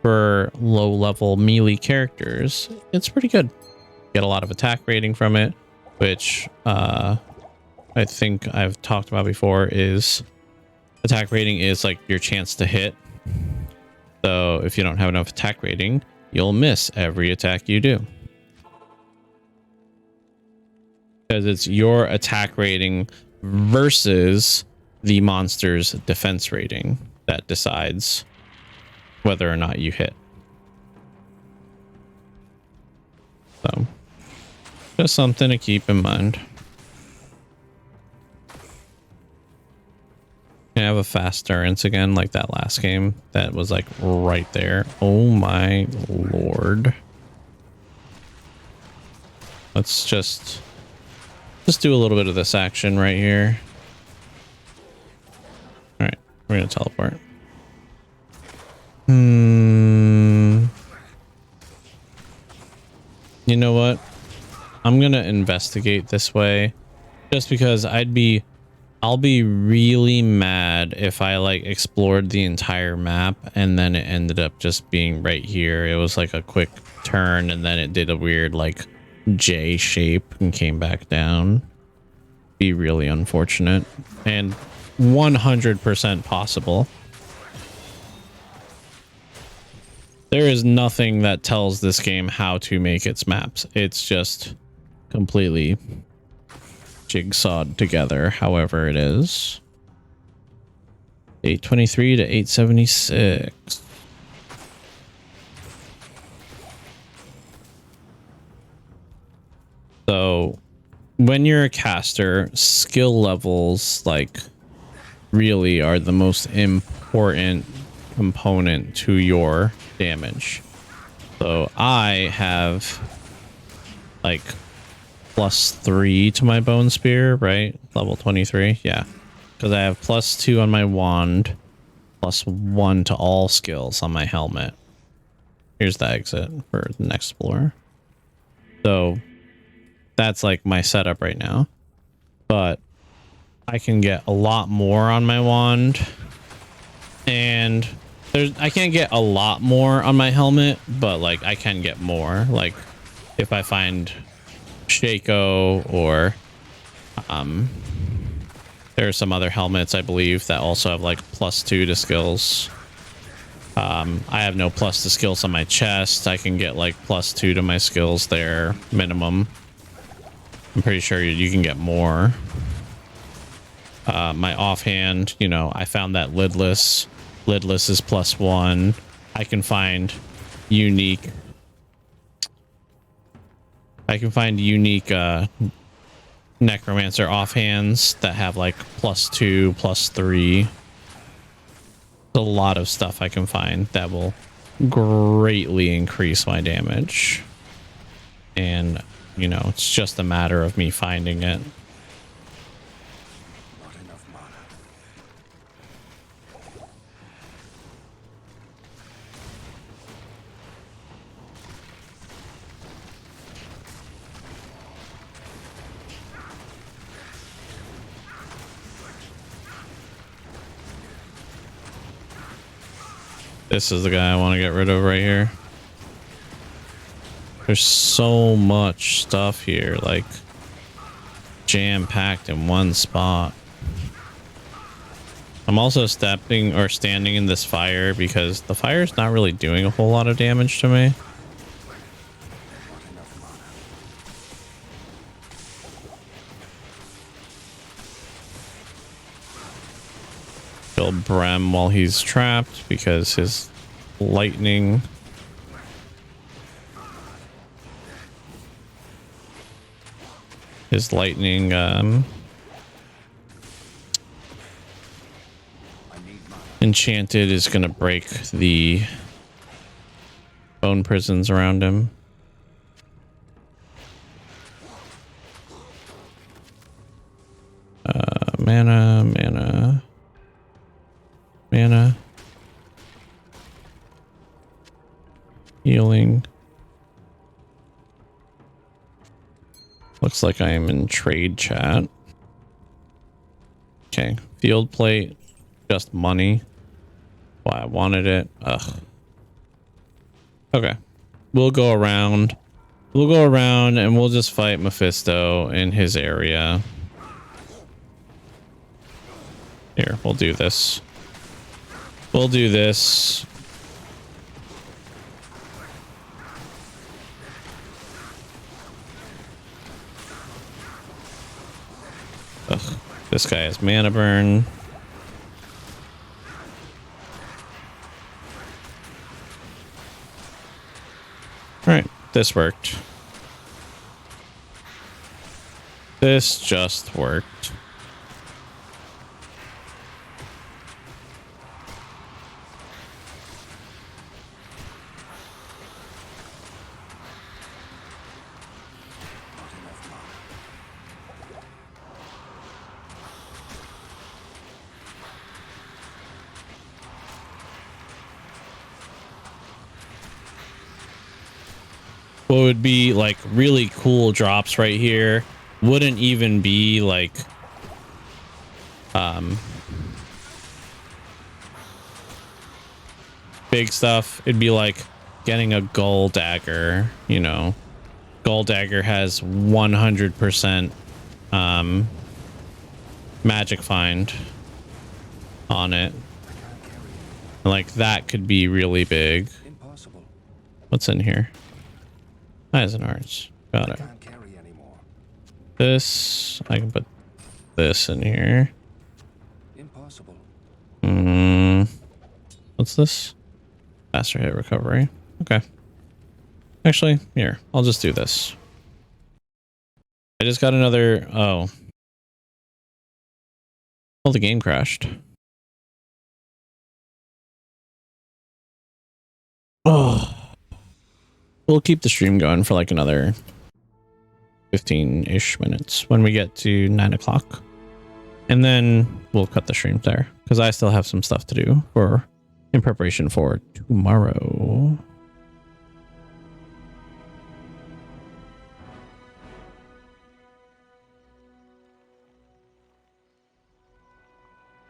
for low level melee characters, it's pretty good. Get a lot of attack rating from it, which I think I've talked about before. Is attack rating is like your chance to hit. So if you don't have enough attack rating, you'll miss every attack you do. Because it's your attack rating versus the monster's defense rating that decides whether or not you hit. So just something to keep in mind. Can I have a fast turrets again like that last game? That was like right there. Oh my lord. Let's just do a little bit of this action right here. All right, we're gonna teleport. You know what? I'm gonna investigate this way just because I'll be really mad if I like explored the entire map and then it ended up just being right here. It was like a quick turn and then it did a weird like J shape and came back down. Be really unfortunate and 100% possible. There is nothing that tells this game how to make its maps. It's just completely jigsawed together, however it is. 823 to 876. So when you're a caster, skill levels like really are the most important component to your damage. So I have like +3 to my bone spear, right? Level 23. Yeah. Because I have +2 on my wand, +1 to all skills on my helmet. Here's the exit for the next floor. So that's like my setup right now. But I can get a lot more on my wand. And I can't get a lot more on my helmet, but like I can get more. Like if I find Shaco or there are some other helmets I believe that also have like +2 to skills. I have no plus to skills on my chest. I can get like +2 to my skills there minimum. I'm pretty sure you can get more. My offhand, you know, I found that lidless is +1. I can find unique necromancer offhands that have like +2, +3. A lot of stuff I can find that will greatly increase my damage. And, you know, it's just a matter of me finding it. Not enough mana. This is the guy I want to get rid of right here. There's so much stuff here, like jam-packed in one spot. I'm also standing in this fire because the fire's not really doing a whole lot of damage to me. Kill Brem while he's trapped because his lightning. his lightning enchanted is gonna break the bone prisons around him. Mana. Healing. Looks like I am in trade chat. Okay, field plate, just money. Why I wanted it. Ugh. Okay, we'll go around. We'll go around and we'll just fight Mephisto in his area. Here, we'll do this. We'll do this. Ugh, this guy has mana burn. All right, this worked. This just worked. What would be like really cool drops right here wouldn't even be like big stuff. It'd be like getting a Gull Dagger, you know. Gull Dagger has 100% magic find on it. Like that could be really big. Impossible. What's in here? Eyes and hearts. Got it. Can't carry anymore. This, I can put this in here. Impossible. What's this? Faster hit recovery. Okay. Actually, here, I'll just do this. I just got another, oh, the game crashed. Oh. We'll keep the stream going for like another 15-ish minutes when we get to 9 o'clock. And then we'll cut the stream there because I still have some stuff to do in preparation for tomorrow.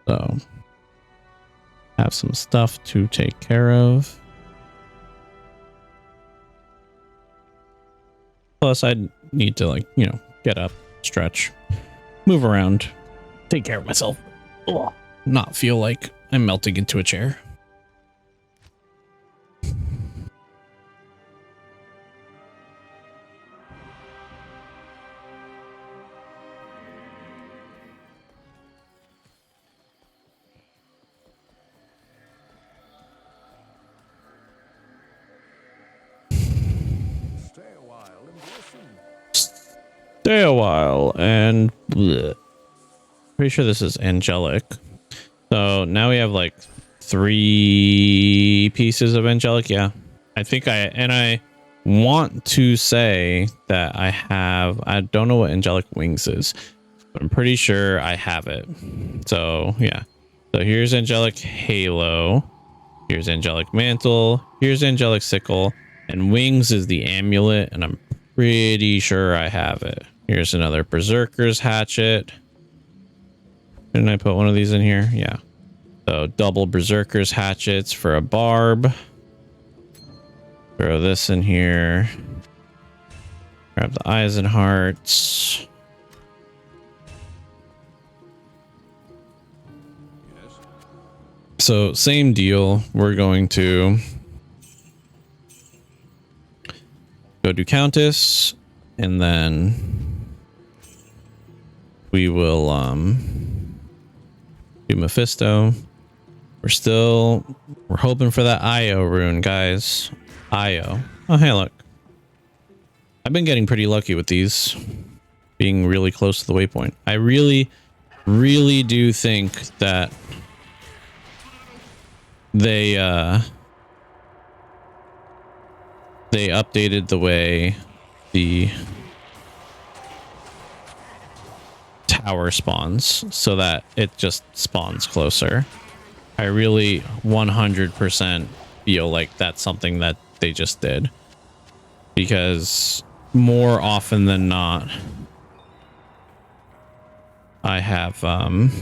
So have some stuff to take care of. Plus, I need to, like, you know, get up, stretch, move around, take care of myself. Ugh. Not feel like I'm melting into a chair. Stay a while and bleh. Pretty sure this is angelic. So now we have like 3 pieces of angelic. Yeah, I think I want to say that I don't know what angelic wings is, but I'm pretty sure I have it. So yeah, so here's angelic halo, here's angelic mantle, here's angelic sickle, and wings is the amulet, and I'm pretty sure I have it. Here's another berserker's hatchet. Didn't I put one of these in here? Yeah. So double berserker's hatchets for a barb. Throw this in here. Grab the eyes and hearts. Yes. So same deal. We're going to go do Countess, and then we will do Mephisto. We're hoping for that Io rune, guys. Io. Oh, hey, look. I've been getting pretty lucky with these, to being really close to the waypoint. I really do think that they updated the way the tower spawns so that it just spawns closer. I really 100% feel like that's something that they just did, because more often than not I have found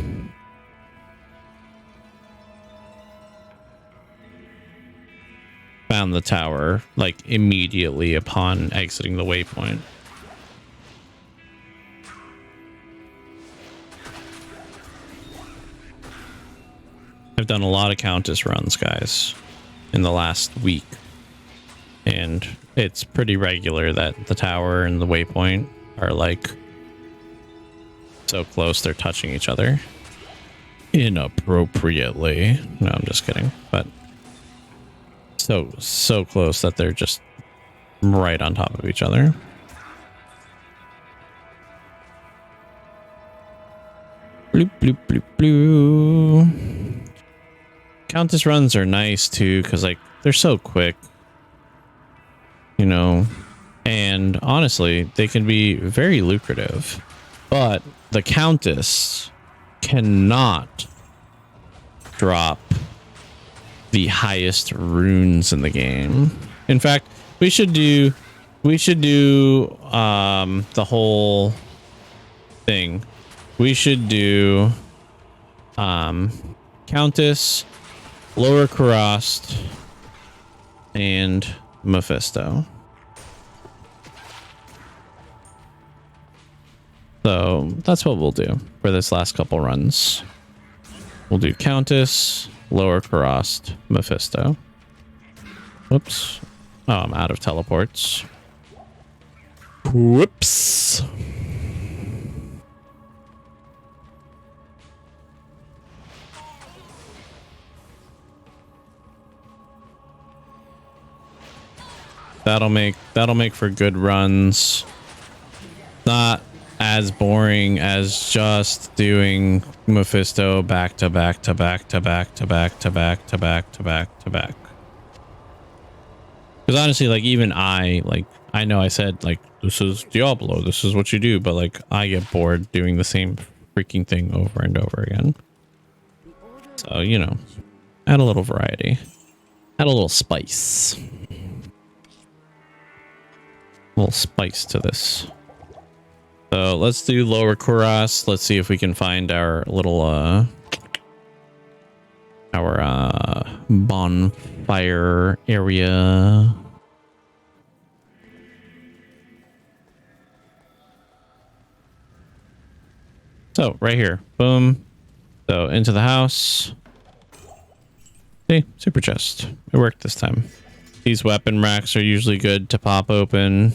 the tower like immediately upon exiting the waypoint. I've done a lot of Countess runs, guys, in the last week, and it's pretty regular that the tower and the waypoint are like so close they're touching each other inappropriately. No, I'm just kidding. But so close that they're just right on top of each other. Bloop, bloop, bloop, bloop. Countess runs are nice too, because like they're so quick, you know, and honestly they can be very lucrative, but the Countess cannot drop the highest runes in the game. In fact, we should do the whole thing. We should do Countess, Lower Kurast, and Mephisto. So that's what we'll do for this last couple runs. We'll do Countess, Lower Kurast, Mephisto. Whoops. Oh, I'm out of teleports. Whoops. That'll make for good runs. Not as boring as just doing Mephisto back to back to back to back to back to back to back to back to back. Because honestly, like even I know I said like this is Diablo, this is what you do, but like I get bored doing the same freaking thing over and over again. So, you know, add a little variety. Add a little spice. A little spice to this. So let's do Lower Kurast. Let's see if we can find our little bonfire area. So right here, boom. So into the house. See, super chest. It worked this time. These weapon racks are usually good to pop open.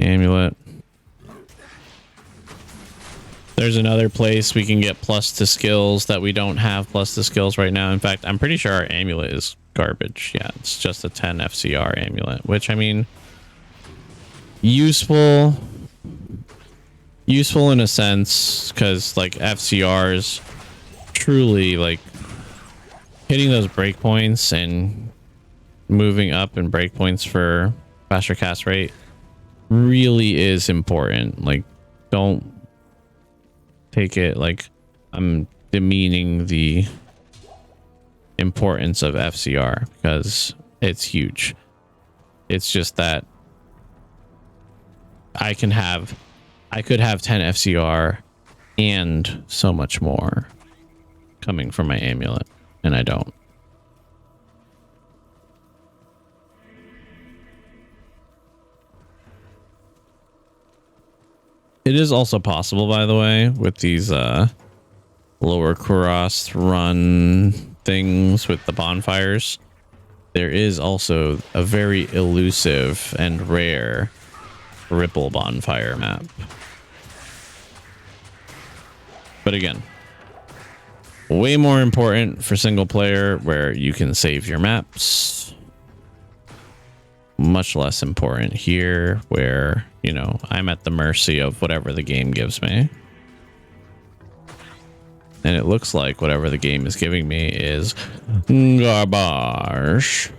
Amulet. There's another place we can get plus to skills that we don't have plus to skills right now. In fact, I'm pretty sure our amulet is garbage. Yeah, it's just a 10 FCR amulet, which I mean, useful in a sense, because like FCRs truly like hitting those breakpoints and moving up in breakpoints for faster cast rate really is important. Like, don't take it like I'm demeaning the importance of FCR, because it's huge. It's just that I could have 10 FCR and so much more coming from my amulet, and I don't. It is also possible, by the way, with these Lower Kurast run things with the bonfires, there is also a very elusive and rare Ripple bonfire map. But again, Way more important for single player where you can save your maps. Much less important here where, you know, I'm at the mercy of whatever the game gives me. And it looks like whatever the game is giving me is garbage.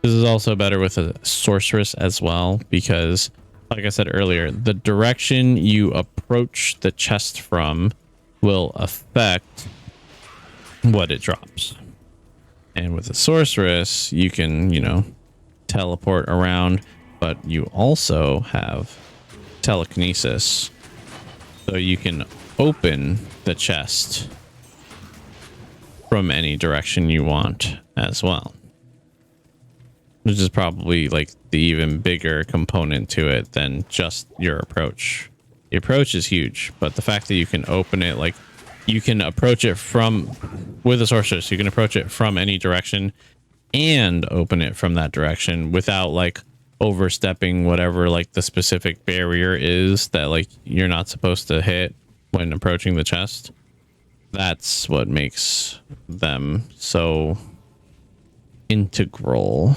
This is also better with a sorceress as well, because like I said earlier, the direction you approach the chest from will affect what it drops. And with a sorceress, you can, you know, teleport around, but you also have telekinesis. So you can open the chest from any direction you want as well. Which is probably like the even bigger component to it than just your approach. The approach is huge, but the fact that you can open it, like you can approach it from, with a sorceress, you can approach it from any direction and open it from that direction without like overstepping whatever like the specific barrier is that like you're not supposed to hit when approaching the chest. That's what makes them so integral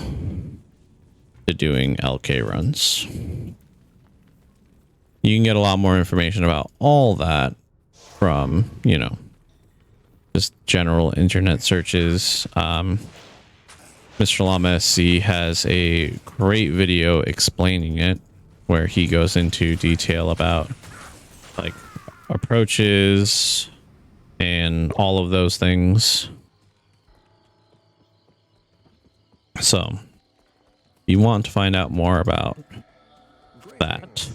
to doing LK runs. You can get a lot more information about all that from, you know, just general internet searches. Mr. Llama SC has a great video explaining it where he goes into detail about like approaches and all of those things. So, if you want to find out more about that,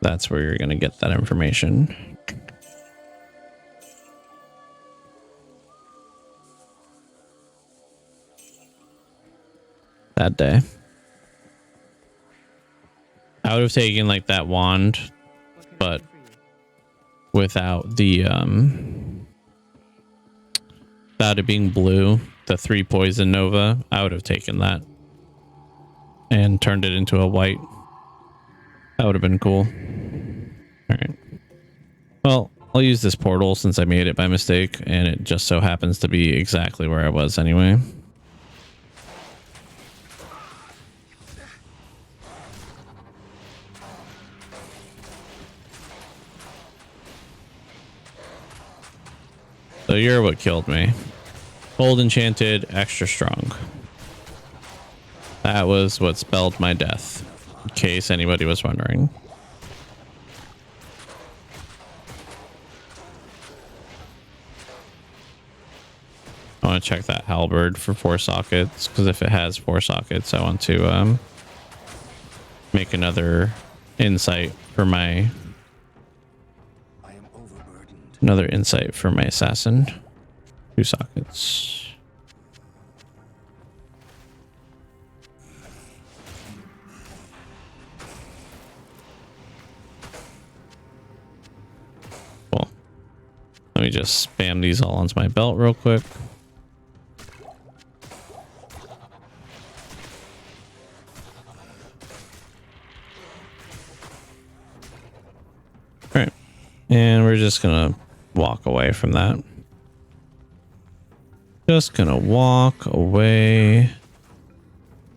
that's where you're going to get that information. That day. I would have taken like that wand, but without the without it being blue, the 3 poison nova, I would have taken that and turned it into a white. That would have been cool. All right. Well, I'll use this portal since I made it by mistake, and it just so happens to be exactly where I was anyway. So you're what killed me. Old enchanted, extra strong. That was what spelled my death, in case anybody was wondering. I want to check that halberd for 4 sockets, because if it has 4 sockets, I want to make another insight for my assassin. 2 sockets. Cool. Let me just spam these all onto my belt real quick. All right. And we're just gonna walk away from that. Just gonna walk away.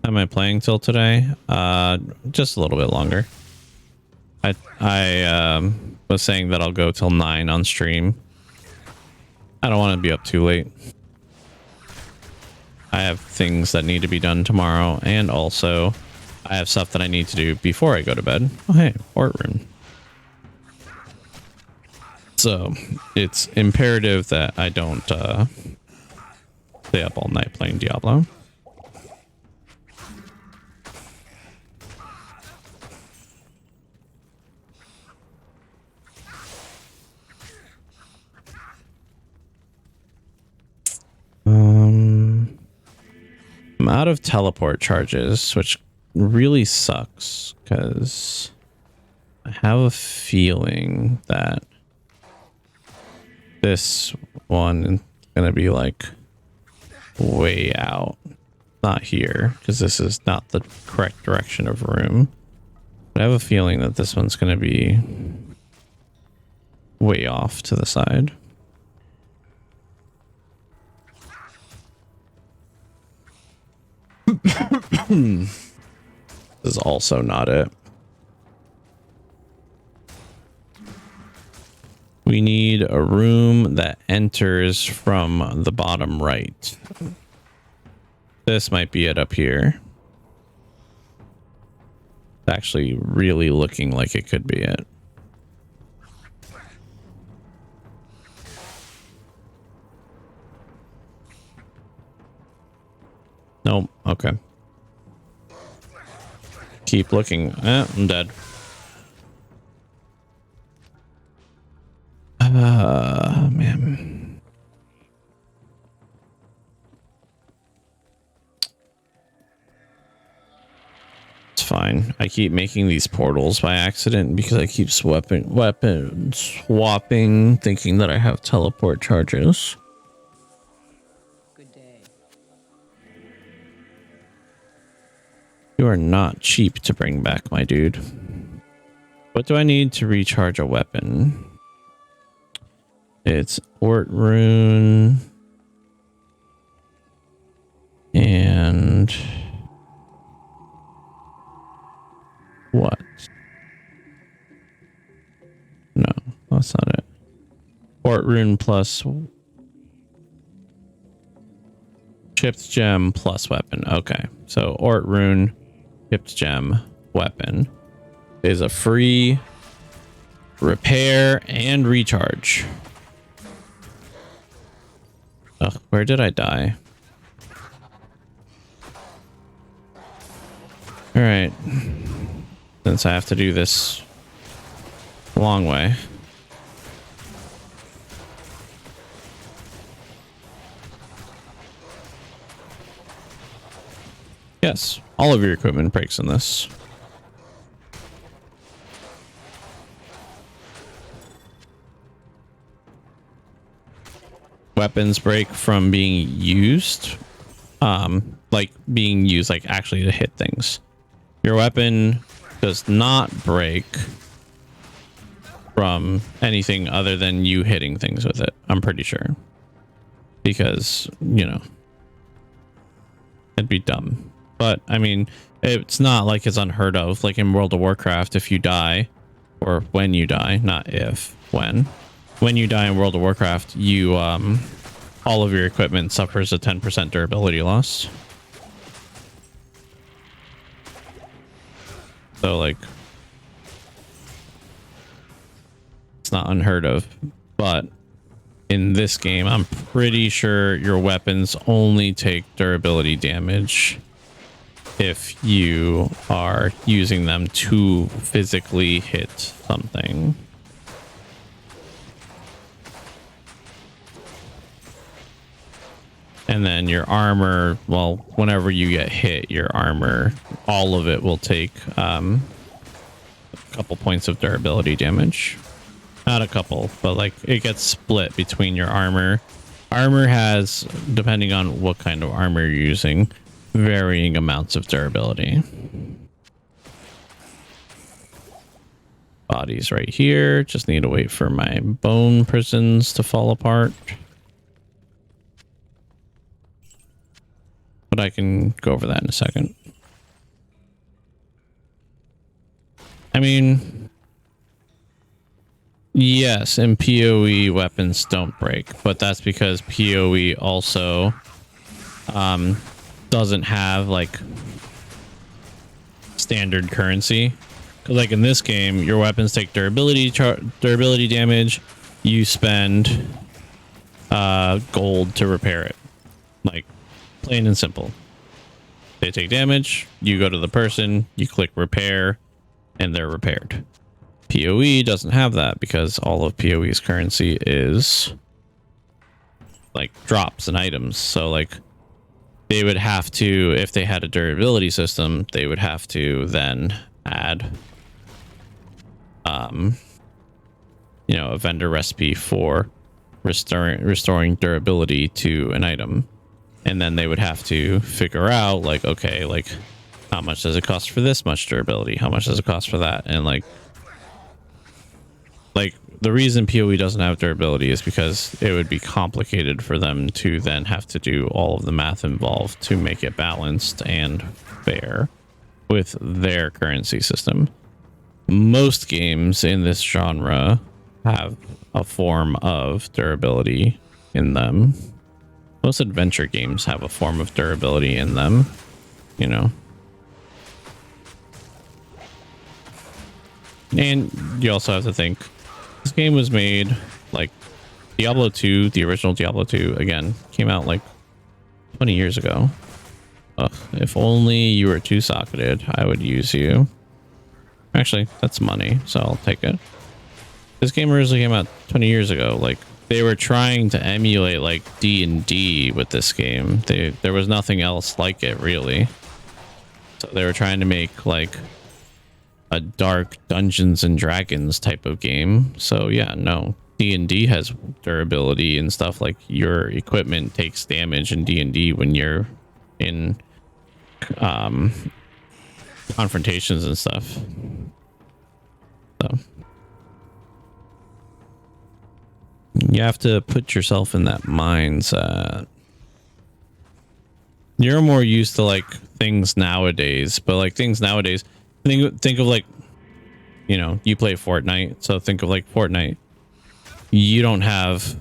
How am I playing till today? Just a little bit longer. I was saying that I'll go till 9 on stream. I don't want to be up too late. I have things that need to be done tomorrow, and also I have stuff that I need to do before I go to bed. Oh hey, port room. So it's imperative that I don't stay up all night playing Diablo. I'm out of teleport charges, which really sucks because I have a feeling that this one is gonna be like way out. Not here, because this is not the correct direction of room. But I have a feeling that this one's going to be way off to the side. This is also not it. We need a room that enters from the bottom right. This might be it up here. It's actually really looking like it could be it. Nope. Okay. Keep looking. I'm dead. Man. It's fine. I keep making these portals by accident because I keep weapon swapping, thinking that I have teleport charges. Good day. You are not cheap to bring back, my dude. What do I need to recharge a weapon? It's Ort Rune and what? No, that's not it. Ort Rune plus chipped gem plus weapon. Okay, so Ort Rune, chipped gem, weapon is a free repair and recharge. Ugh, where did I die? All right. Since I have to do this a long way. Yes, all of your equipment breaks in this. Weapons break from being used, like being used like actually to hit things. Your weapon does not break from anything other than you hitting things with it, I'm pretty sure, because you know it'd be dumb. But I mean, it's not like it's unheard of, like in World of Warcraft. If you die, or when you die, not if, when you die in World of Warcraft, you all of your equipment suffers a 10% durability loss. So like it's not unheard of. But in this game, I'm pretty sure your weapons only take durability damage if you are using them to physically hit something. And then your armor, well, whenever you get hit, your armor, all of it will take a couple points of durability damage. Not a couple, but like it gets split between your armor. Armor has, depending on what kind of armor you're using, varying amounts of durability. Bodies right here. Just need to wait for my bone prisons to fall apart. But I can go over that in a second. I mean, yes, in PoE weapons don't break, but that's because PoE also doesn't have like standard currency. Because like in this game, your weapons take durability damage. You spend gold to repair it. Like plain and simple. They take damage, you go to the person, you click repair, and they're repaired. PoE doesn't have that because all of PoE's currency is like drops and items. So like they would have to, if they had a durability system, they would have to then add you know, a vendor recipe for restoring durability to an item. And then they would have to figure out like, okay, like how much does it cost for this much durability? How much does it cost for that? And like the reason PoE doesn't have durability is because it would be complicated for them to then have to do all of the math involved to make it balanced and fair with their currency system. Most games in this genre have a form of durability in them. Most adventure games have a form of durability in them, you know. And you also have to think, this game was made like Diablo 2, the original Diablo 2, again, came out like 20 years ago. Ugh, if only you were two-socketed, I would use you. Actually, that's money, so I'll take it. This game originally came out 20 years ago. Like, they were trying to emulate like D&D with this game. There was nothing else like it, really. So they were trying to make like a dark Dungeons and Dragons type of game. So yeah, no, D&D has durability and stuff. Like your equipment takes damage in D&D when you're in confrontations and stuff. So you have to put yourself in that mindset. You're more used to like things nowadays, but like things nowadays, think of like, you know, you play Fortnite, so think of like Fortnite. You don't have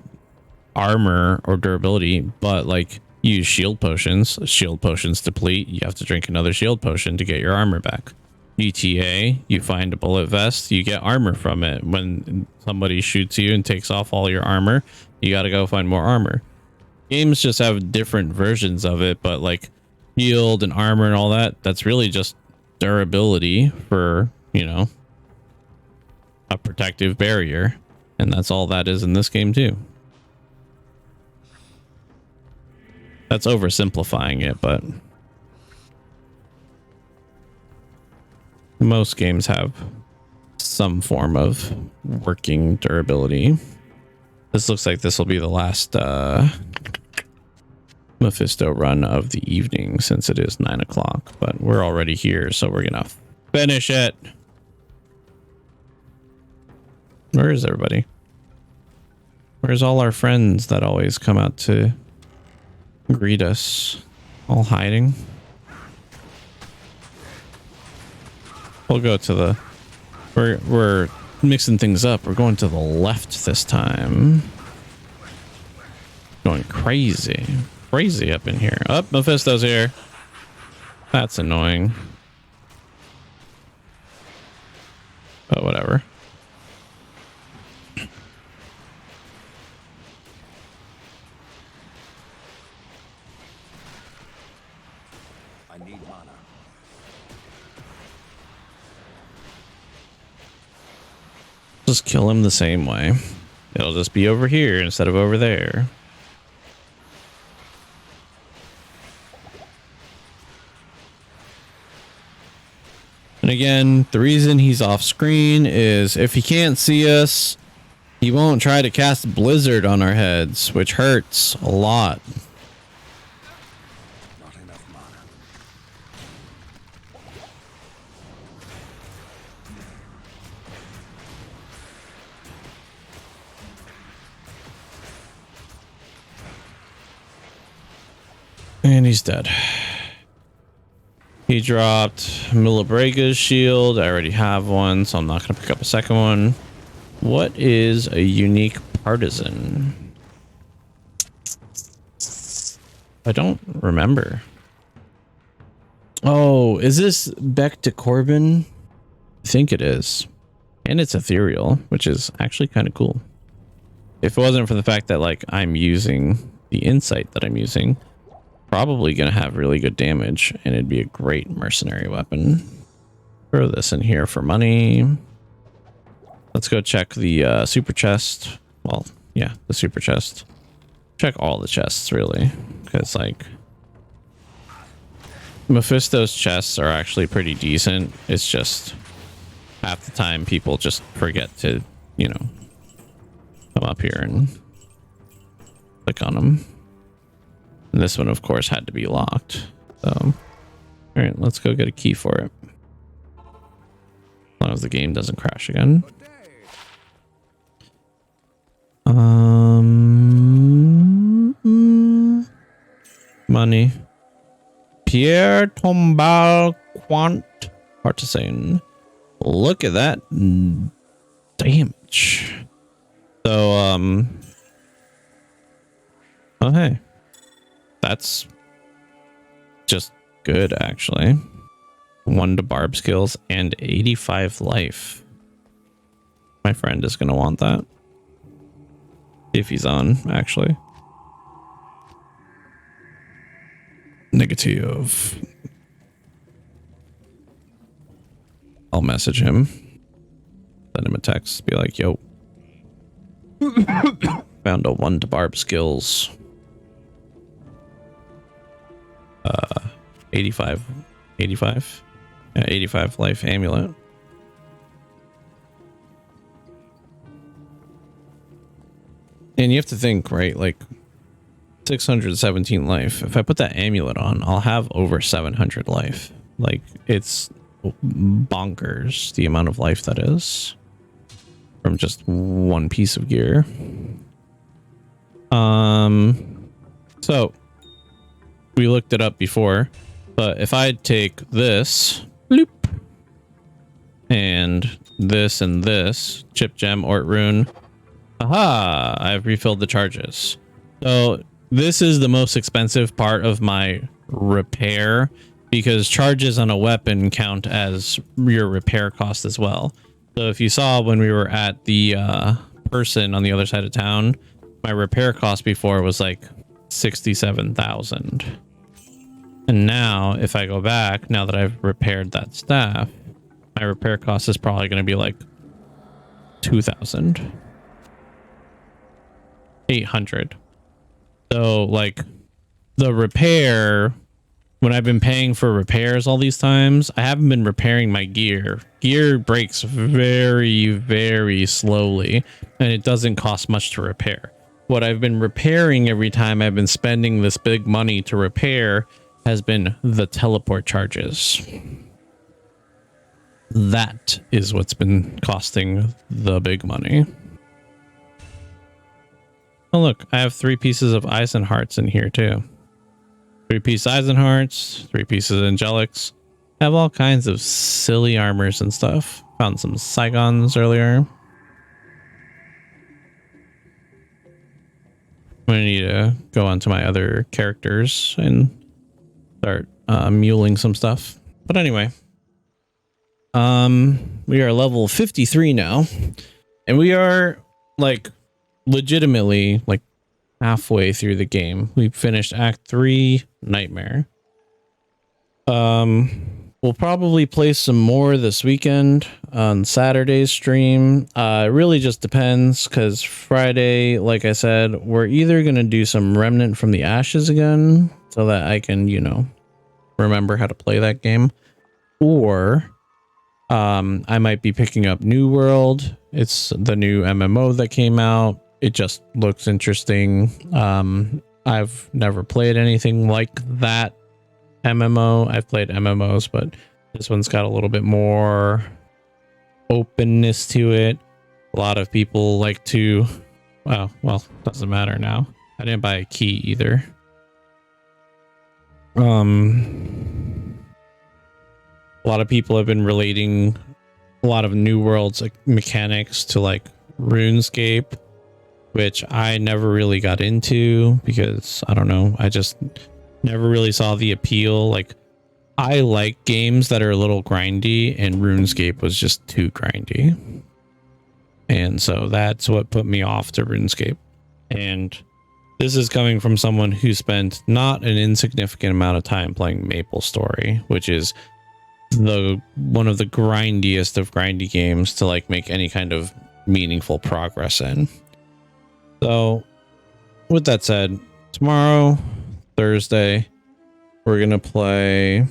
armor or durability, but like you use shield potions. Shield potions deplete, you have to drink another shield potion to get your armor back. GTA, you find a bullet vest, you get armor from it. When somebody shoots you and takes off all your armor, you got to go find more armor. Games just have different versions of it, but like shield and armor and all that, that's really just durability for, you know, a protective barrier. And that's all that is in this game too. That's oversimplifying it, but most games have some form of working durability. This looks like this will be the last Mephisto run of the evening, since it is 9 o'clock, but we're already here, so we're gonna finish it. Where is everybody? Where's all our friends that always come out to greet us? All hiding? We'll go to the... We're mixing things up. We're going to the left this time. Going crazy. Crazy up in here. Oh, Mephisto's here. That's annoying. But whatever. I need mana. Just kill him the same way. It'll just be over here instead of over there. And again, the reason he's off screen is if he can't see us, he won't try to cast Blizzard on our heads, which hurts a lot. Not enough mana. And he's dead. He dropped Milibrega's shield. I already have one, so I'm not going to pick up a second one. What is a unique partisan? I don't remember. Oh, is this Beck to Corbin? I think it is. And it's ethereal, which is actually kind of cool. If it wasn't for the fact that like I'm using the insight that I'm using, probably gonna have really good damage, and it'd be a great mercenary weapon. Throw this in here for money. Let's go check the super chest. Well, yeah, the super chest. Check all the chests really, because like Mephisto's chests are actually pretty decent. It's just half the time people just forget to, you know, come up here and click on them. And this one, of course, had to be locked. So, all right, let's go get a key for it. As long as the game doesn't crash again. Money. Pierre Tombal Quant Partisan. Look at that damage. So, oh, hey. That's just good, actually. 1 to barb skills and 85 life. My friend is going to want that. If he's on, actually. Negative. I'll message him. Send him a text. Be like, yo. Found a 1 to barb skills. 85. Yeah, 85 life amulet. And you have to think, right? Like 617 life. If I put that amulet on, I'll have over 700 life. Like, it's bonkers the amount of life that is from just one piece of gear. So we looked it up before, but if I take this bloop, and this chip gem ort rune, aha, I've refilled the charges. So this is the most expensive part of my repair, because charges on a weapon count as your repair cost as well. So if you saw when we were at the person on the other side of town, my repair cost before was like 67,000. And now if I go back, now that I've repaired that staff, my repair cost is probably going to be like 2,800. So like the repair, when I've been paying for repairs all these times, I haven't been repairing my gear. Gear breaks very, very slowly, and it doesn't cost much to repair. What I've been repairing every time I've been spending this big money to repair has been the teleport charges. That is what's been costing the big money. Oh look, I have 3 pieces of Eisenhearts in here too. 3-piece Eisenhearts, 3 pieces of Angelics. I have all kinds of silly armors and stuff. Found some Saigons earlier. I'm gonna need to go onto my other characters and start muling some stuff. But anyway, we are level 53 now, and we are like legitimately like halfway through the game. We finished Act 3, Nightmare. We'll probably play some more this weekend on Saturday's stream. It really just depends, because Friday, like I said, we're either going to do some Remnant from the Ashes again, so that I can, you know, remember how to play that game, or I might be picking up New World. It's the new MMO that came out. It just looks interesting. I've never played anything like that MMO. I've played MMOs, but this one's got a little bit more openness to it. A lot of people like to, well, doesn't matter now. I didn't buy a key either. A lot of people have been relating a lot of New World's like mechanics to like RuneScape, which I never really got into because I don't know, I just never really saw the appeal. Like, I like games that are a little grindy, and RuneScape was just too grindy, and so that's what put me off to RuneScape. And this is coming from someone who spent not an insignificant amount of time playing MapleStory, which is one of the grindiest of grindy games to like make any kind of meaningful progress in. So with that said, tomorrow, Thursday, we're gonna play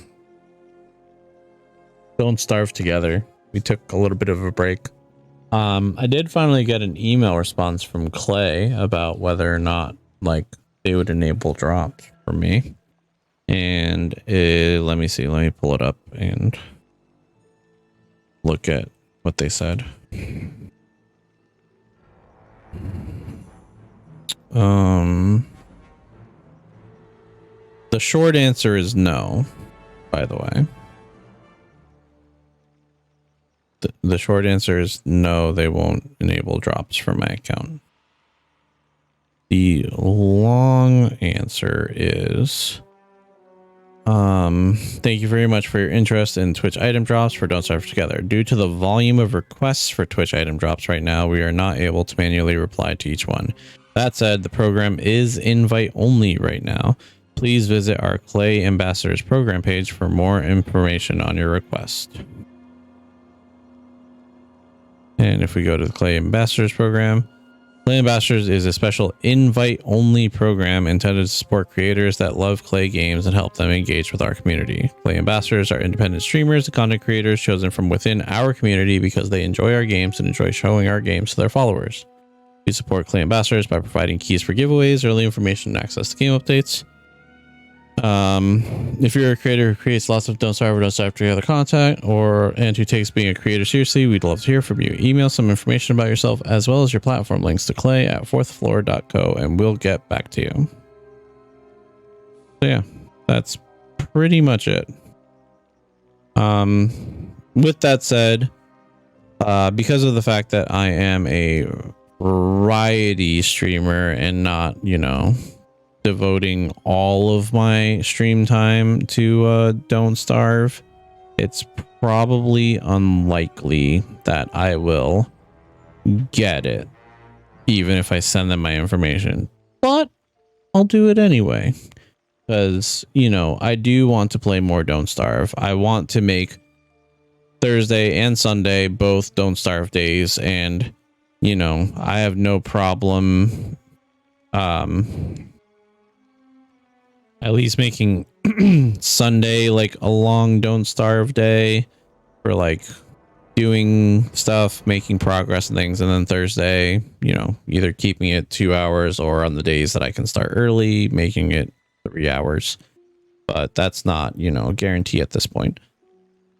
Don't Starve Together. We took a little bit of a break. I did finally get an email response from Clay about whether or not like they would enable drops for me. And let me see. Let me pull it up and look at what they said. The short answer is no, by the way. The short answer is no, they won't enable drops for my account. The long answer is thank you very much for your interest in Twitch item drops for Don't Starve Together. Due to the volume of requests for Twitch item drops right now, we are not able to manually reply to each one. That said, the program is invite only right now. Please visit our Clay Ambassadors program page for more information on your request. And if we go to the Clay Ambassadors program, Clay Ambassadors is a special invite-only program intended to support creators that love Clay games and help them engage with our community. Clay Ambassadors are independent streamers and content creators chosen from within our community because they enjoy our games and enjoy showing our games to their followers. We support Clay Ambassadors by providing keys for giveaways, early information, and access to game updates. If you're a creator who creates lots of Don't Starve or Don't Starve Together content and who takes being a creator seriously, we'd love to hear from you. Email some information about yourself as well as your platform links to clay at fourthfloor.co and we'll get back to you. So yeah, that's pretty much it. With that said, because of the fact that I am a variety streamer and not, you know, devoting all of my stream time to Don't Starve, it's probably unlikely that I will get it, even if I send them my information. But I'll do it anyway, because, you know, I do want to play more Don't Starve. I want to make Thursday and Sunday both Don't Starve days, and, you know, I have no problem at least making Sunday like a long Don't Starve day for like doing stuff, making progress and things, and then Thursday, you know, either keeping it 2 hours or on the days that I can start early, making it 3 hours. But that's not, you know, a guarantee at this point.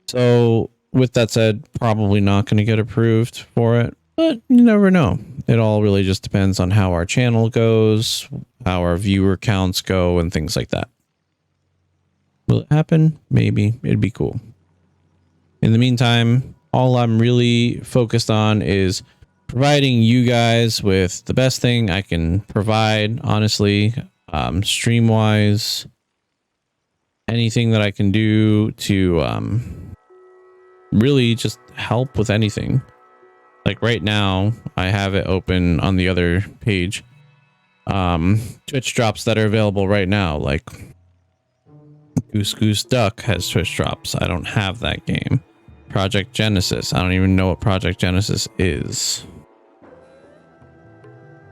So with that said, probably not going to get approved for it, but you never know. It all really just depends on how our channel goes, how our viewer counts go, and things like that. Will it happen? Maybe. It'd be cool. In the meantime, all I'm really focused on is providing you guys with the best thing I can provide, honestly, stream wise, anything that I can do to really just help with anything. Like right now, I have it open on the other page. Twitch drops that are available right now, like Goose Goose Duck has Twitch drops. I don't have that game. Project Genesis, I don't even know what Project Genesis is.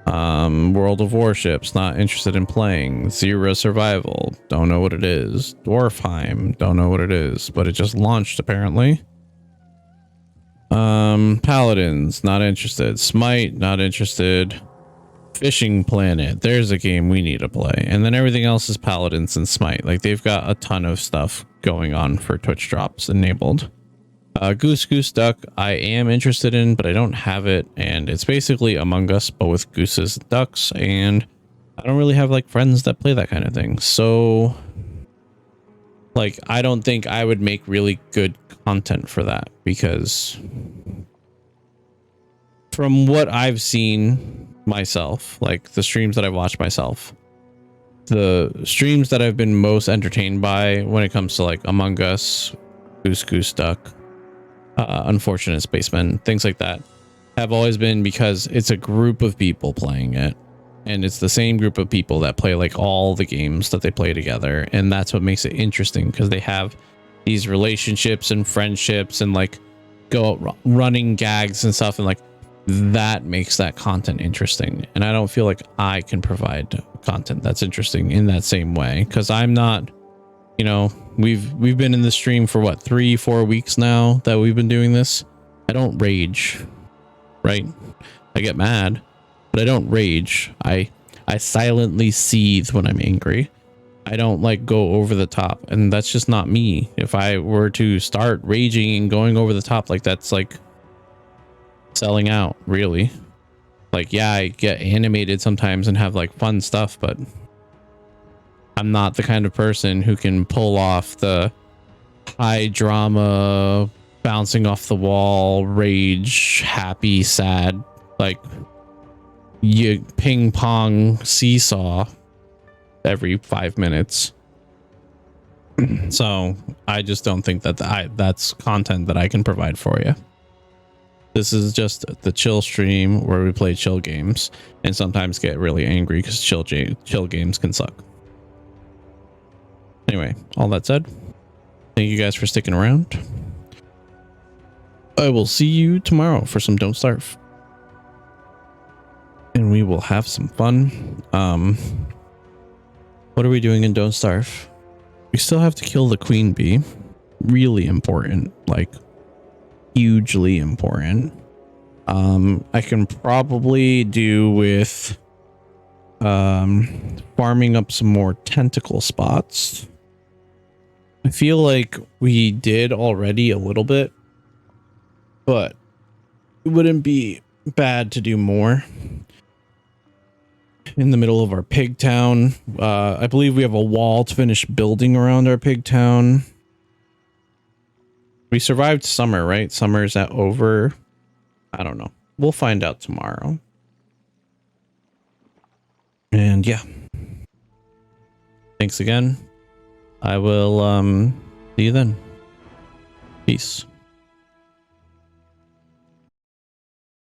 World of Warships, not interested in playing. Zero Survival, don't know what it is. Dwarfheim, don't know what it is, but it just launched apparently. Paladins, not interested. Smite, not interested. Fishing Planet, there's a game we need to play. And then everything else is Paladins and Smite. Like, they've got a ton of stuff going on for Twitch drops enabled. Goose Goose Duck, I am interested in, but I don't have it. And it's basically Among Us, but with gooses and ducks. And I don't really have like friends that play that kind of thing. So like, I don't think I would make really good content for that, because from what I've seen myself, like the streams that I've watched myself, the streams that I've been most entertained by when it comes to like Among Us, Goose Goose Duck, Unfortunate Spacemen, things like that, have always been because it's a group of people playing it, and it's the same group of people that play like all the games that they play together, and that's what makes it interesting, because they have these relationships and friendships and like go out running gags and stuff, and like that makes that content interesting. And I don't feel like I can provide content that's interesting in that same way, because I'm not, you know, we've been in the stream for what, 3-4 weeks now that we've been doing this. I don't rage, right? I get mad, but I don't rage. I silently seethe when I'm angry. I don't like go over the top, and that's just not me. If I were to start raging and going over the top, like that's like selling out, really. Like, yeah, I get animated sometimes and have like fun stuff, but I'm not the kind of person who can pull off the high drama, bouncing off the wall, rage, happy, sad, like you ping pong seesaw every 5 minutes. So I just don't think that that's content that I can provide for you. This is just the chill stream where we play chill games and sometimes get really angry because chill games can suck. Anyway, all that said, thank you guys for sticking around. I will see you tomorrow for some Don't Starve. And we will have some fun. What are we doing in Don't Starve? We still have to kill the queen bee. Really important, like hugely important. I can probably do with farming up some more tentacle spots. I feel like we did already a little bit, but it wouldn't be bad to do more. In the middle of our pig town, I believe we have a wall to finish building around our pig town. We survived summer, right? Summer, is that over? I don't know. We'll find out tomorrow. And yeah. Thanks again. I will see you then. Peace.